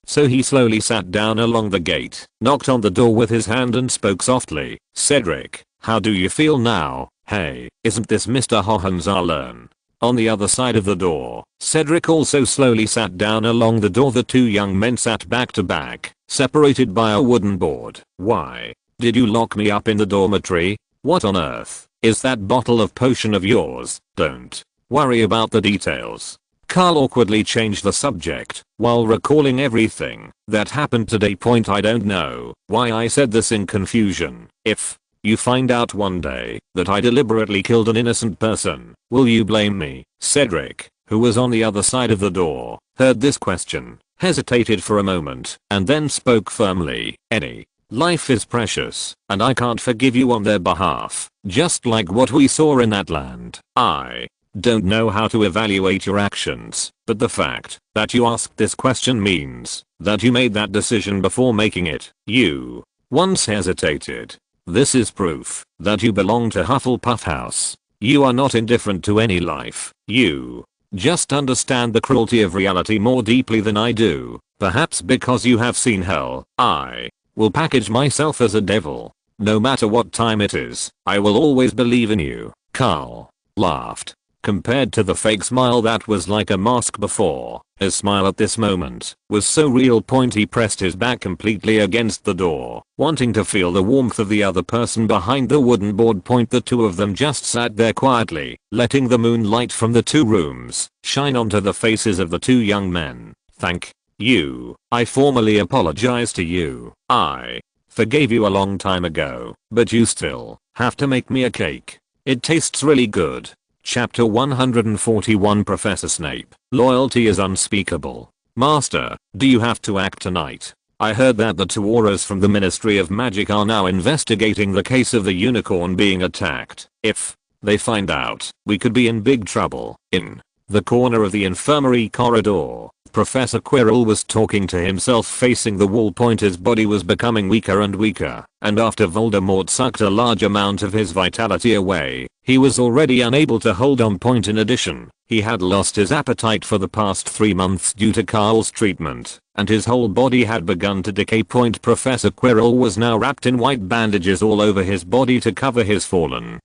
So he slowly sat down along the gate, knocked on the door with his hand and spoke softly. Cedric, how do you feel now? Hey, isn't this Mr. Hohenzollern? On the other side of the door, Cedric also slowly sat down along the door. The two young men sat back to back, separated by a wooden board. Why did you lock me up in the dormitory? What on earth is that bottle of potion of yours? Don't worry about the details. Karl awkwardly changed the subject while recalling everything that happened today. I don't know why I said this in confusion. If you find out one day that I deliberately killed an innocent person, will you blame me? Cedric, who was on the other side of the door, heard this question, hesitated for a moment, and then spoke firmly. Any life is precious, and I can't forgive you on their behalf, just like what we saw in that land. I don't know how to evaluate your actions, but the fact that you asked this question means that you made that decision before making it. You once hesitated. This is proof that you belong to Hufflepuff House. You are not indifferent to any life. You just understand the cruelty of reality more deeply than I do. Perhaps because you have seen hell. I will package myself as a devil. No matter what time it is, I will always believe in you. Karl laughed. Compared to the fake smile that was like a mask before, his smile at this moment was so real. He pressed his back completely against the door, wanting to feel the warmth of the other person behind the wooden board. The two of them just sat there quietly, letting the moonlight from the two rooms shine onto the faces of the two young men. Thank you. I formally apologize to you. I forgave you a long time ago, but you still have to make me a cake. It tastes really good. Chapter 141 Professor Snape. Loyalty is unspeakable. Master, do you have to act tonight? I heard that the two auras from the Ministry of Magic are now investigating the case of the unicorn being attacked. If they find out, we could be in big trouble. In the corner of the infirmary corridor, Professor Quirrell was talking to himself facing the wall. His body was becoming weaker and weaker, and after Voldemort sucked a large amount of his vitality away, he was already unable to hold on. In addition, he had lost his appetite for the past 3 months due to Karl's treatment, and his whole body had begun to decay. Professor Quirrell was now wrapped in white bandages all over his body to cover his fallen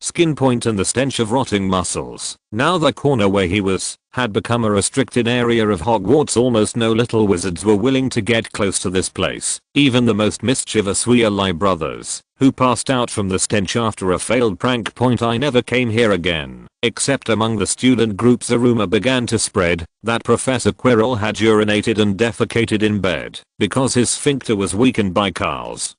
skin. And the stench of rotting muscles. Now the corner where he was had become a restricted area of Hogwarts. Almost no little wizards were willing to get close to this place. Even the most mischievous Weasley brothers, who passed out from the stench after a failed prank. I never came here again. Except among the student groups, a rumor began to spread that Professor Quirrell had urinated and defecated in bed because his sphincter was weakened by Karl's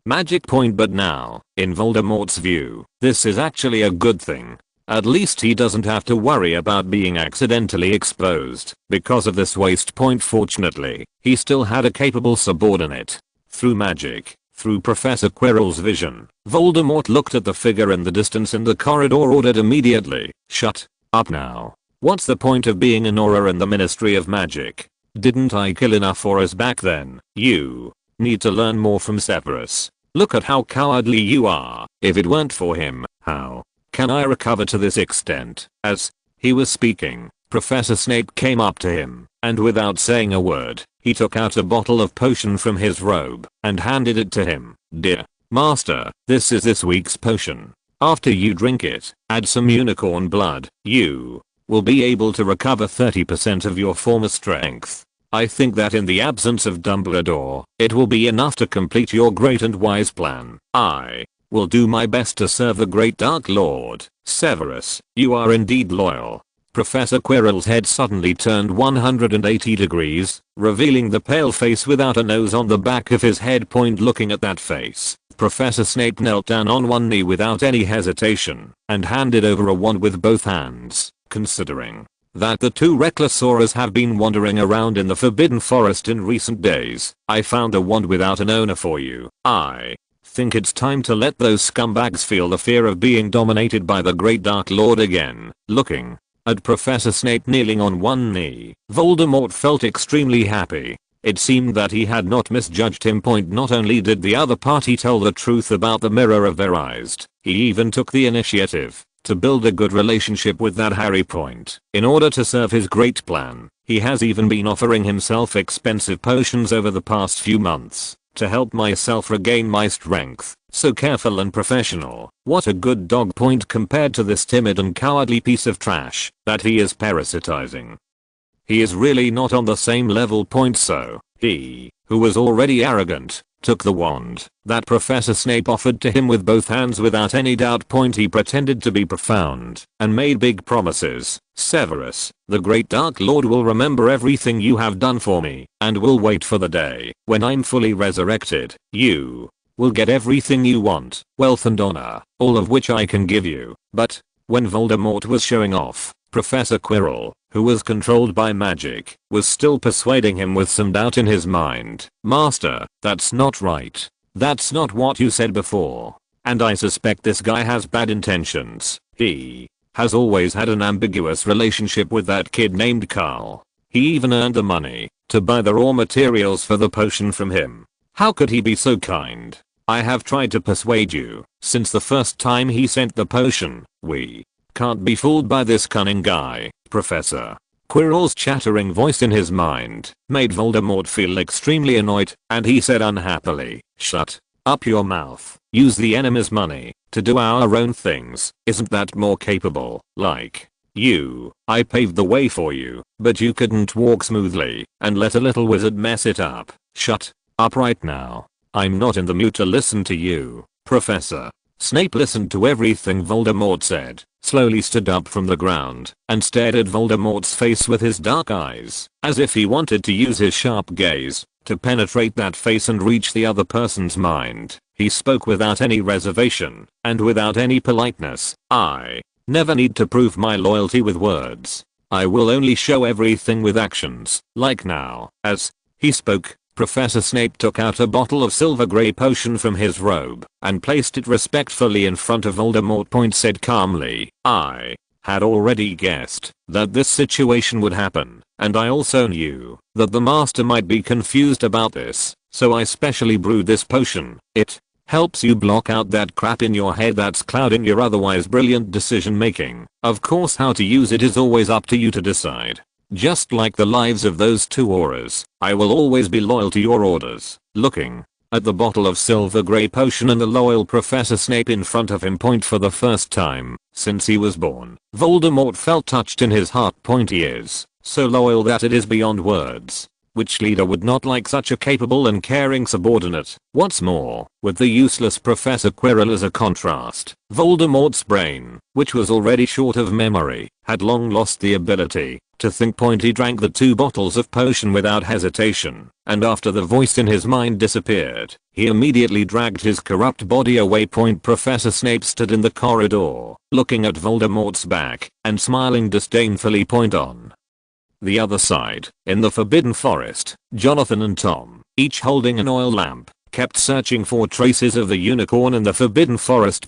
magic. But now, in Voldemort's view, this is actually a good thing. At least he doesn't have to worry about being accidentally exposed because of this waste. Fortunately, he still had a capable subordinate. Through magic, through Professor Quirrell's vision, Voldemort looked at the figure in the distance in the corridor, ordered immediately, "Shut up now. What's the point of being an aura in the Ministry of Magic? Didn't I kill enough auras back then? You need to learn more from Severus. Look at how cowardly you are. If it weren't for him, how can I recover to this extent?" As he was speaking, Professor Snape came up to him, and without saying a word, he took out a bottle of potion from his robe and handed it to him. "Dear Master, this is this week's potion. After you drink it, add some unicorn blood. You will be able to recover 30% of your former strength. I think that in the absence of Dumbledore, it will be enough to complete your great and wise plan. I will do my best to serve the great Dark Lord. Severus, you are indeed loyal." Professor Quirrell's head suddenly turned 180 degrees, revealing the pale face without a nose on the back of his head. Looking at that face, Professor Snape knelt down on one knee without any hesitation and handed over a wand with both hands. "Considering that the two reckless auras have been wandering around in the Forbidden Forest in recent days, I found a wand without an owner for you. I think it's time to let those scumbags feel the fear of being dominated by the great Dark Lord again." Looking at Professor Snape kneeling on one knee, Voldemort felt extremely happy. It seemed that he had not misjudged him. Not only did the other party tell the truth about the mirror of their eyes, he even took the initiative to build a good relationship with that Harry. In order to serve his great plan, he has even been offering himself expensive potions over the past few months to help myself regain my strength. So careful and professional. What a good dog. Compared to this timid and cowardly piece of trash that he is parasitizing, he is really not on the same level. So he, who was already arrogant, took the wand that Professor Snape offered to him with both hands without any doubt. He pretended to be profound and made big promises. "Severus, the great Dark Lord will remember everything you have done for me and will wait for the day when I'm fully resurrected. You will get everything you want, wealth and honor, all of which I can give you." But when Voldemort was showing off, Professor Quirrell, who was controlled by magic, was still persuading him with some doubt in his mind. "Master, that's not right. That's not what you said before. And I suspect this guy has bad intentions. He has always had an ambiguous relationship with that kid named Karl. He even earned the money to buy the raw materials for the potion from him. How could he be so kind I have tried to persuade you since the first time he sent the potion. We can't be fooled by this cunning guy, Professor. Quirrell's chattering voice in his mind made Voldemort feel extremely annoyed, and he said unhappily, "Shut up your mouth. Use the enemy's money to do our own things. Isn't that more capable? Like you, I paved the way for you, but you couldn't walk smoothly and let a little wizard mess it up. Shut up right now. I'm not in the mood to listen to you, Professor." Snape listened to everything Voldemort said, slowly stood up from the ground, and stared at Voldemort's face with his dark eyes, as if he wanted to use his sharp gaze to penetrate that face and reach the other person's mind. He spoke without any reservation, and without any politeness. "I never need to prove my loyalty with words. I will only show everything with actions, like now." As he spoke, Professor Snape took out a bottle of silver grey potion from his robe and placed it respectfully in front of Voldemort. Said calmly, "I had already guessed that this situation would happen, and I also knew that the master might be confused about this, so I specially brewed this potion. It helps you block out that crap in your head that's clouding your otherwise brilliant decision making. Of course, how to use it is always up to you to decide. Just like the lives of those two auras, I will always be loyal to your orders." Looking at the bottle of silver grey potion and the loyal Professor Snape in front of him for the first time since he was born, Voldemort felt touched in his heart. He is so loyal that it is beyond words. Which leader would not like such a capable and caring subordinate? What's more, with the useless Professor Quirrell as a contrast, Voldemort's brain, which was already short of memory, had long lost the ability to think. He drank the 2 bottles of potion without hesitation, and after the voice in his mind disappeared, he immediately dragged his corrupt body away. Professor Snape stood in the corridor, looking at Voldemort's back and smiling disdainfully. On the other side, in the Forbidden Forest, Jonathan and Tom, each holding an oil lamp, kept searching for traces of the unicorn in the Forbidden Forest.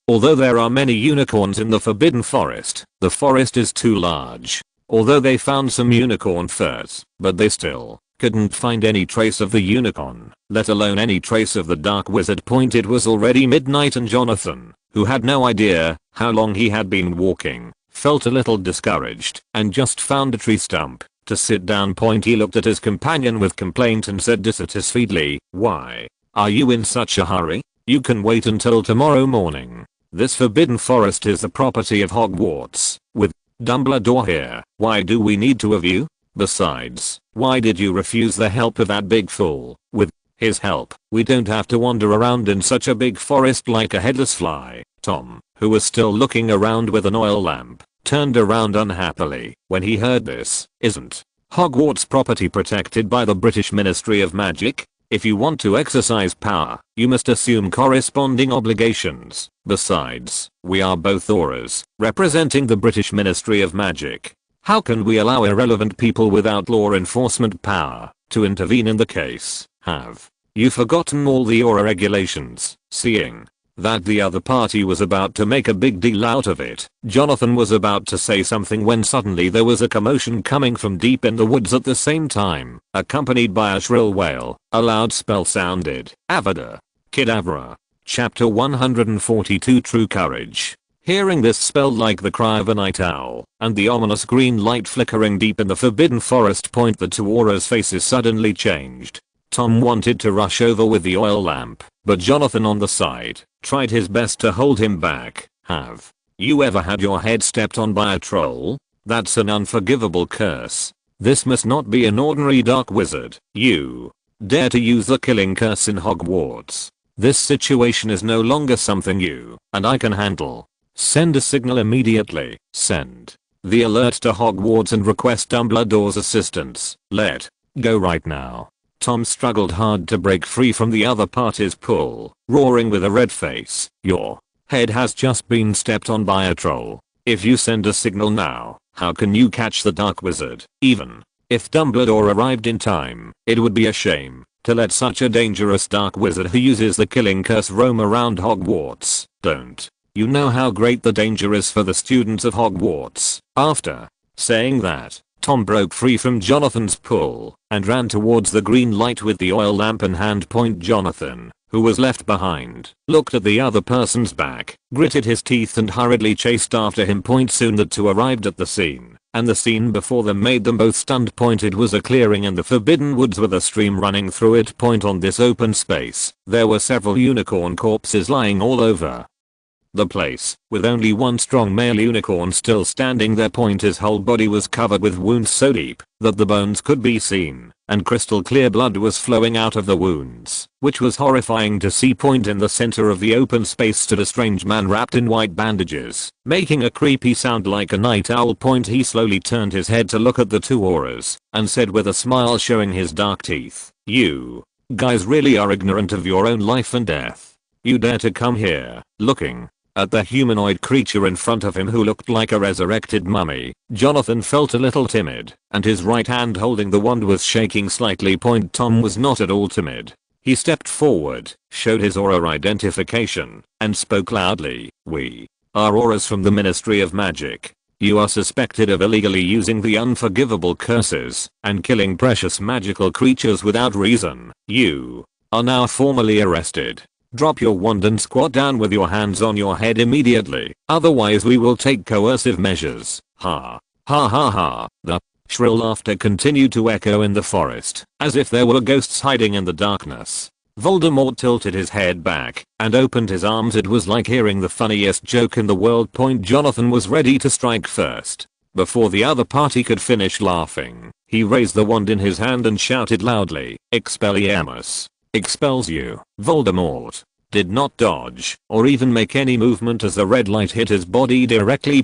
Although there are many unicorns in the Forbidden Forest, the forest is too large. Although they found some unicorn furs, but they still couldn't find any trace of the unicorn, let alone any trace of the dark wizard. It was already midnight, and Jonathan, who had no idea how long he had been walking, felt a little discouraged and just found a tree stump to sit down. He looked at his companion with complaint and said dissatisfiedly, "Why are you in such a hurry? You can wait until tomorrow morning. This Forbidden Forest is the property of Hogwarts. With Dumbledore here, why do we need 2 of you? Besides, why did you refuse the help of that big fool? With his help, we don't have to wander around in such a big forest like a headless fly." Tom, who was still looking around with an oil lamp, turned around unhappily when he heard this. "Isn't Hogwarts property protected by the British Ministry of Magic? If you want to exercise power, you must assume corresponding obligations. Besides, we are both auras, representing the British Ministry of Magic. How can we allow irrelevant people without law enforcement power to intervene in the case? Have you forgotten all the aura regulations?" Seeing that the other party was about to make a big deal out of it, Jonathan was about to say something when suddenly there was a commotion coming from deep in the woods at the same time, accompanied by a shrill wail. A loud spell sounded. Avada Kedavra. Chapter 142 True Courage. Hearing this spell like the cry of a night owl, and the ominous green light flickering deep in the Forbidden Forest, the 2 auras' faces suddenly changed. Tom wanted to rush over with the oil lamp, but Jonathan on the side tried his best to hold him back. "Have you ever had your head stepped on by a troll? That's an unforgivable curse. This must not be an ordinary dark wizard. You dare to use the killing curse in Hogwarts. This situation is no longer something you and I can handle. Send a signal immediately. Send the alert to Hogwarts and request Dumbledore's assistance. Let go right now." Tom struggled hard to break free from the other party's pull, roaring with a red face, "Your head has just been stepped on by a troll. If you send a signal now, how can you catch the Dark Wizard? Even if Dumbledore arrived in time, it would be a shame to let such a dangerous Dark Wizard who uses the killing curse roam around Hogwarts. Don't you know how great the danger is for the students of Hogwarts?" After saying that, Tom broke free from Jonathan's pull and ran towards the green light with the oil lamp in hand. Jonathan who was left behind, looked at the other person's back, gritted his teeth and hurriedly chased after him. Soon the two arrived at the scene, and the scene before them made them both stunned. It was a clearing in the Forbidden Woods with a stream running through it. On this open space, there were several unicorn corpses lying all over the place, with only one strong male unicorn still standing there. His whole body was covered with wounds so deep that the bones could be seen, and crystal clear blood was flowing out of the wounds, which was horrifying to see. In the center of the open space stood a strange man wrapped in white bandages, making a creepy sound like a night owl. He slowly turned his head to look at the two auras, and said with a smile showing his dark teeth, "You guys really are ignorant of your own life and death. You dare to come here." Looking at the humanoid creature in front of him who looked like a resurrected mummy, Jonathan felt a little timid, and his right hand holding the wand was shaking slightly. Tom was not at all timid. He stepped forward, showed his aura identification, and spoke loudly, "We are auras from the Ministry of Magic. You are suspected of illegally using the unforgivable curses and killing precious magical creatures without reason. You are now formally arrested. Drop your wand and squat down with your hands on your head immediately, otherwise we will take coercive measures." Ha. Ha ha ha. The shrill laughter continued to echo in the forest, as if there were ghosts hiding in the darkness. Voldemort tilted his head back and opened his arms. It was like hearing the funniest joke in the world. Jonathan was ready to strike first. Before the other party could finish laughing, he raised the wand in his hand and shouted loudly, "Expelliarmus! Expels you." Voldemort did not dodge or even make any movement as the red light hit his body directly.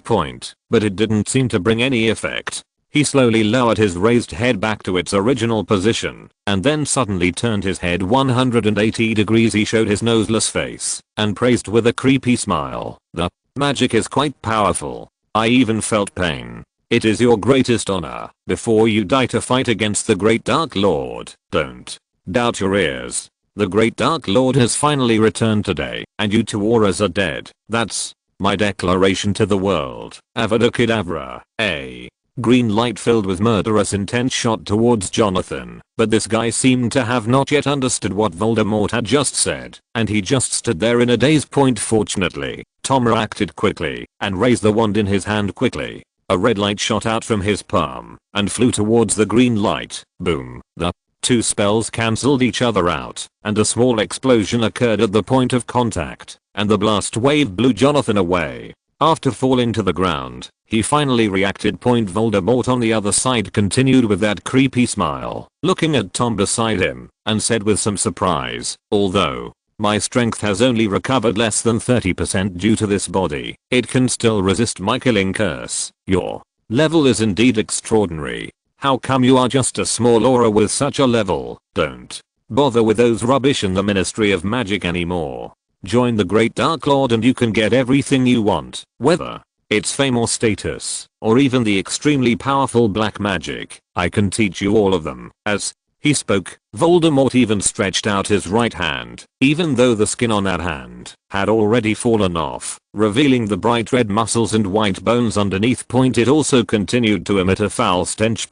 But it didn't seem to bring any effect. He slowly lowered his raised head back to its original position, and then suddenly turned his head 180 degrees. He showed his noseless face and praised with a creepy smile, "The magic is quite powerful. I even felt pain. It is your greatest honor, before you die, to fight against the Great Dark Lord. Don't doubt your ears. The Great Dark Lord has finally returned today, and you two auras are dead. That's my declaration to the world." Avada Kedavra. A green light filled with murderous intent shot towards Jonathan, but this guy seemed to have not yet understood what Voldemort had just said, and he just stood there in a daze. Fortunately, Tom reacted quickly and raised the wand in his hand quickly. A red light shot out from his palm and flew towards the green light. Boom. The two spells cancelled each other out, and a small explosion occurred at the point of contact, and the blast wave blew Jonathan away. After falling to the ground, he finally reacted. Voldemort on the other side continued with that creepy smile, looking at Tom beside him, and said with some surprise, "Although my strength has only recovered less than 30% due to this body, it can still resist my killing curse. Your level is indeed extraordinary. How come you are just a small aura with such a level? Don't bother with those rubbish in the Ministry of Magic anymore. Join the Great Dark Lord and you can get everything you want, whether it's fame or status, or even the extremely powerful black magic. I can teach you all of them." As he spoke, Voldemort even stretched out his right hand, even though the skin on that hand had already fallen off, revealing the bright red muscles and white bones underneath. It also continued to emit a foul stench.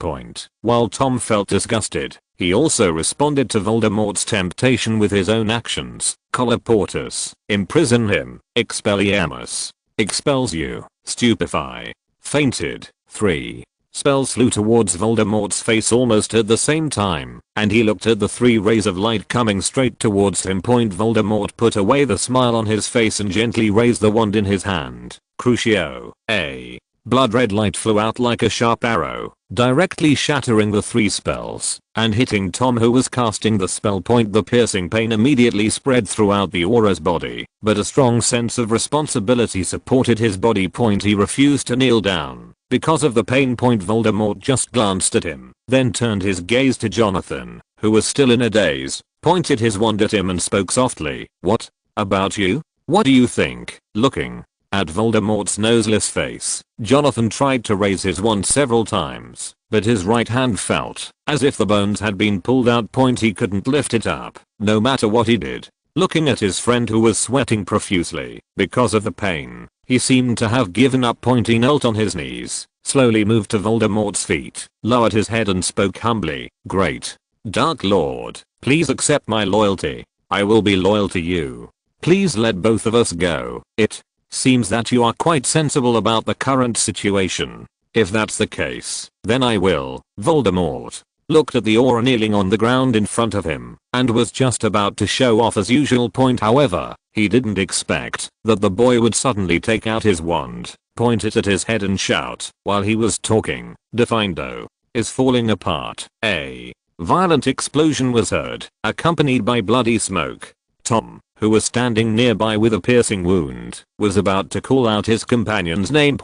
While Tom felt disgusted, he also responded to Voldemort's temptation with his own actions. Colloportus, imprison him. Expelliarmus, expels you. Stupefy, fainted. 3 spells flew towards Voldemort's face almost at the same time, and he looked at the 3 rays of light coming straight towards him. Voldemort put away the smile on his face and gently raised the wand in his hand. Crucio. A blood red light flew out like a sharp arrow, directly shattering the 3 spells and hitting Tom, who was casting the spell. The piercing pain immediately spread throughout the aura's body, but a strong sense of responsibility supported his body. He refused to kneel down because of the pain. Voldemort just glanced at him, then turned his gaze to Jonathan, who was still in a daze, pointed his wand at him and spoke softly. "What about you? What do you think?" Looking at Voldemort's noseless face, Jonathan tried to raise his wand several times, but his right hand felt as if the bones had been pulled out. He couldn't lift it up, no matter what he did. Looking at his friend who was sweating profusely because of the pain, he seemed to have given up. He knelt on his knees, slowly moved to Voldemort's feet, lowered his head and spoke humbly. "Great Dark Lord, please accept my loyalty. I will be loyal to you. Please let both of us go. It seems that you are quite sensible about the current situation. If that's the case, then I will." Voldemort looked at the aura kneeling on the ground in front of him and was just about to show off as usual. However, he didn't expect that the boy would suddenly take out his wand, point it at his head and shout while he was talking, "Defindo is falling apart." A violent explosion was heard, accompanied by bloody smoke. Tom, who was standing nearby with a piercing wound, was about to call out his companion's name.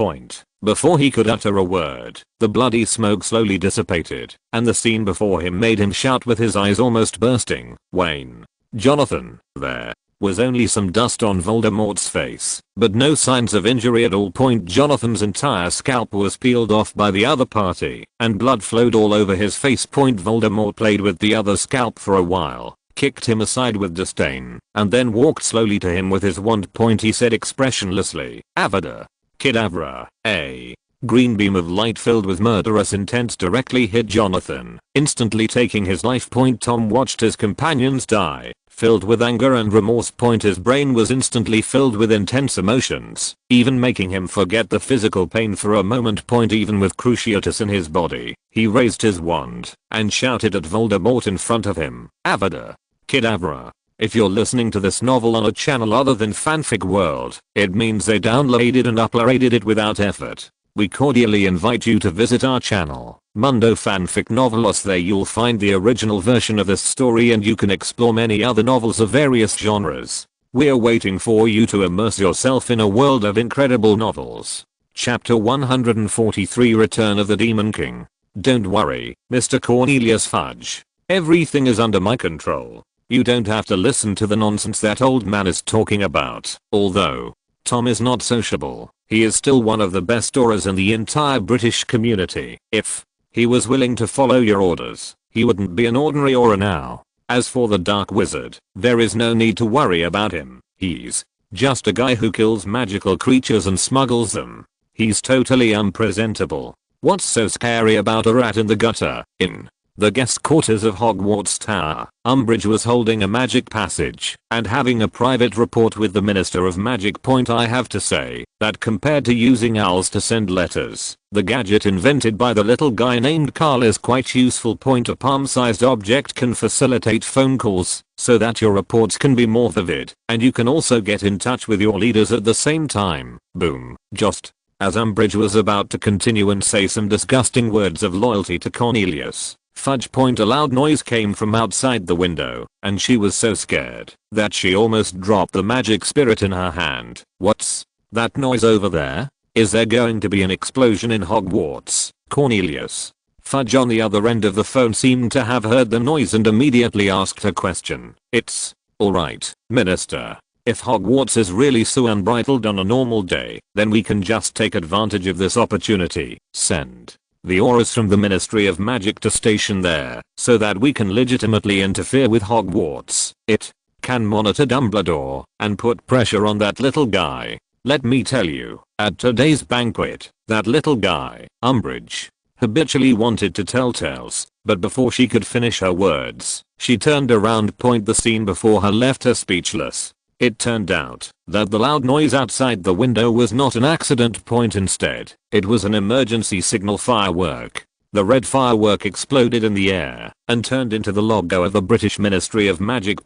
Before he could utter a word, the bloody smoke slowly dissipated, and the scene before him made him shout with his eyes almost bursting, "Wayne! Jonathan!" There was only some dust on Voldemort's face, but no signs of injury at all. Jonathan's entire scalp was peeled off by the other party, and blood flowed all over his face. Voldemort played with the other scalp for a while, kicked him aside with disdain, and then walked slowly to him with his wand. He said expressionlessly, "Avada Kedavra." A green beam of light filled with murderous intent directly hit Jonathan, instantly taking his life. Tom watched his companions die, filled with anger and remorse. His brain was instantly filled with intense emotions, even making him forget the physical pain for a moment. Even with cruciatus in his body, he raised his wand and shouted at Voldemort in front of him, "Avada Kedavra." If you're listening to this novel on a channel other than Fanfic World, it means they downloaded and uploaded it without effort. We cordially invite you to visit our channel, Mundo Fanfic Novelos. There you'll find the original version of this story and you can explore many other novels of various genres. We're waiting for you to immerse yourself in a world of incredible novels. Chapter 143, Return of the Demon King. Don't worry, Mr. Cornelius Fudge. Everything is under my control. You don't have to listen to the nonsense that old man is talking about. Although Tom is not sociable, he is still one of the best auras in the entire British community. If he was willing to follow your orders, he wouldn't be an ordinary aura now. As for the Dark Wizard, there is no need to worry about him. He's just a guy who kills magical creatures and smuggles them. He's totally unpresentable. What's so scary about a rat in the gutter? In the guest quarters of Hogwarts Tower, Umbridge was holding a magic passage and having a private report with the Minister of Magic. I have to say that compared to using owls to send letters, the gadget invented by the little guy named Karl is quite useful. A palm-sized object can facilitate phone calls so that your reports can be more vivid, and you can also get in touch with your leaders at the same time. Boom. Just as Umbridge was about to continue and say some disgusting words of loyalty to Cornelius, Fudge. A loud noise came from outside the window, and she was so scared that she almost dropped the magic spirit in her hand. What's that noise over there? Is there going to be an explosion in Hogwarts? Cornelius. Fudge on the other end of the phone seemed to have heard the noise and immediately asked a question. "It's alright, Minister. If Hogwarts is really so unbridled on a normal day, then we can just take advantage of this opportunity. Send the auras from the Ministry of Magic to station there, so that we can legitimately interfere with Hogwarts. It can monitor Dumbledore and put pressure on that little guy. Let me tell you, at today's banquet, that little guy, Umbridge, habitually wanted to tell tales, but before she could finish her words, she turned around. The scene before her left her speechless. It turned out that the loud noise outside the window was not an accident. Instead, it was an emergency signal firework. The red firework exploded in the air and turned into the logo of the British Ministry of Magic.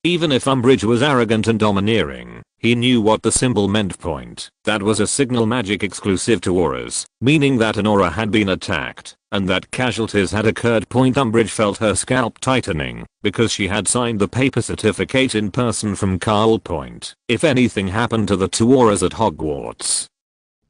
Even if Umbridge was arrogant and domineering, he knew what the symbol meant. That was a signal magic exclusive to auras, meaning that an aura had been attacked and that casualties had occurred. Umbridge felt her scalp tightening because she had signed the paper certificate in person from Karl. If anything happened to the two auras at Hogwarts,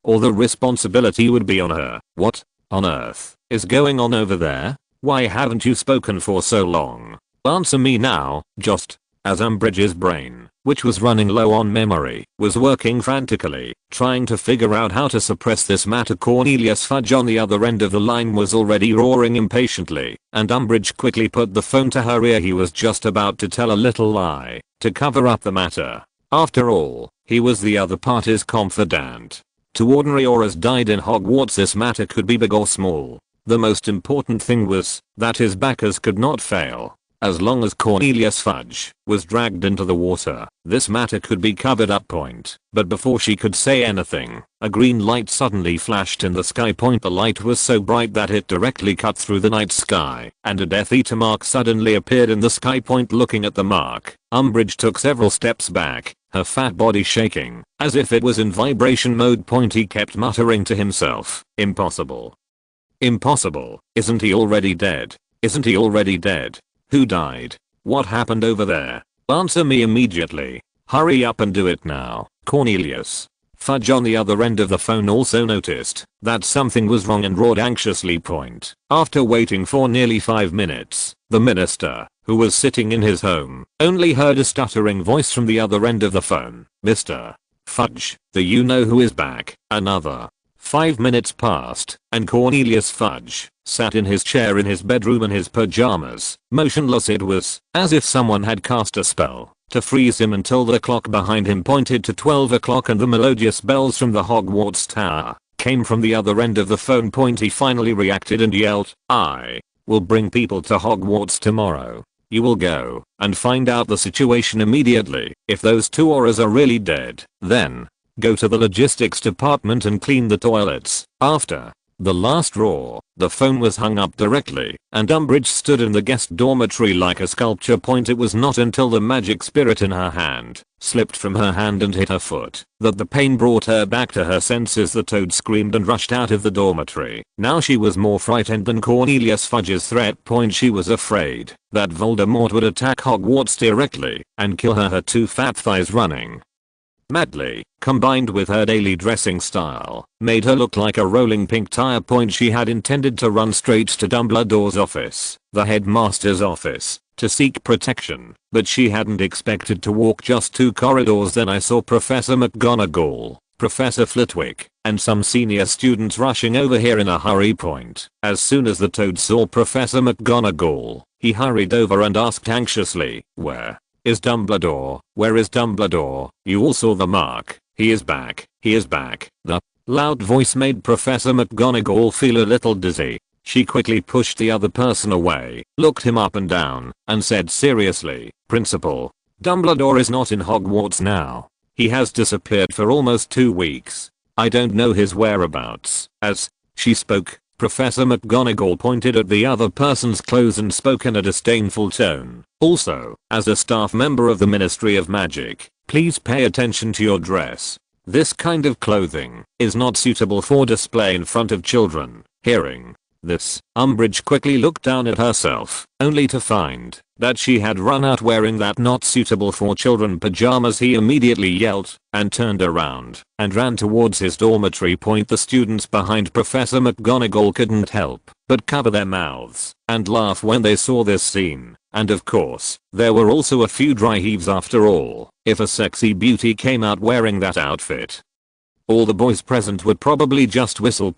all the responsibility would be on her. What on earth is going on over there? Why haven't you spoken for so long? Answer me now. Just as Umbridge's brain, which was running low on memory, was working frantically, trying to figure out how to suppress this matter, Cornelius Fudge on the other end of the line was already roaring impatiently, and Umbridge quickly put the phone to her ear. He was just about to tell a little lie to cover up the matter. After all, he was the other party's confidant. Two ordinary auras died in Hogwarts. This matter could be big or small. The most important thing was that his backers could not fail. As long as Cornelius Fudge was dragged into the water, this matter could be covered up. But before she could say anything, a green light suddenly flashed in the sky. The light was so bright that it directly cut through the night sky, and a Death Eater mark suddenly appeared in the sky. Looking at the mark, Umbridge took several steps back, her fat body shaking, as if it was in vibration mode. He kept muttering to himself, "Impossible. Impossible. Isn't he already dead? Isn't he already dead? Who died? What happened over there? Answer me immediately. Hurry up and do it now." Cornelius Fudge on the other end of the phone also noticed that something was wrong and roared anxiously. After waiting for nearly 5 minutes, the minister, who was sitting in his home, only heard a stuttering voice from the other end of the phone. "Mr. Fudge, the you-know-who is back." Another 5 minutes passed, and Cornelius Fudge sat in his chair in his bedroom in his pajamas, motionless. It was as if someone had cast a spell to freeze him until the clock behind him pointed to 12 o'clock and the melodious bells from the Hogwarts tower came from the other end of the phone. He finally reacted and yelled, "I will bring people to Hogwarts tomorrow. You will go and find out the situation immediately. If those two auras are really dead, then go to the logistics department and clean the toilets." After the last roar, the phone was hung up directly, and Umbridge stood in the guest dormitory like a sculpture. It was not until the magic spirit in her hand slipped from her hand and hit her foot that the pain brought her back to her senses. The toad screamed and rushed out of the dormitory. Now she was more frightened than Cornelius Fudge's threat. She was afraid that Voldemort would attack Hogwarts directly and kill her. Her two fat thighs running madly, combined with her daily dressing style, made her look like a rolling pink tire. She had intended to run straight to Dumbledore's office, the headmaster's office, to seek protection, but she hadn't expected to walk just 2 corridors. Then I saw Professor McGonagall, Professor Flitwick, and some senior students rushing over here in a hurry. As soon as the toad saw Professor McGonagall, he hurried over and asked anxiously, "Where is Dumbledore? Where is Dumbledore? You all saw the mark. He is back. He is back." The loud voice made Professor McGonagall feel a little dizzy. She quickly pushed the other person away, looked him up and down, and said seriously, "Principal, Dumbledore is not in Hogwarts now. He has disappeared for almost 2 weeks. I don't know his whereabouts." As she spoke, Professor McGonagall pointed at the other person's clothes and spoke in a disdainful tone. "Also, as a staff member of the Ministry of Magic, please pay attention to your dress. This kind of clothing is not suitable for display in front of children." Hearing this, Umbridge quickly looked down at herself, only to find that she had run out wearing that not suitable for children pajamas. He immediately yelled and turned around and ran towards his dormitory. The students behind Professor McGonagall couldn't help but cover their mouths and laugh when they saw this scene. And of course, there were also a few dry heaves. After all, if a sexy beauty came out wearing that outfit, all the boys present would probably just whistle.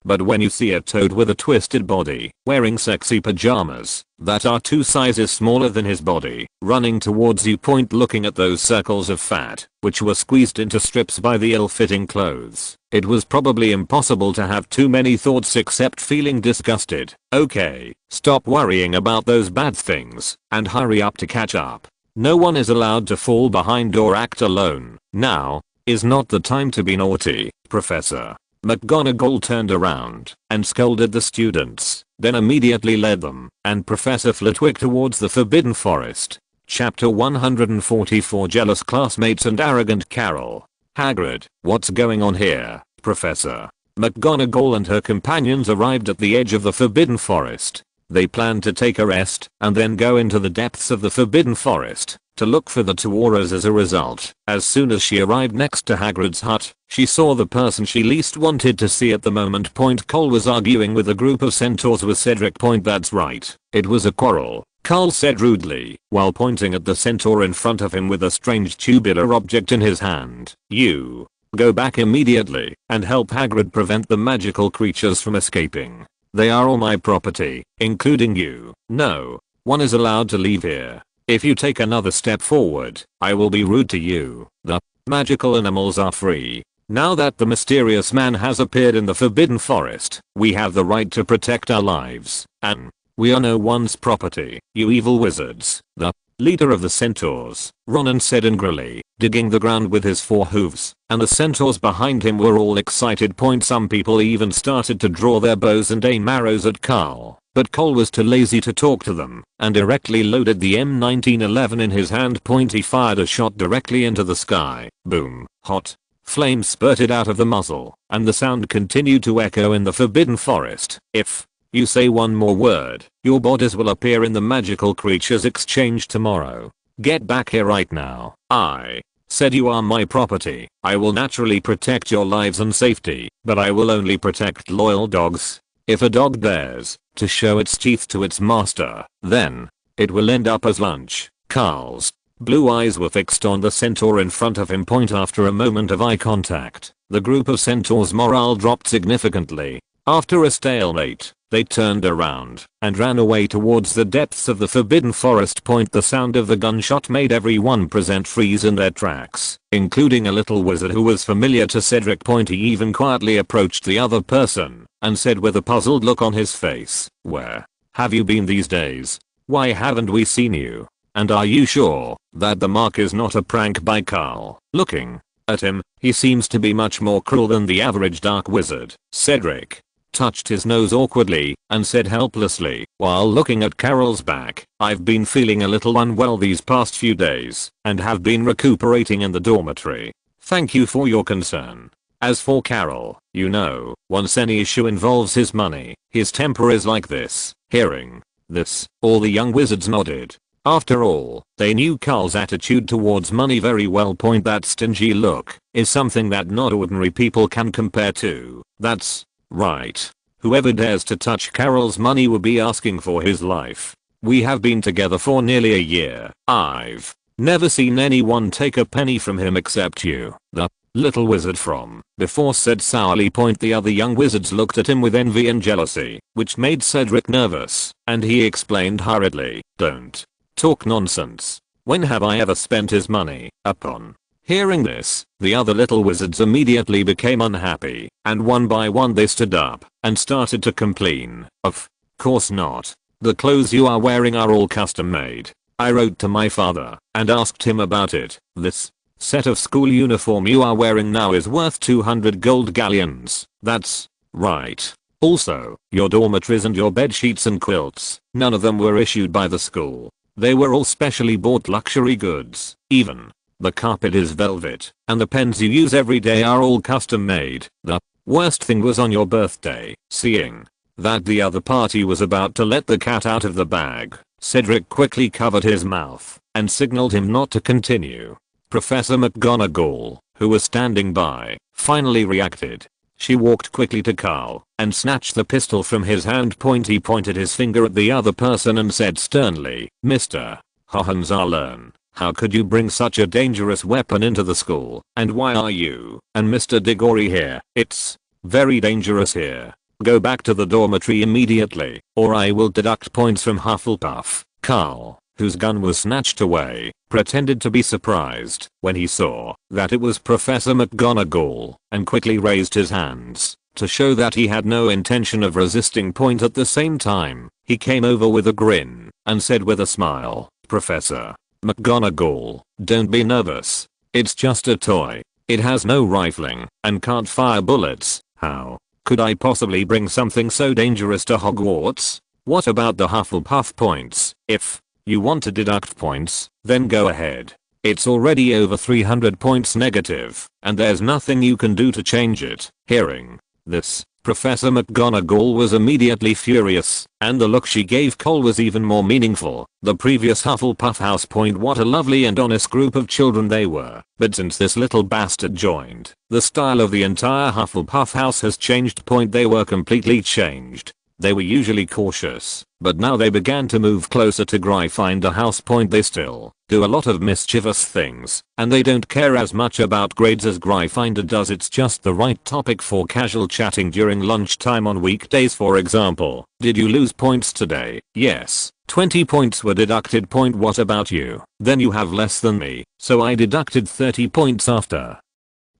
But when you see a toad with a twisted body, wearing sexy pajamas that are 2 sizes smaller than his body, running towards you, looking at those circles of fat, which were squeezed into strips by the ill-fitting clothes, it was probably impossible to have too many thoughts except feeling disgusted. Okay, stop worrying about those bad things, and hurry up to catch up. No one is allowed to fall behind or act alone. Now is not the time to be naughty. Professor McGonagall turned around and scolded the students, then immediately led them and Professor Flitwick towards the Forbidden Forest. Chapter 144 Jealous Classmates and Arrogant Carol. Hagrid, what's going on here? Professor McGonagall and her companions arrived at the edge of the Forbidden Forest. They planned to take a rest and then go into the depths of the Forbidden Forest to look for the 2 auras. As a result, as soon as she arrived next to Hagrid's hut, she saw the person she least wanted to see at the moment. Cole was arguing with a group of centaurs with Cedric. That's right, it was a quarrel, Karl said rudely, while pointing at the centaur in front of him with a strange tubular object in his hand. "You go back immediately and help Hagrid prevent the magical creatures from escaping. They are all my property, including you. No one is allowed to leave here. If you take another step forward, I will be rude to you. The magical animals are free. Now that the mysterious man has appeared in the Forbidden Forest, we have the right to protect our lives. And We are no one's property, you evil wizards. The leader of the centaurs, Ronan said angrily, digging the ground with his 4 hooves, and the centaurs behind him were all excited. Some people even started to draw their bows and aim arrows at Karl, but Cole was too lazy to talk to them, and directly loaded the M1911 in his hand. He fired a shot directly into the sky. Boom. Hot flames spurted out of the muzzle, and the sound continued to echo in the Forbidden Forest. If you say one more word, your bodies will appear in the magical creatures exchange tomorrow. Get back here right now. I said you are my property. I will naturally protect your lives and safety, but I will only protect loyal dogs. If a dog dares to show its teeth to its master, then it will end up as lunch. Karl's blue eyes were fixed on the centaur in front of him. After a moment of eye contact, the group of centaurs' morale dropped significantly. After a stalemate, they turned around and ran away towards the depths of the Forbidden Forest. The sound of the gunshot made everyone present freeze in their tracks, including a little wizard who was familiar to Cedric. He even quietly approached the other person and said with a puzzled look on his face, "Where have you been these days? Why haven't we seen you? And are you sure that the mark is not a prank by Karl?" Looking at him, he seems to be much more cruel than the average dark wizard. Cedric touched his nose awkwardly and said helplessly, while looking at Carol's back, "I've been feeling a little unwell these past few days and have been recuperating in the dormitory. Thank you for your concern. As for Carol, you know, once any issue involves his money, his temper is like this." Hearing this, all the young wizards nodded. After all, they knew Karl's attitude towards money very well. That stingy look is something that not ordinary people can compare to. That's right. Whoever dares to touch Carol's money will be asking for his life. We have been together for nearly a year. I've never seen anyone take a penny from him except you, the little wizard from before said sourly. The other young wizards looked at him with envy and jealousy, which made Cedric nervous, and he explained hurriedly, "Don't talk nonsense. When have I ever spent his money upon?" Hearing this, the other little wizards immediately became unhappy, and one by one they stood up and started to complain. "Of course not. The clothes you are wearing are all custom made. I wrote to my father and asked him about it. This set of school uniform you are wearing now is worth 200 gold galleons. That's right. Also, your dormitories and your bed sheets and quilts, none of them were issued by the school. They were all specially bought luxury goods. Even the carpet is velvet, and the pens you use every day are all custom made. The worst thing was on your birthday." Seeing that the other party was about to let the cat out of the bag, Cedric quickly covered his mouth and signaled him not to continue. Professor McGonagall, who was standing by, finally reacted. She walked quickly to Karl and snatched the pistol from his hand. He pointed his finger at the other person and said sternly, "Mr. Hohenzollern, how could you bring such a dangerous weapon into the school? And why are you and Mr. Diggory here? It's very dangerous here. Go back to the dormitory immediately, or I will deduct points from Hufflepuff." Karl, whose gun was snatched away, pretended to be surprised when he saw that it was Professor McGonagall, and quickly raised his hands to show that he had no intention of resisting. At the same time, he came over with a grin and said with a smile, "Professor McGonagall, don't be nervous. It's just a toy. It has no rifling and can't fire bullets. How could I possibly bring something so dangerous to Hogwarts? What about the Hufflepuff points? If you want to deduct points, then go ahead. It's already over 300 points negative, and there's nothing you can do to change it." Hearing this, Professor McGonagall was immediately furious, and the look she gave Cole was even more meaningful. The previous Hufflepuff house. What a lovely and honest group of children they were. But since this little bastard joined, the style of the entire Hufflepuff house has changed. They were completely changed. They were usually cautious, but now they began to move closer to Gryffindor house. They still do a lot of mischievous things, and they don't care as much about grades as Gryffindor does. It's just the right topic for casual chatting during lunchtime on weekdays. For example, "Did you lose points today?" "Yes. 20 points were deducted." "What about you?" "Then you have less than me, so I deducted 30 points." After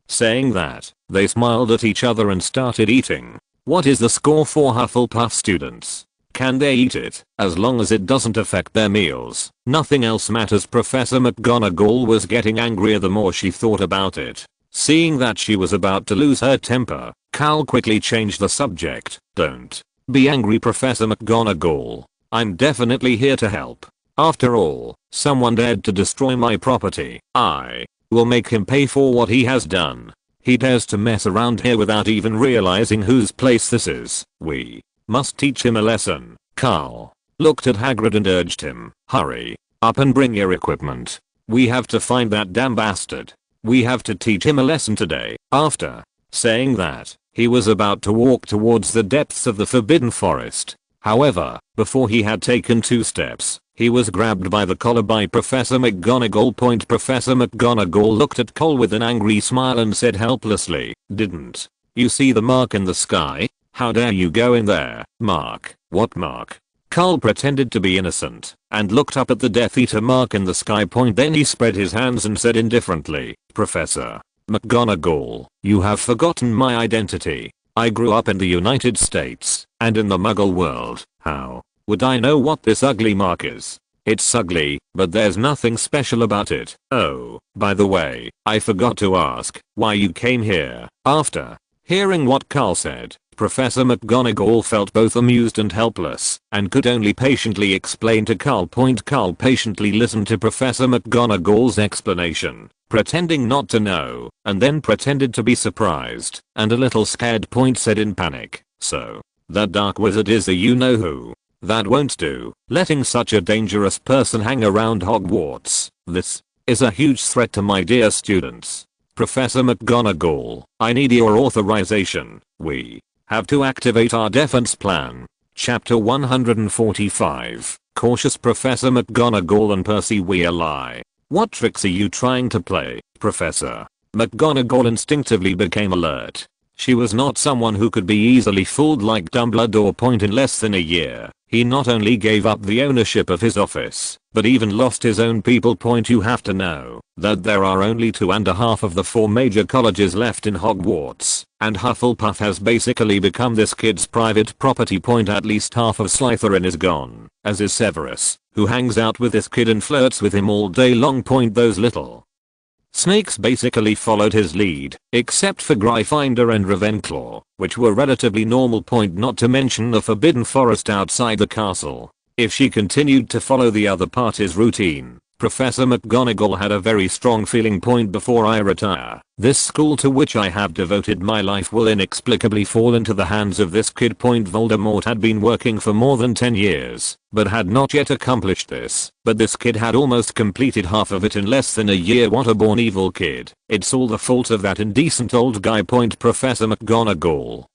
saying that, they smiled at each other and started eating. What is the score for Hufflepuff students? Can they eat it? As long as it doesn't affect their meals, nothing else matters. Professor McGonagall was getting angrier the more she thought about it. Seeing that she was about to lose her temper, Karl quickly changed the subject. Don't be angry, Professor McGonagall. I'm definitely here to help. After all, someone dared to destroy my property. I will make him pay for what he has done. He dares to mess around here without even realizing whose place this is. We must teach him a lesson. Karl looked at Hagrid and urged him, hurry up and bring your equipment. We have to find that damn bastard. We have to teach him a lesson today. After saying that, he was about to walk towards the depths of the Forbidden Forest. However, before he had taken 2 steps, he was grabbed by the collar by Professor McGonagall. Professor McGonagall looked at Cole with an angry smile and said helplessly, didn't you see the mark in the sky? How dare you go in there? Mark? What mark? Karl pretended to be innocent and looked up at the Death Eater mark in the sky. Then he spread his hands and said indifferently, Professor McGonagall, you have forgotten my identity. I grew up in the United States and in the Muggle world. How would I know what this ugly mark is? It's ugly, but there's nothing special about it. Oh, by the way, I forgot to ask why you came here. After hearing what Karl said, Professor McGonagall felt both amused and helpless and could only patiently explain to Karl. Karl patiently listened to Professor McGonagall's explanation, pretending not to know, and then pretended to be surprised and a little scared. Said in panic, so that dark wizard is a you-know-who. That won't do. Letting such a dangerous person hang around Hogwarts. This is a huge threat to my dear students. Professor McGonagall, I need your authorization. We have to activate our defense plan. Chapter 145. Cautious Professor McGonagall and Percy Weasley. What tricks are you trying to play, Professor? McGonagall instinctively became alert. She was not someone who could be easily fooled like Dumbledore. In less than a year, he not only gave up the ownership of his office, but even lost his own people. You have to know that there are only 2.5 of the 4 major colleges left in Hogwarts, and Hufflepuff has basically become this kid's private property. At least half of Slytherin is gone, as is Severus, who hangs out with this kid and flirts with him all day long. Those little snakes basically followed his lead, except for Gryffindor and Ravenclaw, which were relatively normal. Not to mention the Forbidden Forest outside the castle. If she continued to follow the other party's routine, Professor McGonagall had a very strong feeling. Before I retire, this school to which I have devoted my life will inexplicably fall into the hands of this kid. Voldemort had been working for more than 10 years, but had not yet accomplished this. But this kid had almost completed half of it in less than a year. What a born evil kid. It's all the fault of that indecent old guy. Professor McGonagall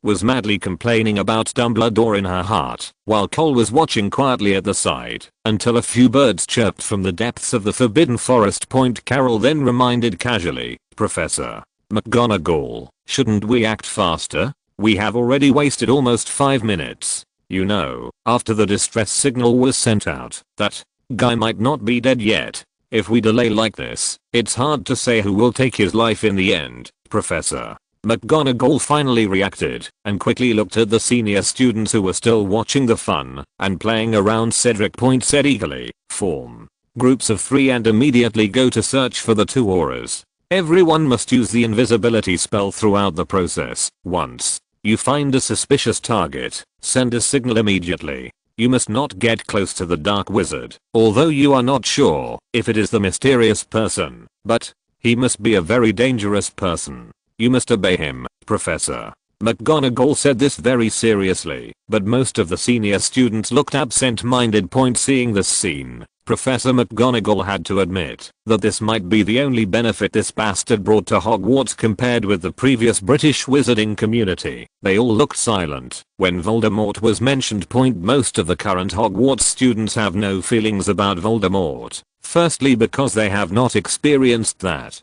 was madly complaining about Dumbledore in her heart, while Cole was watching quietly at the side, until a few birds chirped from the depths of the Forbidden Forest. Carol then reminded casually, Professor McGonagall, shouldn't we act faster? We have already wasted almost 5 minutes. You know, after the distress signal was sent out, that guy might not be dead yet. If we delay like this, it's hard to say who will take his life in the end. Professor McGonagall finally reacted and quickly looked at the senior students who were still watching the fun and playing around. Cedric said eagerly, form groups of 3 and immediately go to search for the 2 auras. Everyone must use the invisibility spell throughout the process. Once you find a suspicious target, send a signal immediately. You must not get close to the Dark Wizard, although you are not sure if it is the mysterious person, but he must be a very dangerous person. You must obey him, Professor McGonagall said this very seriously, but most of the senior students looked absent-minded. Seeing this scene, Professor McGonagall had to admit that this might be the only benefit this bastard brought to Hogwarts compared with the previous British wizarding community. They all looked silent when Voldemort was mentioned. Most of the current Hogwarts students have no feelings about Voldemort, firstly because they have not experienced that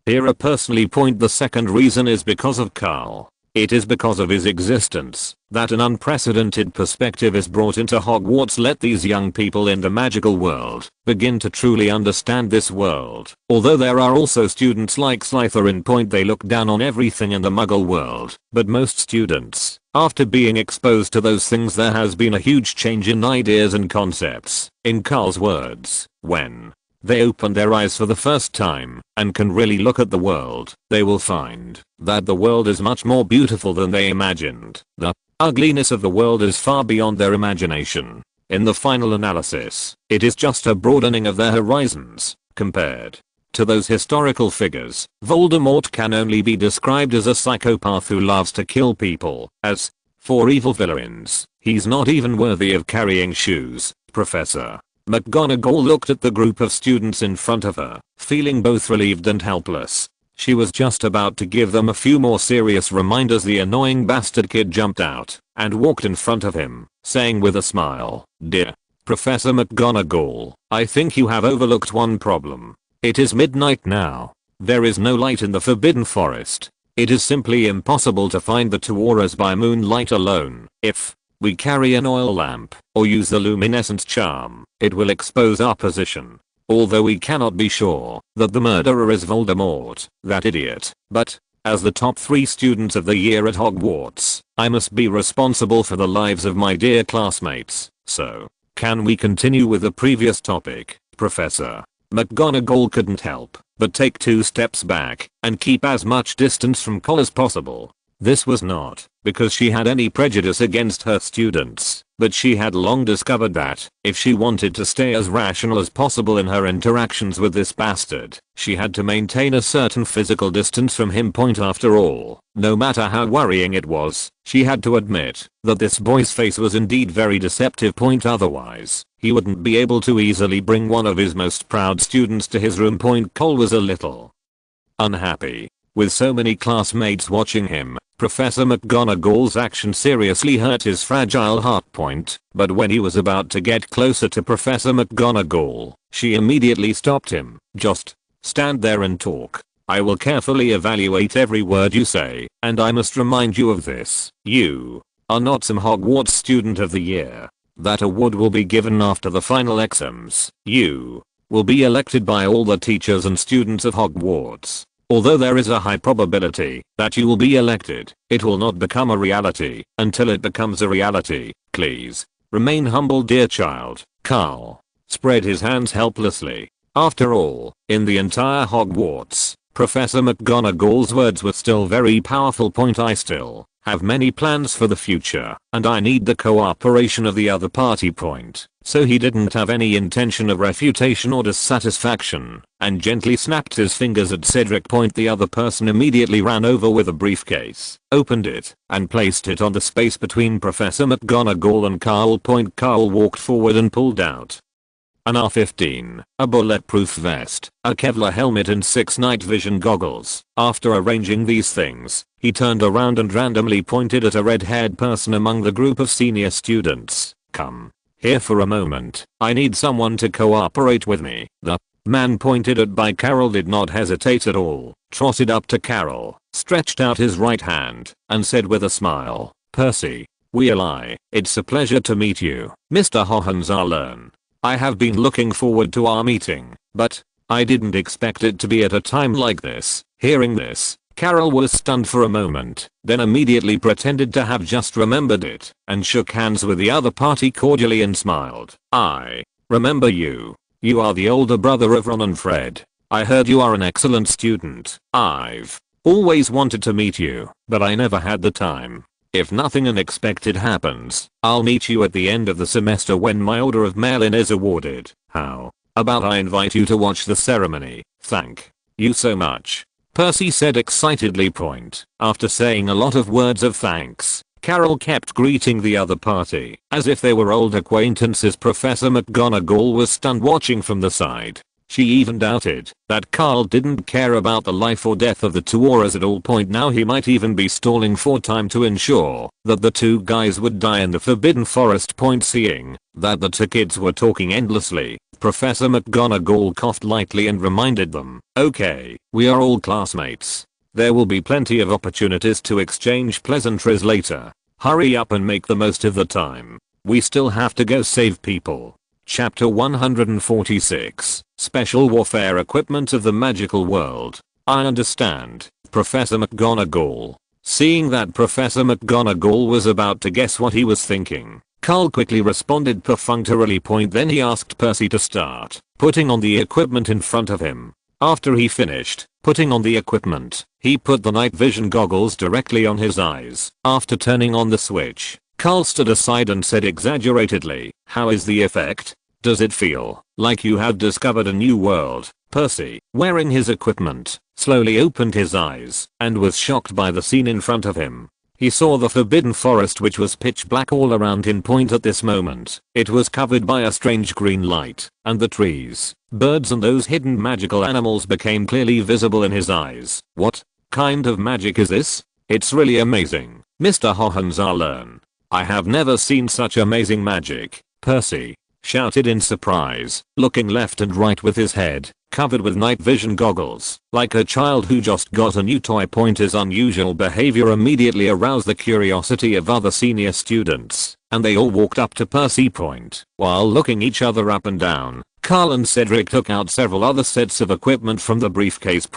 era personally. The second reason is because of Karl. It is because of his existence that an unprecedented perspective is brought into Hogwarts. Let these young people in the magical world begin to truly understand this world. Although there are also students like Slytherin. They look down on everything in the Muggle world, but most students After being exposed to those things, there has been a huge change in ideas and concepts. In Karl's words, when they open their eyes for the first time and can really look at the world, they will find that the world is much more beautiful than they imagined. The ugliness of the world is far beyond their imagination. In the final analysis, it is just a broadening of their horizons. Compared to those historical figures, Voldemort can only be described as a psychopath who loves to kill people. As for evil villains, he's not even worthy of carrying shoes. Professor McGonagall looked at the group of students in front of her, feeling both relieved and helpless. She was just about to give them a few more serious reminders. The annoying bastard kid jumped out and walked in front of him, saying with a smile, "Dear Professor McGonagall, I think you have overlooked one problem. It is midnight now. There is no light in the Forbidden Forest. It is simply impossible to find the two auras by moonlight alone. If we carry an oil lamp or use the luminescence charm, it will expose our position. Although we cannot be sure that the murderer is Voldemort, that idiot, but as the top 3 students of the year at Hogwarts, I must be responsible for the lives of my dear classmates. So, can we continue with the previous topic, Professor?" McGonagall couldn't help but take 2 steps back and keep as much distance from Cole as possible. This was not because she had any prejudice against her students, but she had long discovered that if she wanted to stay as rational as possible in her interactions with this bastard, she had to maintain a certain physical distance from him. After all, no matter how worrying it was, she had to admit that this boy's face was indeed very deceptive. Otherwise, he wouldn't be able to easily bring one of his most proud students to his room. Cole was a little unhappy. With so many classmates watching him, Professor McGonagall's action seriously hurt his fragile heart. But when he was about to get closer to Professor McGonagall, she immediately stopped him. "Just stand there and talk. I will carefully evaluate every word you say, and I must remind you of this. You are not some Hogwarts student of the year. That award will be given after the final exams. You will be elected by all the teachers and students of Hogwarts. Although there is a high probability that you will be elected, it will not become a reality until it becomes a reality. Please remain humble, dear child." Karl spread his hands helplessly. After all, in the entire Hogwarts, Professor McGonagall's words were still very powerful. "I still have many plans for the future, and I need the cooperation of the other party." So he didn't have any intention of refutation or dissatisfaction, and gently snapped his fingers at Cedric. The other person immediately ran over with a briefcase, opened it, and placed it on the space between Professor McGonagall and Karl. Karl walked forward and pulled out an AR-15, a bulletproof vest, a Kevlar helmet and 6 night vision goggles. After arranging these things, he turned around and randomly pointed at a red-haired person among the group of senior students. "Come here for a moment. I need someone to cooperate with me." The man pointed at by Carol did not hesitate at all, trotted up to Carol, stretched out his right hand, and said with a smile, "Percy, it's a pleasure to meet you, Mr. Hohenzollern. I have been looking forward to our meeting, but I didn't expect it to be at a time like this." Hearing this, Carol was stunned for a moment, then immediately pretended to have just remembered it, and shook hands with the other party cordially and smiled. "I remember you. You are the older brother of Ron and Fred. I heard you are an excellent student. I've always wanted to meet you, but I never had the time. If nothing unexpected happens, I'll meet you at the end of the semester when my Order of Merlin is awarded. How about I invite you to watch the ceremony?" "Thank you so much," Percy said excitedly. After saying a lot of words of thanks, Carol kept greeting the other party as if they were old acquaintances. Professor McGonagall was stunned watching from the side. She even doubted that Karl didn't care about the life or death of the two auras at all. Now he might even be stalling for time to ensure that the two guys would die in the Forbidden Forest. Seeing that the two kids were talking endlessly, Professor McGonagall coughed lightly and reminded them, "Okay, we are all classmates. There will be plenty of opportunities to exchange pleasantries later. Hurry up and make the most of the time. We still have to go save people." Chapter 146, Special Warfare Equipment of the Magical World. "I understand, Professor McGonagall. Seeing that Professor McGonagall was about to guess what he was thinking, Karl quickly responded perfunctorily. Then he asked Percy to start putting on the equipment in front of him. After he finished putting on the equipment, he put the night vision goggles directly on his eyes. After turning on the switch, Karl stood aside and said exaggeratedly, "How is the effect? Does it feel like you have discovered a new world?" Percy, wearing his equipment, slowly opened his eyes and was shocked by the scene in front of him. He saw the forbidden forest, which was pitch black all around him. At this moment, it was covered by a strange green light, and the trees, birds and those hidden magical animals became clearly visible in his eyes. "What kind of magic is this? It's really amazing, Mr. Hohenzollern. I have never seen such amazing magic," Percy shouted in surprise, looking left and right with his head covered with night vision goggles, like a child who just got a new toy. His unusual behavior immediately aroused the curiosity of other senior students, and they all walked up to Percy. While looking each other up and down, Karl and Cedric took out several other sets of equipment from the briefcase.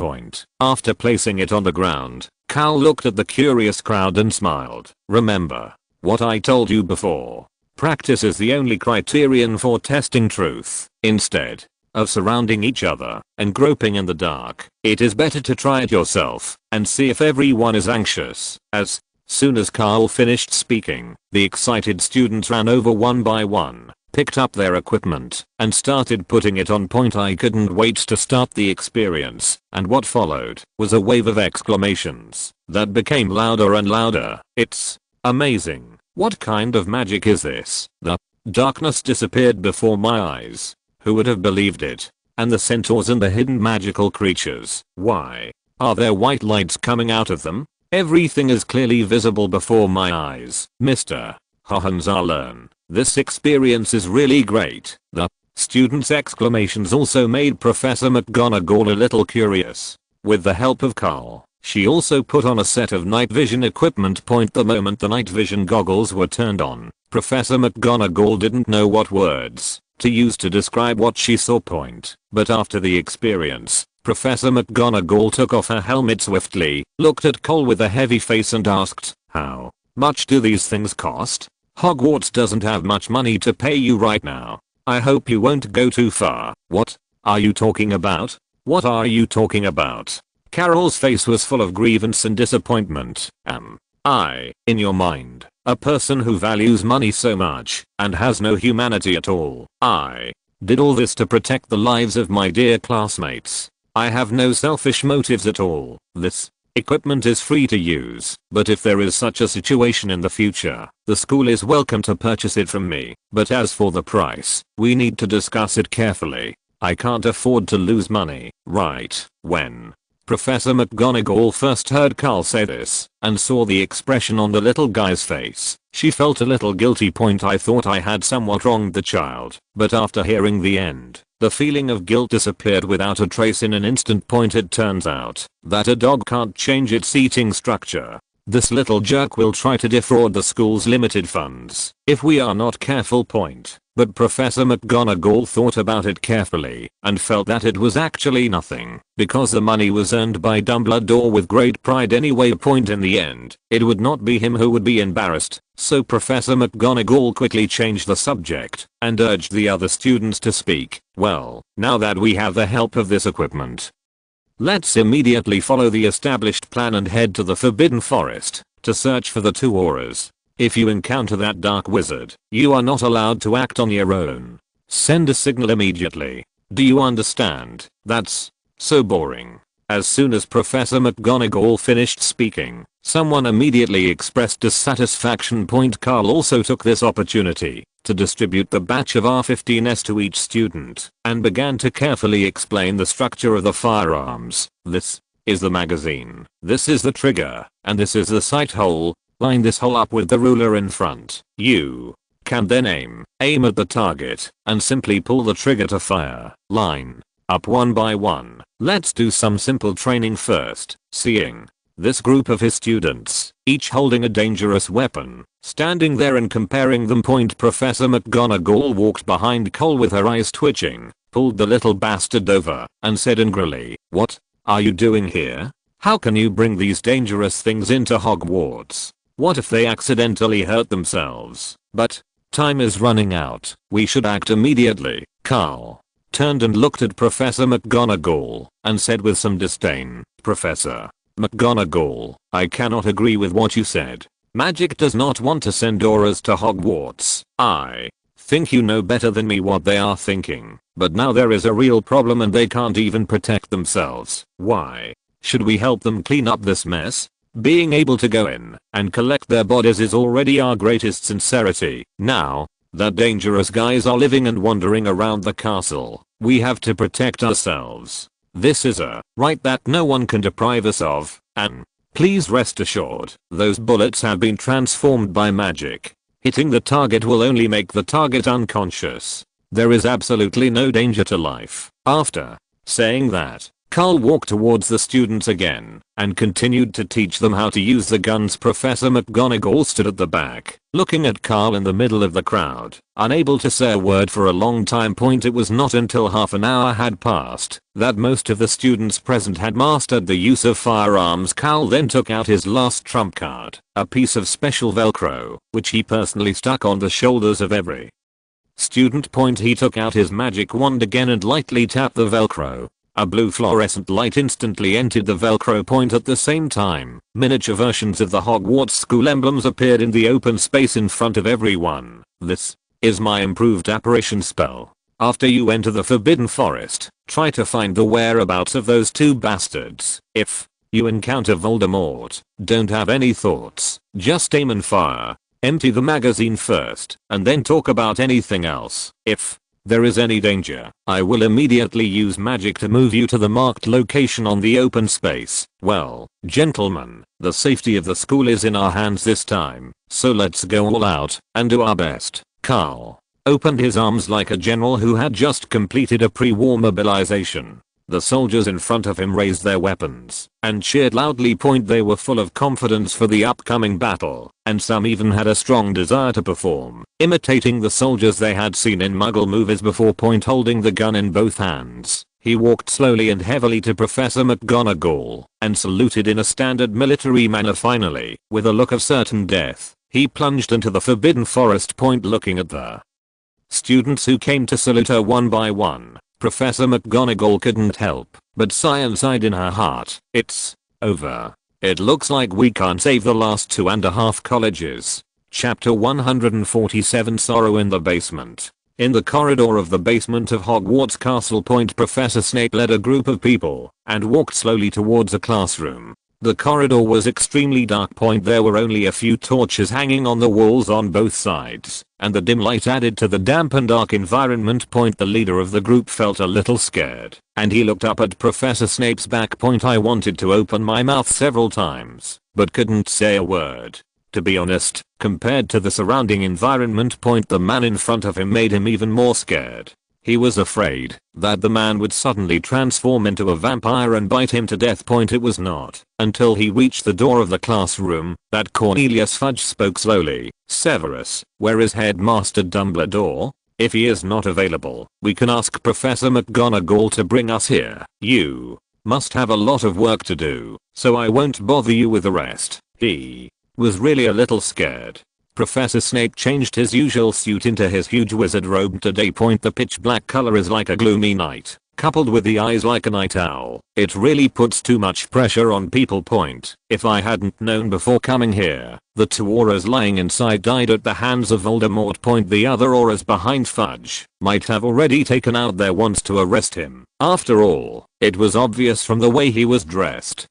After placing it on the ground, Karl looked at the curious crowd and smiled. "Remember what I told you before. Practice is the only criterion for testing truth. Instead of surrounding each other and groping in the dark, it is better to try it yourself and see if everyone is anxious." As soon as Karl finished speaking, the excited students ran over one by one, picked up their equipment, and started putting it on. I couldn't wait to start the experience, and what followed was a wave of exclamations that became louder and louder. "It's amazing. What kind of magic is this?" The darkness disappeared before my eyes. Who would have believed it? And the centaurs and the hidden magical creatures. Why are there white lights coming out of them? Everything is clearly visible before my eyes. Mr. Hohenzollern, this experience is really great. The students' exclamations also made Professor McGonagall a little curious. With the help of Karl, she also put on a set of night vision equipment. The moment the night vision goggles were turned on, Professor McGonagall didn't know what words to use to describe what she saw. But after the experience, Professor McGonagall took off her helmet swiftly, looked at Cole with a heavy face and asked, "How much do these things cost? Hogwarts doesn't have much money to pay you right now. I hope you won't go too far." "What are you talking about? What are you talking about?" Carol's face was full of grievance and disappointment. "Am I, in your mind, a person who values money so much and has no humanity at all? I did all this to protect the lives of my dear classmates. I have no selfish motives at all. This equipment is free to use, but if there is such a situation in the future, the school is welcome to purchase it from me. But as for the price, we need to discuss it carefully. I can't afford to lose money." Right when Professor McGonagall first heard Karl say this and saw the expression on the little guy's face, she felt a little guilty. "I thought I had somewhat wronged the child," but after hearing the end, the feeling of guilt disappeared without a trace in an instant. It turns out that a dog can't change its eating structure. This little jerk will try to defraud the school's limited funds if we are not careful. But Professor McGonagall thought about it carefully and felt that it was actually nothing, because the money was earned by Dumbledore with great pride anyway. In the end, it would not be him who would be embarrassed, so Professor McGonagall quickly changed the subject and urged the other students to speak. "Well, now that we have the help of this equipment, let's immediately follow the established plan and head to the Forbidden Forest to search for the two auras. If you encounter that dark wizard, you are not allowed to act on your own. Send a signal immediately. Do you understand? That's so boring." As soon as Professor McGonagall finished speaking, someone immediately expressed dissatisfaction. Karl also took this opportunity to distribute the batch of R15s to each student and began to carefully explain the structure of the firearms. "This is the magazine, this is the trigger, and this is the sight hole. Line this hole up with the ruler in front. You can then aim at the target and simply pull the trigger to fire. Line up one by one. Let's do some simple training first." Seeing this group of his students, each holding a dangerous weapon, standing there and comparing them, Professor McGonagall walked behind Cole with her eyes twitching, pulled the little bastard over, and said angrily, "What are you doing here? How can you bring these dangerous things into Hogwarts? What if they accidentally hurt themselves? But time is running out. We should act immediately. Karl turned and looked at Professor McGonagall and said with some disdain, Professor McGonagall, I cannot agree with what you said. Magic does not want to send Aurors to Hogwarts. I think you know better than me what they are thinking. But now there is a real problem and they can't even protect themselves. Why should we help them clean up this mess? Being able to go in and collect their bodies is already our greatest sincerity. Now that dangerous guys are living and wandering around the castle, we have to protect ourselves. This is a right that no one can deprive us of, and please rest assured, those bullets have been transformed by magic. Hitting the target will only make the target unconscious. There is absolutely no danger to life. After saying that, Karl walked towards the students again and continued to teach them how to use the guns. Professor McGonagall stood at the back, looking at Karl in the middle of the crowd, unable to say a word for a long time. It was not until half an hour had passed that most of the students present had mastered the use of firearms. Karl then took out his last trump card, a piece of special velcro, which he personally stuck on the shoulders of every student. He took out his magic wand again and lightly tapped the velcro. A blue fluorescent light instantly entered the velcro. At the same time, miniature versions of the Hogwarts school emblems appeared in the open space in front of everyone. This is my improved apparition spell. After you enter the Forbidden Forest, try to find the whereabouts of those two bastards. If you encounter Voldemort, don't have any thoughts, just aim and fire. Empty the magazine first, and then talk about anything else. If there is any danger, I will immediately use magic to move you to the marked location on the open space. Well, gentlemen, the safety of the school is in our hands this time, so let's go all out and do our best. Karl opened his arms like a general who had just completed a pre-war mobilization. The soldiers in front of him raised their weapons and cheered loudly. They were full of confidence for the upcoming battle, and some even had a strong desire to perform, imitating the soldiers they had seen in Muggle movies before. Holding the gun in both hands, he walked slowly and heavily to Professor McGonagall and saluted in a standard military manner. Finally, with a look of certain death, he plunged into the Forbidden Forest. Looking at the students who came to salute her one by one, Professor McGonagall couldn't help but sigh and sighed in her heart. It's over. It looks like we can't save the last 2.5 colleges. Chapter 147 Sorrow in the Basement. In the corridor of the basement of Hogwarts Castle. Professor Snape led a group of people and walked slowly towards a classroom. The corridor was extremely dark. There were only a few torches hanging on the walls on both sides, and the dim light added to the damp and dark environment. The leader of the group felt a little scared, and he looked up at Professor Snape's back. I wanted to open my mouth several times, but couldn't say a word. To be honest, compared to the surrounding environment, the man in front of him made him even more scared. He was afraid that the man would suddenly transform into a vampire and bite him to death. It was not until he reached the door of the classroom that Cornelius Fudge spoke slowly. Severus, where is Headmaster Dumbledore? If he is not available, we can ask Professor McGonagall to bring us here. You must have a lot of work to do, so I won't bother you with the rest. He was really a little scared. Professor Snape changed his usual suit into his huge wizard robe today. The pitch black color is like a gloomy night, coupled with the eyes like a night owl. It really puts too much pressure on people. If I hadn't known before coming here, the two auras lying inside died at the hands of Voldemort. The other auras behind Fudge might have already taken out their wands to arrest him. After all, it was obvious from the way he was dressed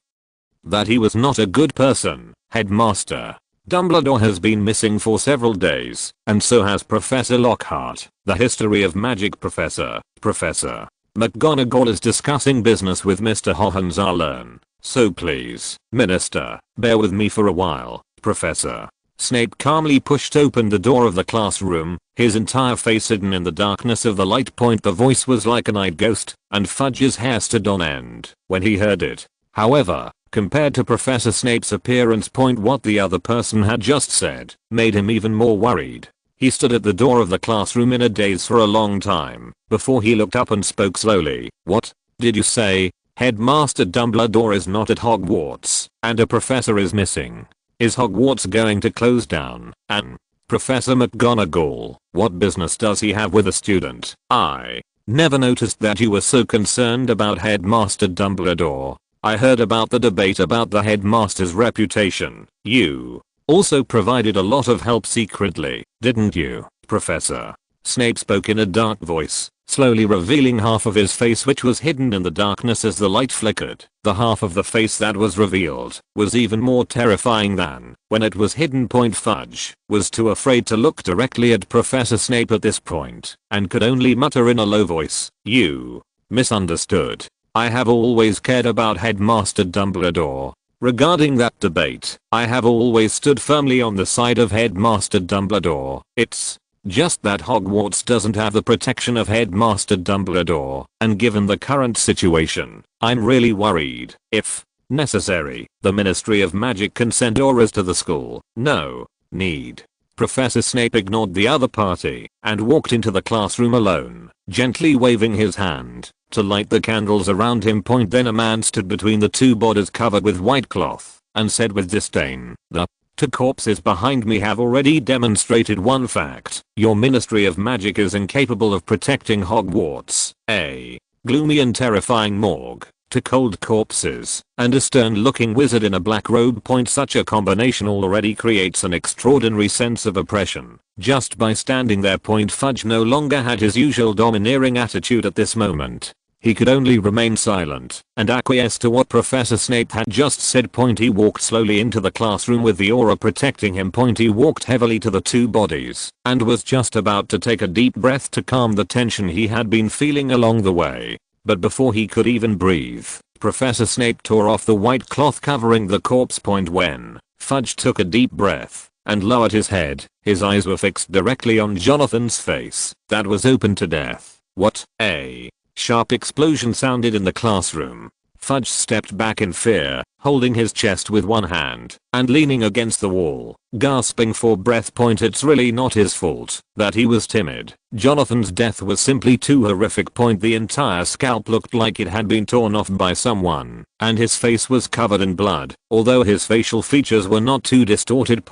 that he was not a good person. Headmaster Dumbledore has been missing for several days, and so has Professor Lockhart, the history of magic professor. Professor McGonagall is discussing business with Mr. Hohenzollern, so please, Minister, bear with me for a while. Professor Snape calmly pushed open the door of the classroom, his entire face hidden in the darkness of the light. The voice was like a night ghost, and Fudge's hair stood on end when he heard it. However, compared to Professor Snape's appearance, what the other person had just said made him even more worried. He stood at the door of the classroom in a daze for a long time before he looked up and spoke slowly. What did you say? Headmaster Dumbledore is not at Hogwarts, and a professor is missing. Is Hogwarts going to close down? And Professor McGonagall, what business does he have with a student? I never noticed that you were so concerned about Headmaster Dumbledore. I heard about the debate about the headmaster's reputation. You also provided a lot of help secretly, didn't you, Professor? Snape spoke in a dark voice, slowly revealing half of his face which was hidden in the darkness as the light flickered. The half of the face that was revealed was even more terrifying than when it was hidden. Fudge was too afraid to look directly at Professor Snape at this point and could only mutter in a low voice, "You misunderstood. I have always cared about Headmaster Dumbledore. Regarding that debate, I have always stood firmly on the side of Headmaster Dumbledore. It's just that Hogwarts doesn't have the protection of Headmaster Dumbledore, and given the current situation, I'm really worried. If necessary, the Ministry of Magic can send auras to the school. No need." Professor Snape ignored the other party and walked into the classroom alone, gently waving his hand to light the candles around him. Then a man stood between the two bodies covered with white cloth and said with disdain, "The two corpses behind me have already demonstrated one fact. Your Ministry of Magic is incapable of protecting Hogwarts. A gloomy and terrifying morgue, two cold corpses, and a stern-looking wizard in a black robe. Such a combination already creates an extraordinary sense of oppression. Just by standing there." Fudge no longer had his usual domineering attitude at this moment. He could only remain silent and acquiesce to what Professor Snape had just said. He walked slowly into the classroom with the aura protecting him. He walked heavily to the two bodies and was just about to take a deep breath to calm the tension he had been feeling along the way. But before he could even breathe, Professor Snape tore off the white cloth covering the corpse. When Fudge took a deep breath and lowered his head, his eyes were fixed directly on Jonathan's face that was open to death. What? A sharp explosion sounded in the classroom. Fudge stepped back in fear, holding his chest with one hand and leaning against the wall, gasping for breath. It's really not his fault that he was timid. Jonathan's death was simply too horrific. The entire scalp looked like it had been torn off by someone, and his face was covered in blood, although his facial features were not too distorted.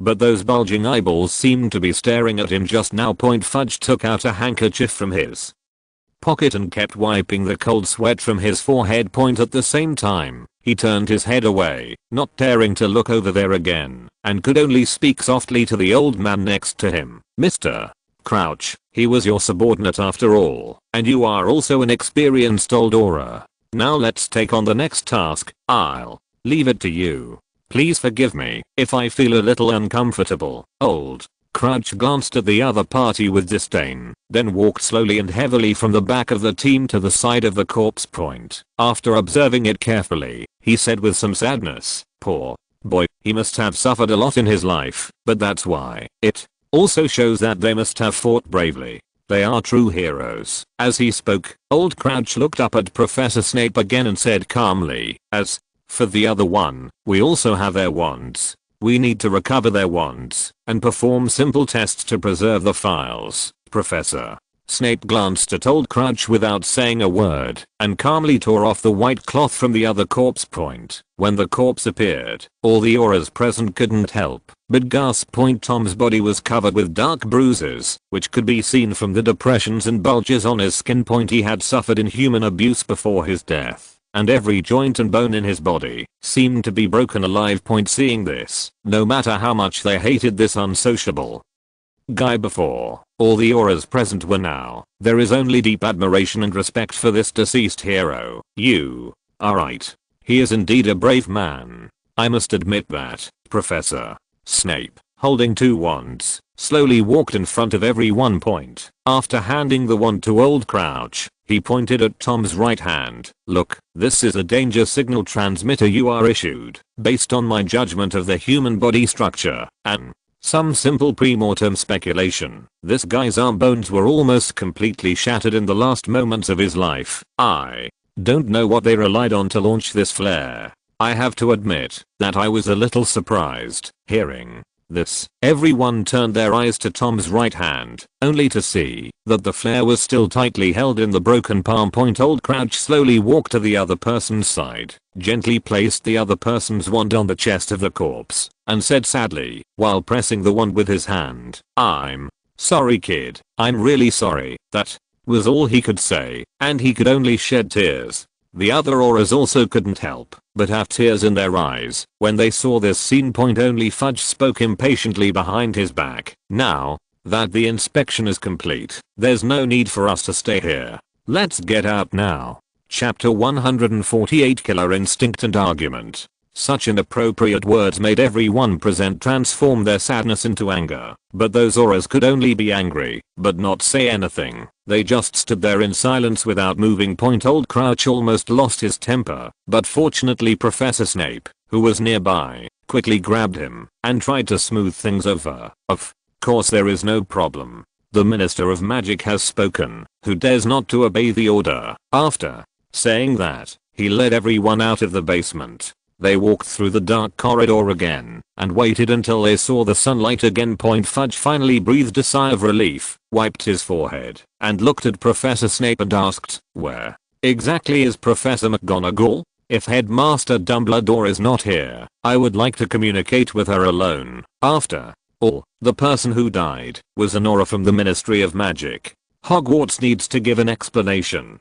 But those bulging eyeballs seemed to be staring at him just now. Fudge took out a handkerchief from his pocket and kept wiping the cold sweat from his forehead. At the same time, he turned his head away, not daring to look over there again, and could only speak softly to the old man next to him. "Mr. Crouch, he was your subordinate after all, and you are also an experienced old aura. Now let's take on the next task. I'll leave it to you. Please forgive me if I feel a little uncomfortable." Old Crouch glanced at the other party with disdain, then walked slowly and heavily from the back of the team to the side of the corpse. After observing it carefully, he said with some sadness, "Poor boy, he must have suffered a lot in his life, but that's why. It also shows that they must have fought bravely. They are true heroes." As he spoke, Old Crouch looked up at Professor Snape again and said calmly, "As for the other one, we also have their wands. We need to recover their wands and perform simple tests to preserve the files, Professor." Snape glanced at Old Crouch without saying a word and calmly tore off the white cloth from the other corpse. When the corpse appeared, all the auras present couldn't help but gasp. Tom's body was covered with dark bruises, which could be seen from the depressions and bulges on his skin. He had suffered inhuman abuse before his death, and every joint and bone in his body seemed to be broken alive. Seeing this, no matter how much they hated this unsociable guy before, all the auras present were now. There is only deep admiration and respect for this deceased hero. "You are right. He is indeed a brave man. I must admit that." Professor Snape, holding two wands, slowly walked in front of everyone. After handing the wand to Old Crouch, he pointed at Tom's right hand. "Look, this is a danger signal transmitter you are issued. Based on my judgment of the human body structure and some simple pre-mortem speculation, this guy's arm bones were almost completely shattered in the last moments of his life. I don't know what they relied on to launch this flare. I have to admit that I was a little surprised hearing Everyone turned their eyes to Tom's right hand, only to see that the flare was still tightly held in the broken palm. Old Crouch slowly walked to the other person's side, gently placed the other person's wand on the chest of the corpse, and said sadly, while pressing the wand with his hand, "I'm sorry, kid. I'm really sorry." That was all he could say, and he could only shed tears. The other auras also couldn't help but have tears in their eyes when they saw this scene. Only Fudge spoke impatiently behind his back. "Now that the inspection is complete, there's no need for us to stay here. Let's get out now." Chapter 148 Killer Instinct and Argument. Such inappropriate words made everyone present transform their sadness into anger, but those auras could only be angry, but not say anything. They just stood there in silence without moving. Old Crouch almost lost his temper, but fortunately Professor Snape, who was nearby, quickly grabbed him and tried to smooth things over. "Of course there is no problem. The Minister of Magic has spoken. Who dares not to obey the order?" After saying that, he led everyone out of the basement. They walked through the dark corridor again and waited until they saw the sunlight again. Fudge finally breathed a sigh of relief, wiped his forehead, and looked at Professor Snape and asked, "Where exactly is Professor McGonagall? If Headmaster Dumbledore is not here, I would like to communicate with her alone." After all, the person who died was an aura from the Ministry of Magic. Hogwarts needs to give an explanation.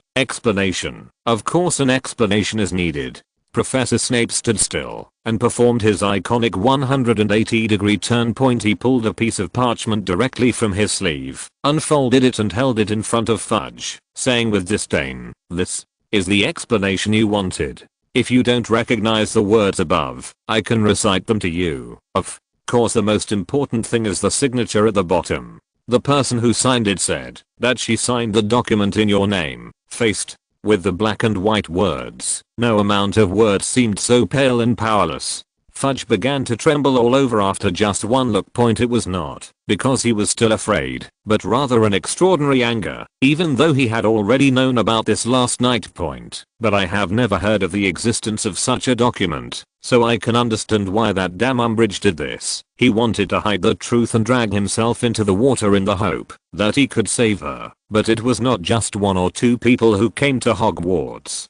Of course an explanation is needed. Professor Snape stood still and performed his iconic 180-degree turn. He pulled a piece of parchment directly from his sleeve, unfolded it and held it in front of Fudge, saying with disdain, "This is the explanation you wanted. If you don't recognize the words above, I can recite them to you. Of course the most important thing is the signature at the bottom. The person who signed it said that she signed the document in your name, faced with the black and white words. No amount of words seemed so pale and powerless. Fudge began to tremble all over after just one look. It was not because he was still afraid, but rather an extraordinary anger, even though he had already known about this last night. But I have never heard of the existence of such a document, so I can understand why that damn Umbridge did this. He wanted to hide the truth and drag himself into the water in the hope that he could save her. But it was not just one or two people who came to Hogwarts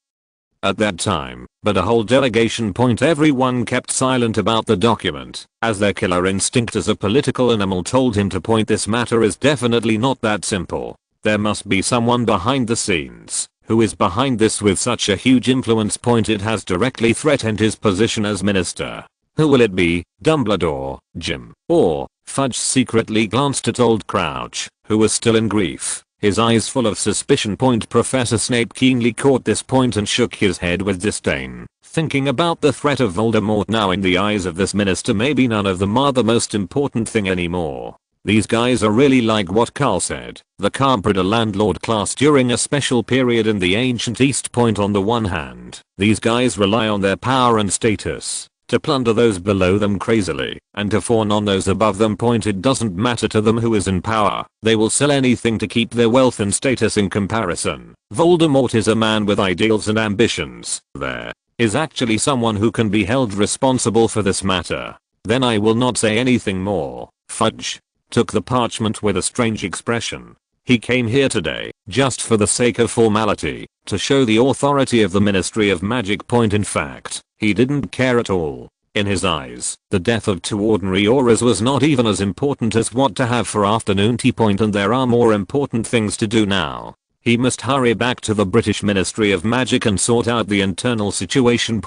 at that time, but a whole delegation. Everyone kept silent about the document, as their killer instinct as a political animal told him to point. This matter is definitely not that simple. There must be someone behind the scenes who is behind this with such a huge influence. It has directly threatened his position as minister. Who will it be? Dumbledore, Jim, or Fudge? Secretly glanced at Old Crouch, who was still in grief, his eyes full of suspicion. Professor Snape keenly caught this and shook his head with disdain, thinking about the threat of Voldemort. Now in the eyes of this minister, maybe none of them are the most important thing anymore. These guys are really like what Karl said, the carpenter landlord class during a special period in the ancient East. On the one hand, these guys rely on their power and status to plunder those below them crazily, and to fawn on those above them. It doesn't matter to them who is in power, they will sell anything to keep their wealth and status. In comparison, Voldemort is a man with ideals and ambitions. There is actually someone who can be held responsible for this matter. Then I will not say anything more. Fudge took the parchment with a strange expression. He came here today, just for the sake of formality, to show the authority of the Ministry of Magic. In fact, he didn't care at all. In his eyes, the death of two ordinary auras was not even as important as what to have for afternoon tea. And there are more important things to do now. He must hurry back to the British Ministry of Magic and sort out the internal situation.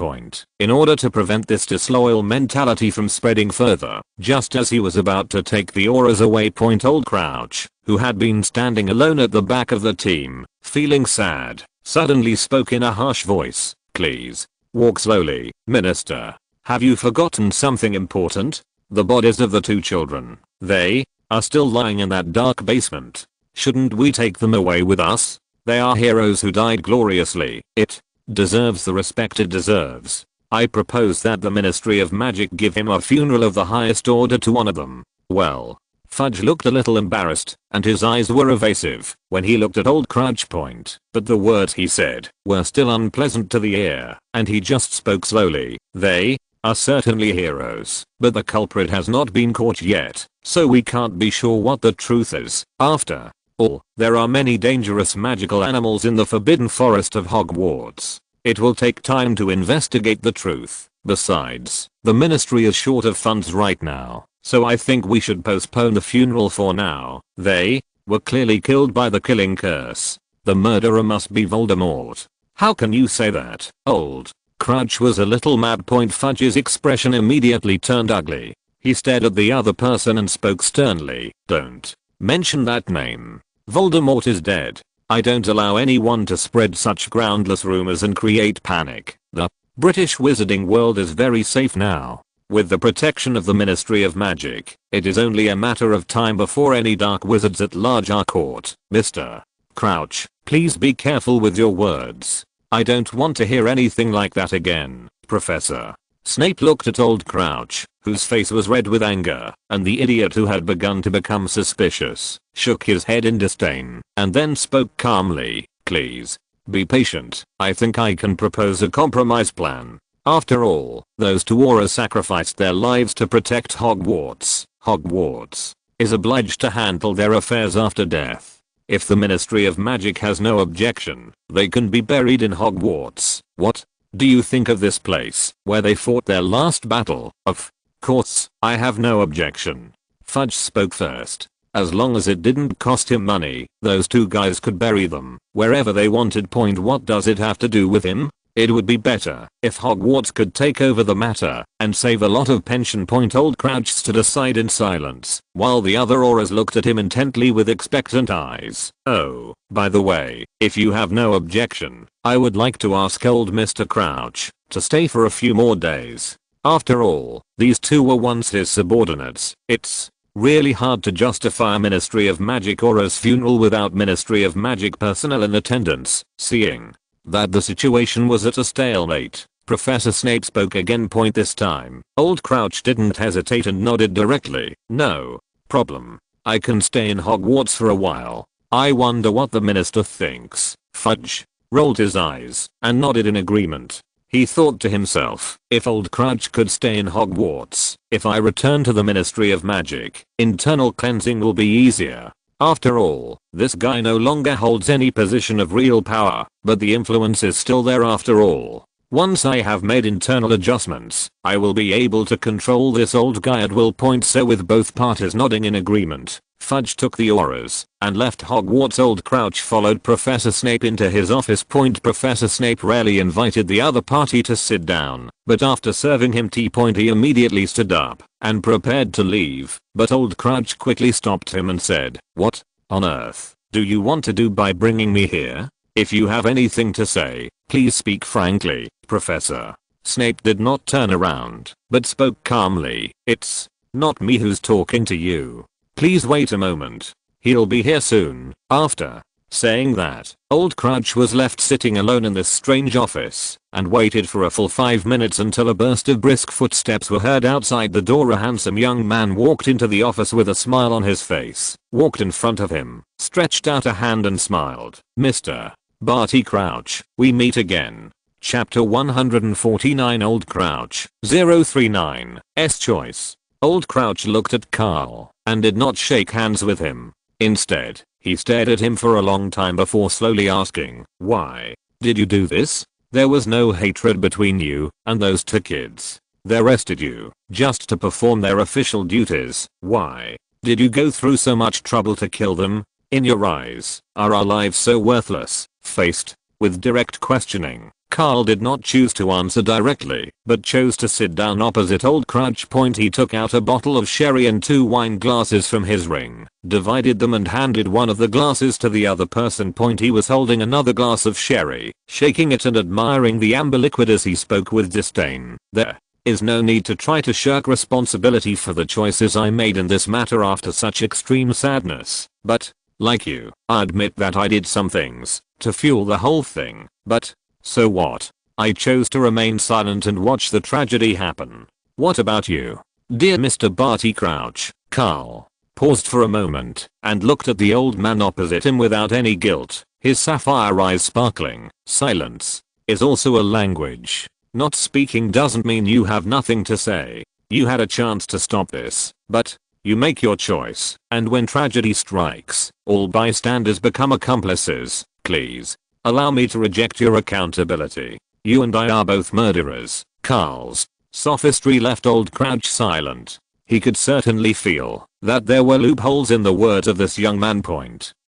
In order to prevent this disloyal mentality from spreading further. Just as he was about to take the auras away. Old Crouch, who had been standing alone at the back of the team, feeling sad, suddenly spoke in a harsh voice. "Please, walk slowly, Minister. Have you forgotten something important? The bodies of the two children. They are still lying in that dark basement. Shouldn't we take them away with us? They are heroes who died gloriously. It deserves the respect it deserves. I propose that the Ministry of Magic give him a funeral of the highest order to honor them." Well, Fudge looked a little embarrassed, and his eyes were evasive when he looked at Old Crouch. But the words he said were still unpleasant to the ear, and he just spoke slowly. "They are certainly heroes, but the culprit has not been caught yet, so we can't be sure what the truth is. After all, there are many dangerous magical animals in the forbidden forest of Hogwarts. It will take time to investigate the truth. Besides, the ministry is short of funds right now, so I think we should postpone the funeral for now. They were clearly killed by the killing curse. The murderer must be Voldemort. How can you say that? Old Crouch was a little mad. Fudge's expression immediately turned ugly. He stared at the other person and spoke sternly. Don't mention that name. Voldemort is dead. I don't allow anyone to spread such groundless rumors and create panic. The British wizarding world is very safe now. With the protection of the Ministry of Magic, it is only a matter of time before any dark wizards at large are caught. Mr. Crouch, please be careful with your words. I don't want to hear anything like that again, Professor. Snape looked at old Crouch, whose face was red with anger, and the idiot who had begun to become suspicious shook his head in disdain, and then spoke calmly. Please, be patient. I think I can propose a compromise plan. After all, those two Aurors sacrificed their lives to protect Hogwarts. Hogwarts is obliged to handle their affairs after death. If the Ministry of Magic has no objection, they can be buried in Hogwarts. What do you think of this place, where they fought their last battle? Of course, I have no objection. Fudge spoke first. As long as it didn't cost him money, those two guys could bury them wherever they wanted. What does it have to do with him? It would be better if Hogwarts could take over the matter and save a lot of pension. Old Crouch stood aside in silence, while the other Aurors looked at him intently with expectant eyes. Oh, by the way, if you have no objection, I would like to ask old Mr. Crouch to stay for a few more days. After all, these two were once his subordinates. It's really hard to justify a Ministry of Magic Aurors funeral without Ministry of Magic personnel in attendance. Seeing that the situation was at a stalemate, Professor Snape spoke again. This time, old Crouch didn't hesitate and nodded directly. No problem. I can stay in Hogwarts for a while. I wonder what the minister thinks. Fudge rolled his eyes and nodded in agreement. He thought to himself, if old Crouch could stay in Hogwarts, if I return to the Ministry of Magic, internal cleansing will be easier. After all, this guy no longer holds any position of real power, but the influence is still there after all. Once I have made internal adjustments, I will be able to control this old guy at will. So with both parties nodding in agreement, Fudge took the Aurors and left Hogwarts. Old Crouch followed Professor Snape into his office. Professor Snape rarely invited the other party to sit down, but after serving him tea, he immediately stood up and prepared to leave, but old Crouch quickly stopped him and said, "What on earth do you want to do by bringing me here? If you have anything to say, please speak frankly, Professor." Snape did not turn around, but spoke calmly. "It's not me who's talking to you. Please wait a moment. He'll be here soon." After saying that, old Crouch was left sitting alone in this strange office and waited for a full 5 minutes until a burst of brisk footsteps were heard outside the door. A handsome young man walked into the office with a smile on his face, walked in front of him, stretched out a hand and smiled. "Mr. Barty Crouch, we meet again." Chapter 149. Old Crouch 039 S choice. Old Crouch looked at Karl and did not shake hands with him. Instead, he stared at him for a long time before slowly asking, "Why did you do this? There was no hatred between you and those two kids. They arrested you just to perform their official duties. Why did you go through so much trouble to kill them? In your eyes, are our lives so worthless?" Faced with direct questioning, Karl did not choose to answer directly, but chose to sit down opposite old Crouch. He took out a bottle of sherry and 2 wine glasses from his ring, divided them and handed one of the glasses to the other person. He was holding another glass of sherry, shaking it and admiring the amber liquid as he spoke with disdain. "There is no need to try to shirk responsibility for the choices I made in this matter after such extreme sadness. But, like you, I admit that I did some things to fuel the whole thing, but so what? I chose to remain silent and watch the tragedy happen. What about you, dear Mr. Barty Crouch?" Karl paused for a moment and looked at the old man opposite him without any guilt, his sapphire eyes sparkling. "Silence is also a language. not speaking doesn't mean you have nothing to say. You had a chance to stop this, but you make your choice, and when tragedy strikes, all bystanders become accomplices. Please allow me to reject your accountability. You and I are both murderers. Karl's sophistry left Old Crouch silent. He could certainly feel that there were loopholes in the words of this young man.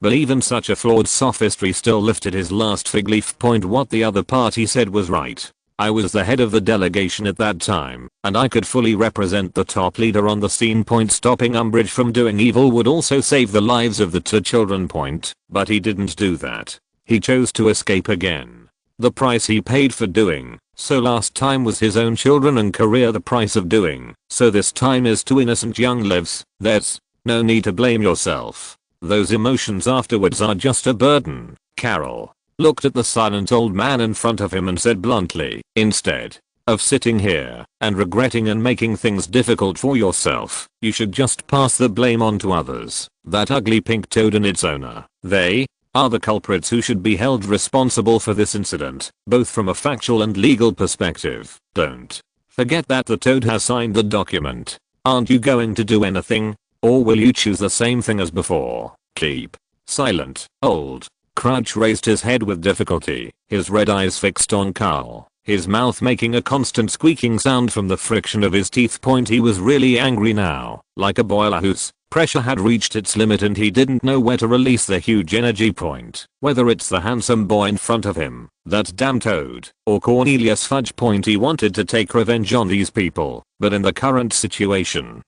But even such a flawed sophistry still lifted his last fig leaf. What the other party said was right. I was the head of the delegation at that time, and I could fully represent the top leader on the scene. Stopping Umbridge from doing evil would also save the lives of the two children. But he didn't do that. He chose to escape again. The price he paid for doing so last time was his own children and career. The price of doing so this time is two innocent young lives. There's no need to blame yourself. Those emotions afterwards are just a burden. Carol looked at the silent old man in front of him and said bluntly, instead of sitting here and regretting and making things difficult for yourself, you should just pass the blame on to others. That ugly pink toad and its owner, they are the culprits who should be held responsible for this incident, both from a factual and legal perspective. Don't forget that the toad has signed the document. Aren't you going to do anything? Or will you choose the same thing as before? Keep silent. Old Crouch raised his head with difficulty, his red eyes fixed on Karl, his mouth making a constant squeaking sound from the friction of his teeth. He was really angry now, like a boiler whose pressure had reached its limit and he didn't know where to release the huge energy. Whether it's the handsome boy in front of him, that damn toad, or Cornelius Fudge. He wanted to take revenge on these people, but in the current situation,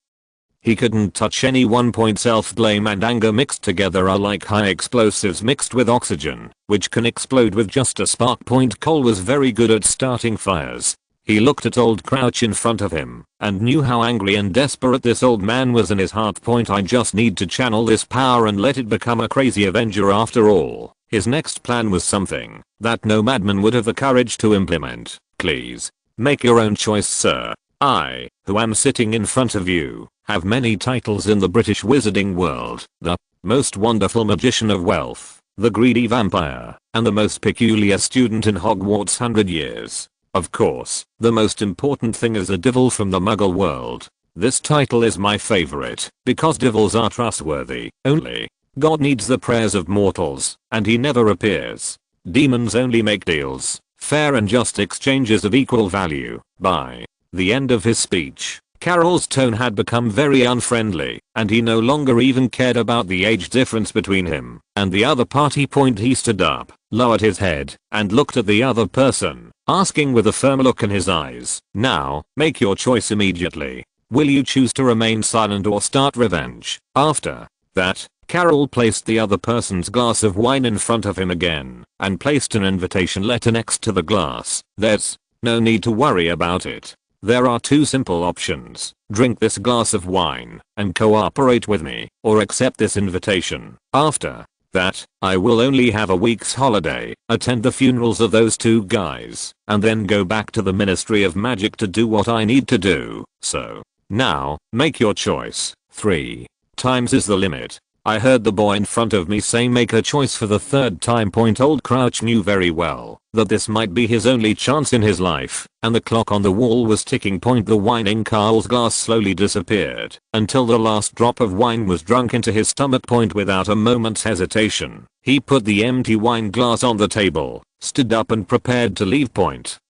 he couldn't touch anyone. Self-blame and anger mixed together are like high explosives mixed with oxygen, which can explode with just a spark. Cole was very good at starting fires. He looked at Old Crouch in front of him and knew how angry and desperate this old man was in his heart. I just need to channel this power and let it become a crazy Avenger after all. His next plan was something that no madman would have the courage to implement. Please make your own choice, sir. I, who am sitting in front of you, have many titles in the British wizarding world: the most wonderful magician of wealth, the greedy vampire, and the most peculiar student in Hogwarts 100 years. Of course, the most important thing is a devil from the Muggle world. This title is my favorite because devils are trustworthy. Only God needs the prayers of mortals, and he never appears. Demons only make deals, fair and just exchanges of equal value. By the end of his speech, Carol's tone had become very unfriendly, and he no longer even cared about the age difference between him and the other party. He stood up, lowered his head, and looked at the other person, asking with a firm look in his eyes, now, make your choice immediately. Will you choose to remain silent or start revenge? After that, Carol placed the other person's glass of wine in front of him again, and placed an invitation letter next to the glass. There's no need to worry about it. There are two simple options: drink this glass of wine and cooperate with me, or accept this invitation. After that, I will only have a week's holiday, attend the funerals of those two guys, and then go back to the Ministry of Magic to do what I need to do. So, now, make your choice. 3 times is the limit. I heard the boy in front of me say make a choice for the third time. Old Crouch knew very well that this might be his only chance in his life, and the clock on the wall was ticking. The wine in Karl's glass slowly disappeared until the last drop of wine was drunk into his stomach. Without a moment's hesitation, he put the empty wine glass on the table, stood up and prepared to leave.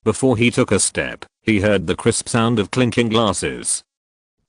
Before he took a step, he heard the crisp sound of clinking glasses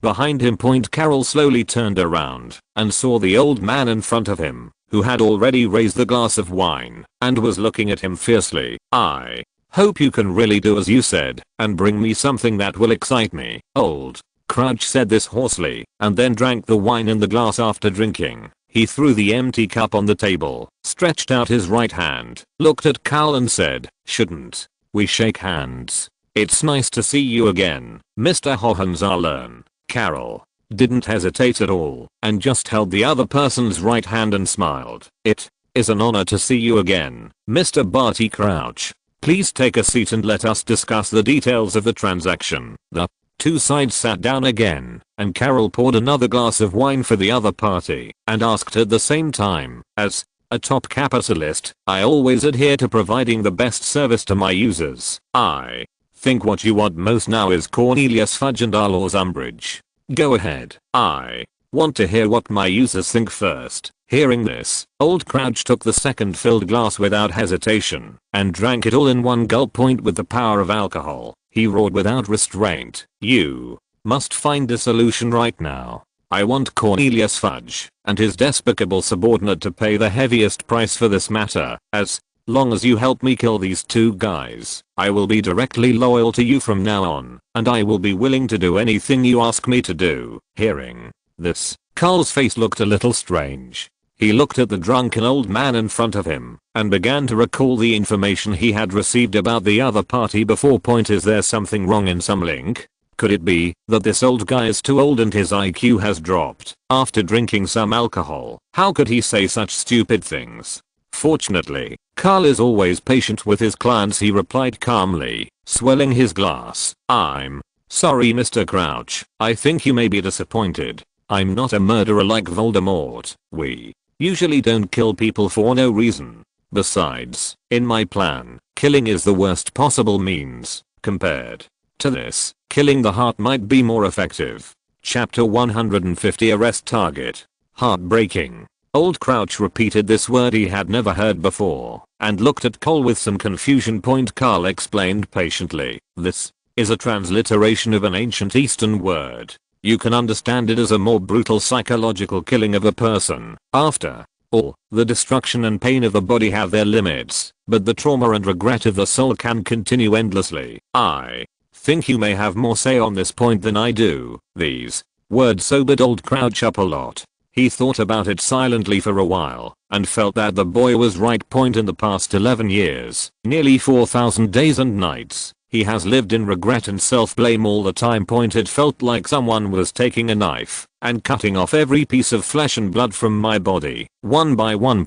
behind him. Carol slowly turned around and saw the old man in front of him, who had already raised the glass of wine and was looking at him fiercely. I hope you can really do as you said and bring me something that will excite me. Old Crouch said this hoarsely and then drank the wine in the glass. After drinking, he threw the empty cup on the table, stretched out his right hand, looked at Karl and said, shouldn't we shake hands? It's nice to see you again, Mr. Hohenzollern. Carol didn't hesitate at all and just held the other person's right hand and smiled. It is an honor to see you again, Mr. Barty Crouch. Please take a seat and let us discuss the details of the transaction. The two sides sat down again, and Carol poured another glass of wine for the other party and asked at the same time, as a top capitalist, I always adhere to providing the best service to my users. I think what you want most now is Cornelius Fudge and our law's umbrage. Go ahead. I want to hear what my users think first. Hearing this, Old Crouch took the second filled glass without hesitation and drank it all in one gulp. Point with the power of alcohol, he roared without restraint. You must find a solution right now. I want Cornelius Fudge and his despicable subordinate to pay the heaviest price for this matter. As long as you help me kill these two guys, I will be directly loyal to you from now on, and I will be willing to do anything you ask me to do. Hearing this, Karl's face looked a little strange. He looked at the drunken old man in front of him and began to recall the information he had received about the other party before. Is there something wrong in some link? Could it be that this old guy is too old and his IQ has dropped after drinking some alcohol? How could he say such stupid things? Fortunately, Karl is always patient with his clients. He replied calmly, swelling his glass. I'm sorry, Mr. Crouch. I think you may be disappointed. I'm not a murderer like Voldemort. We usually don't kill people for no reason. Besides, in my plan, killing is the worst possible means. Compared to this, killing the heart might be more effective. Chapter 150 Arrest Target. Heartbreaking. Old Crouch repeated this word he had never heard before and looked at Cole with some confusion. Karl explained patiently. This is a transliteration of an ancient Eastern word. You can understand it as a more brutal psychological killing of a person. After all, the destruction and pain of the body have their limits, but the trauma and regret of the soul can continue endlessly. I think you may have more say on this point than I do. These words sobered Old Crouch up a lot. He thought about it silently for a while and felt that the boy was right. In the past 11 years, nearly 4,000 days and nights, he has lived in regret and self-blame all the time. It felt like someone was taking a knife and cutting off every piece of flesh and blood from my body, one by one.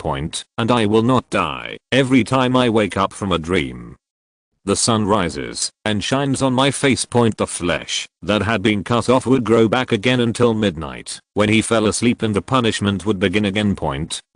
And I will not die. Every time I wake up from a dream, the sun rises and shines on my face. The flesh that had been cut off would grow back again until midnight, when he fell asleep, and the punishment would begin again.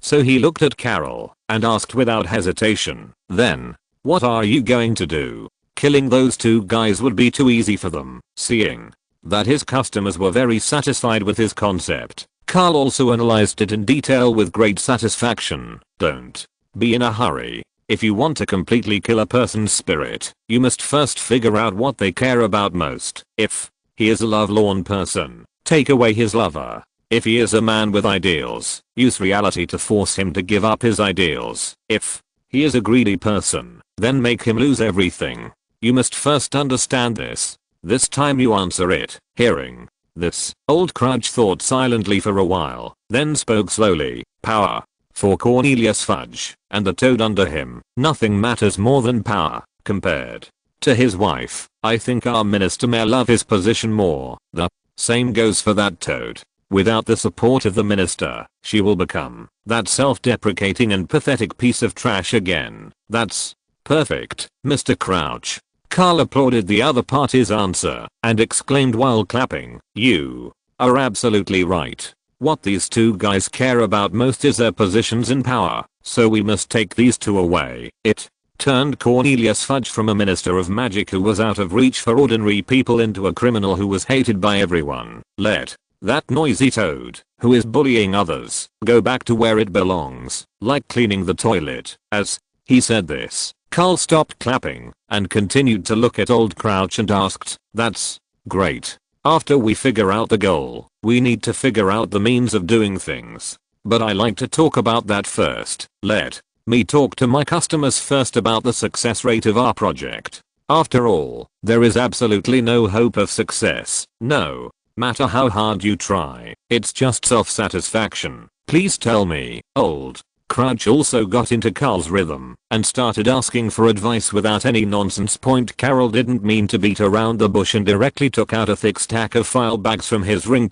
So he looked at Carol and asked without hesitation, then, what are you going to do? Killing those two guys would be too easy for them. Seeing that his customers were very satisfied with his concept, Karl also analyzed it in detail with great satisfaction. Don't be in a hurry. If you want to completely kill a person's spirit, you must first figure out what they care about most. If he is a lovelorn person, take away his lover. If he is a man with ideals, use reality to force him to give up his ideals. If he is a greedy person, then make him lose everything. You must first understand this. This time you answer it. Hearing this, Old Crouch thought silently for a while, then spoke slowly. Power. For Cornelius Fudge and the toad under him, nothing matters more than power. Compared to his wife, I think our minister may love his position more. The same goes for that toad. Without the support of the minister, she will become that self-deprecating and pathetic piece of trash again. That's perfect, Mr. Crouch. Karl applauded the other party's answer and exclaimed while clapping, you are absolutely right. What these two guys care about most is their positions in power, so we must take these two away. It turned Cornelius Fudge from a minister of magic who was out of reach for ordinary people into a criminal who was hated by everyone. Let that noisy toad, who is bullying others, go back to where it belongs, like cleaning the toilet. As he said this, Karl stopped clapping and continued to look at Old Crouch and asked, that's great. After we figure out the goal, we need to figure out the means of doing things. But I like to talk about that first. Let me talk to my customers first about the success rate of our project. After all, there is absolutely no hope of success. No matter how hard you try, it's just self-satisfaction. Please tell me. Old Crouch also got into Karl's rhythm and started asking for advice without any nonsense. Carol didn't mean to beat around the bush and directly took out a thick stack of file bags from his ring.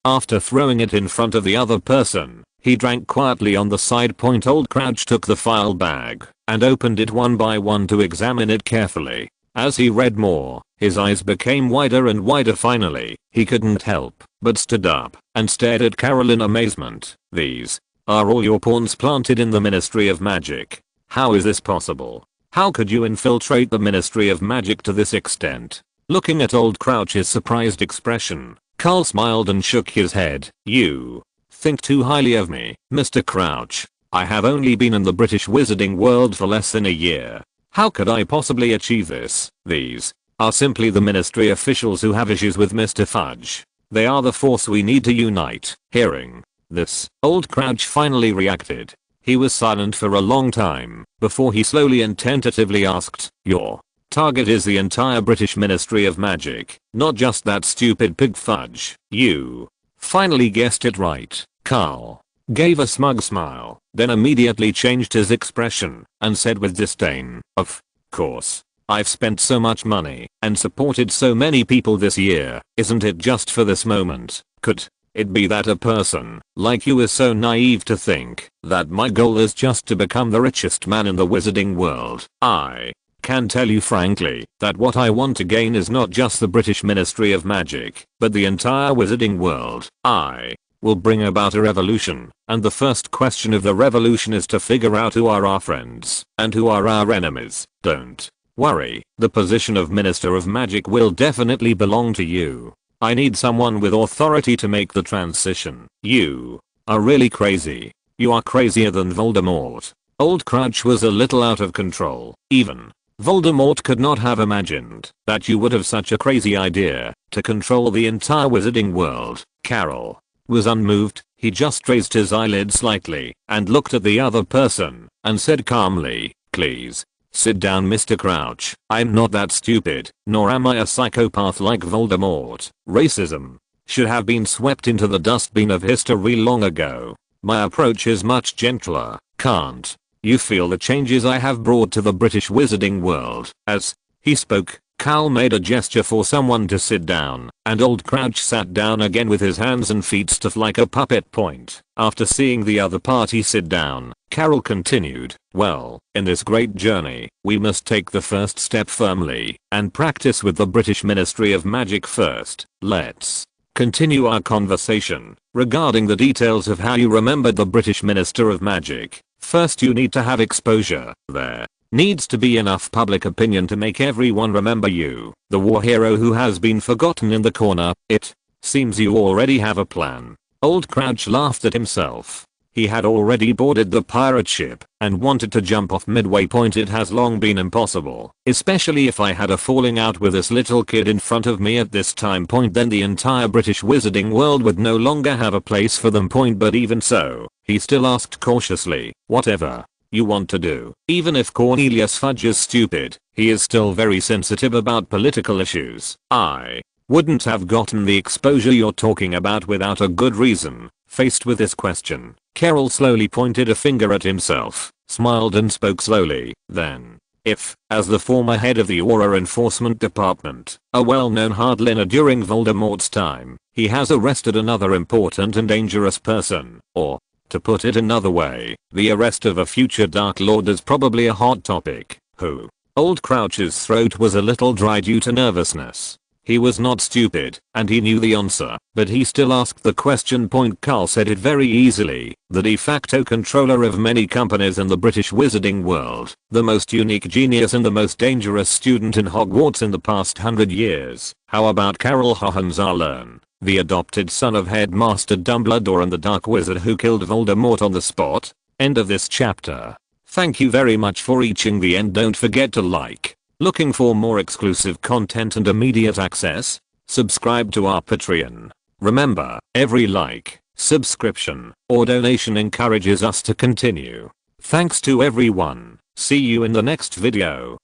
After throwing it in front of the other person, he drank quietly on the side. Old Crouch took the file bag and opened it one by one to examine it carefully. As he read more, his eyes became wider and wider. Finally, he couldn't help but stood up and stared at Carol in amazement. These are all your pawns planted in the Ministry of Magic. How is this possible? How could you infiltrate the Ministry of Magic to this extent? Looking at old Crouch's surprised expression, Karl smiled and shook his head. You think too highly of me, Mr. Crouch. I have only been in the British wizarding world for less than a year. How could I possibly achieve this? These are simply the ministry officials who have issues with Mr. Fudge. They are the force we need to unite. Hearing this, old Crouch finally reacted. He was silent for a long time before he slowly and tentatively asked, your target is the entire British Ministry of Magic, not just that stupid pig Fudge. You finally guessed it right. Karl gave a smug smile, then immediately changed his expression and said with disdain, of course. I've spent so much money and supported so many people this year. Isn't it just for this moment? Could it be that a person like you is so naive to think that my goal is just to become the richest man in the wizarding world? I can tell you frankly that what I want to gain is not just the British Ministry of Magic, but the entire wizarding world. I will bring about a revolution, and the first question of the revolution is to figure out who are our friends and who are our enemies. Don't worry, the position of Minister of Magic will definitely belong to you. I need someone with authority to make the transition. You are really crazy. You are crazier than Voldemort. Old Crouch was a little out of control. Even Voldemort could not have imagined that you would have such a crazy idea to control the entire wizarding world. Karl was unmoved. He just raised his eyelid slightly and looked at the other person and said calmly, please sit down, Mr. Crouch. I'm not that stupid, nor am I a psychopath like Voldemort. Racism should have been swept into the dustbin of history long ago. My approach is much gentler. Can't you feel the changes I have brought to the British wizarding world? As he spoke, Karl made a gesture for someone to sit down, and old Crouch sat down again with his hands and feet stiff like a puppet point. After seeing the other party sit down, Karl continued, well, in this great journey, we must take the first step firmly and practice with the British Ministry of Magic first. Let's continue our conversation regarding the details of how you remembered the British Minister of Magic. First, you need to have exposure. There needs to be enough public opinion to make everyone remember you, the war hero who has been forgotten in the corner. It seems you already have a plan. Old Crouch laughed at himself. He had already boarded the pirate ship and wanted to jump off midway point. It has long been impossible, especially if I had a falling out with this little kid in front of me at this time point. Then the entire British wizarding world would no longer have a place for them point. But even so, he still asked cautiously, whatever you want to do. Even if Cornelius Fudge is stupid, he is still very sensitive about political issues. I wouldn't have gotten the exposure you're talking about without a good reason. Faced with this question, Karl slowly pointed a finger at himself, smiled and spoke slowly. Then, if, as the former head of the Aura Enforcement Department, a well-known hardliner during Voldemort's time, he has arrested another important and dangerous person, or to put it another way, the arrest of a future Dark Lord is probably a hot topic. Who? Old Crouch's throat was a little dry due to nervousness. He was not stupid, and he knew the answer, but he still asked the question. Karl said it very easily, the de facto controller of many companies in the British wizarding world, the most unique genius and the most dangerous student in Hogwarts in the past 100 years. How about Karl Hohenzollern, the adopted son of Headmaster Dumbledore and the Dark Wizard who killed Voldemort on the spot? End of this chapter. Thank you very much for reaching the end. Don't forget to like. Looking for more exclusive content and immediate access? Subscribe to our Patreon. Remember, every like, subscription, or donation encourages us to continue. Thanks to everyone. See you in the next video.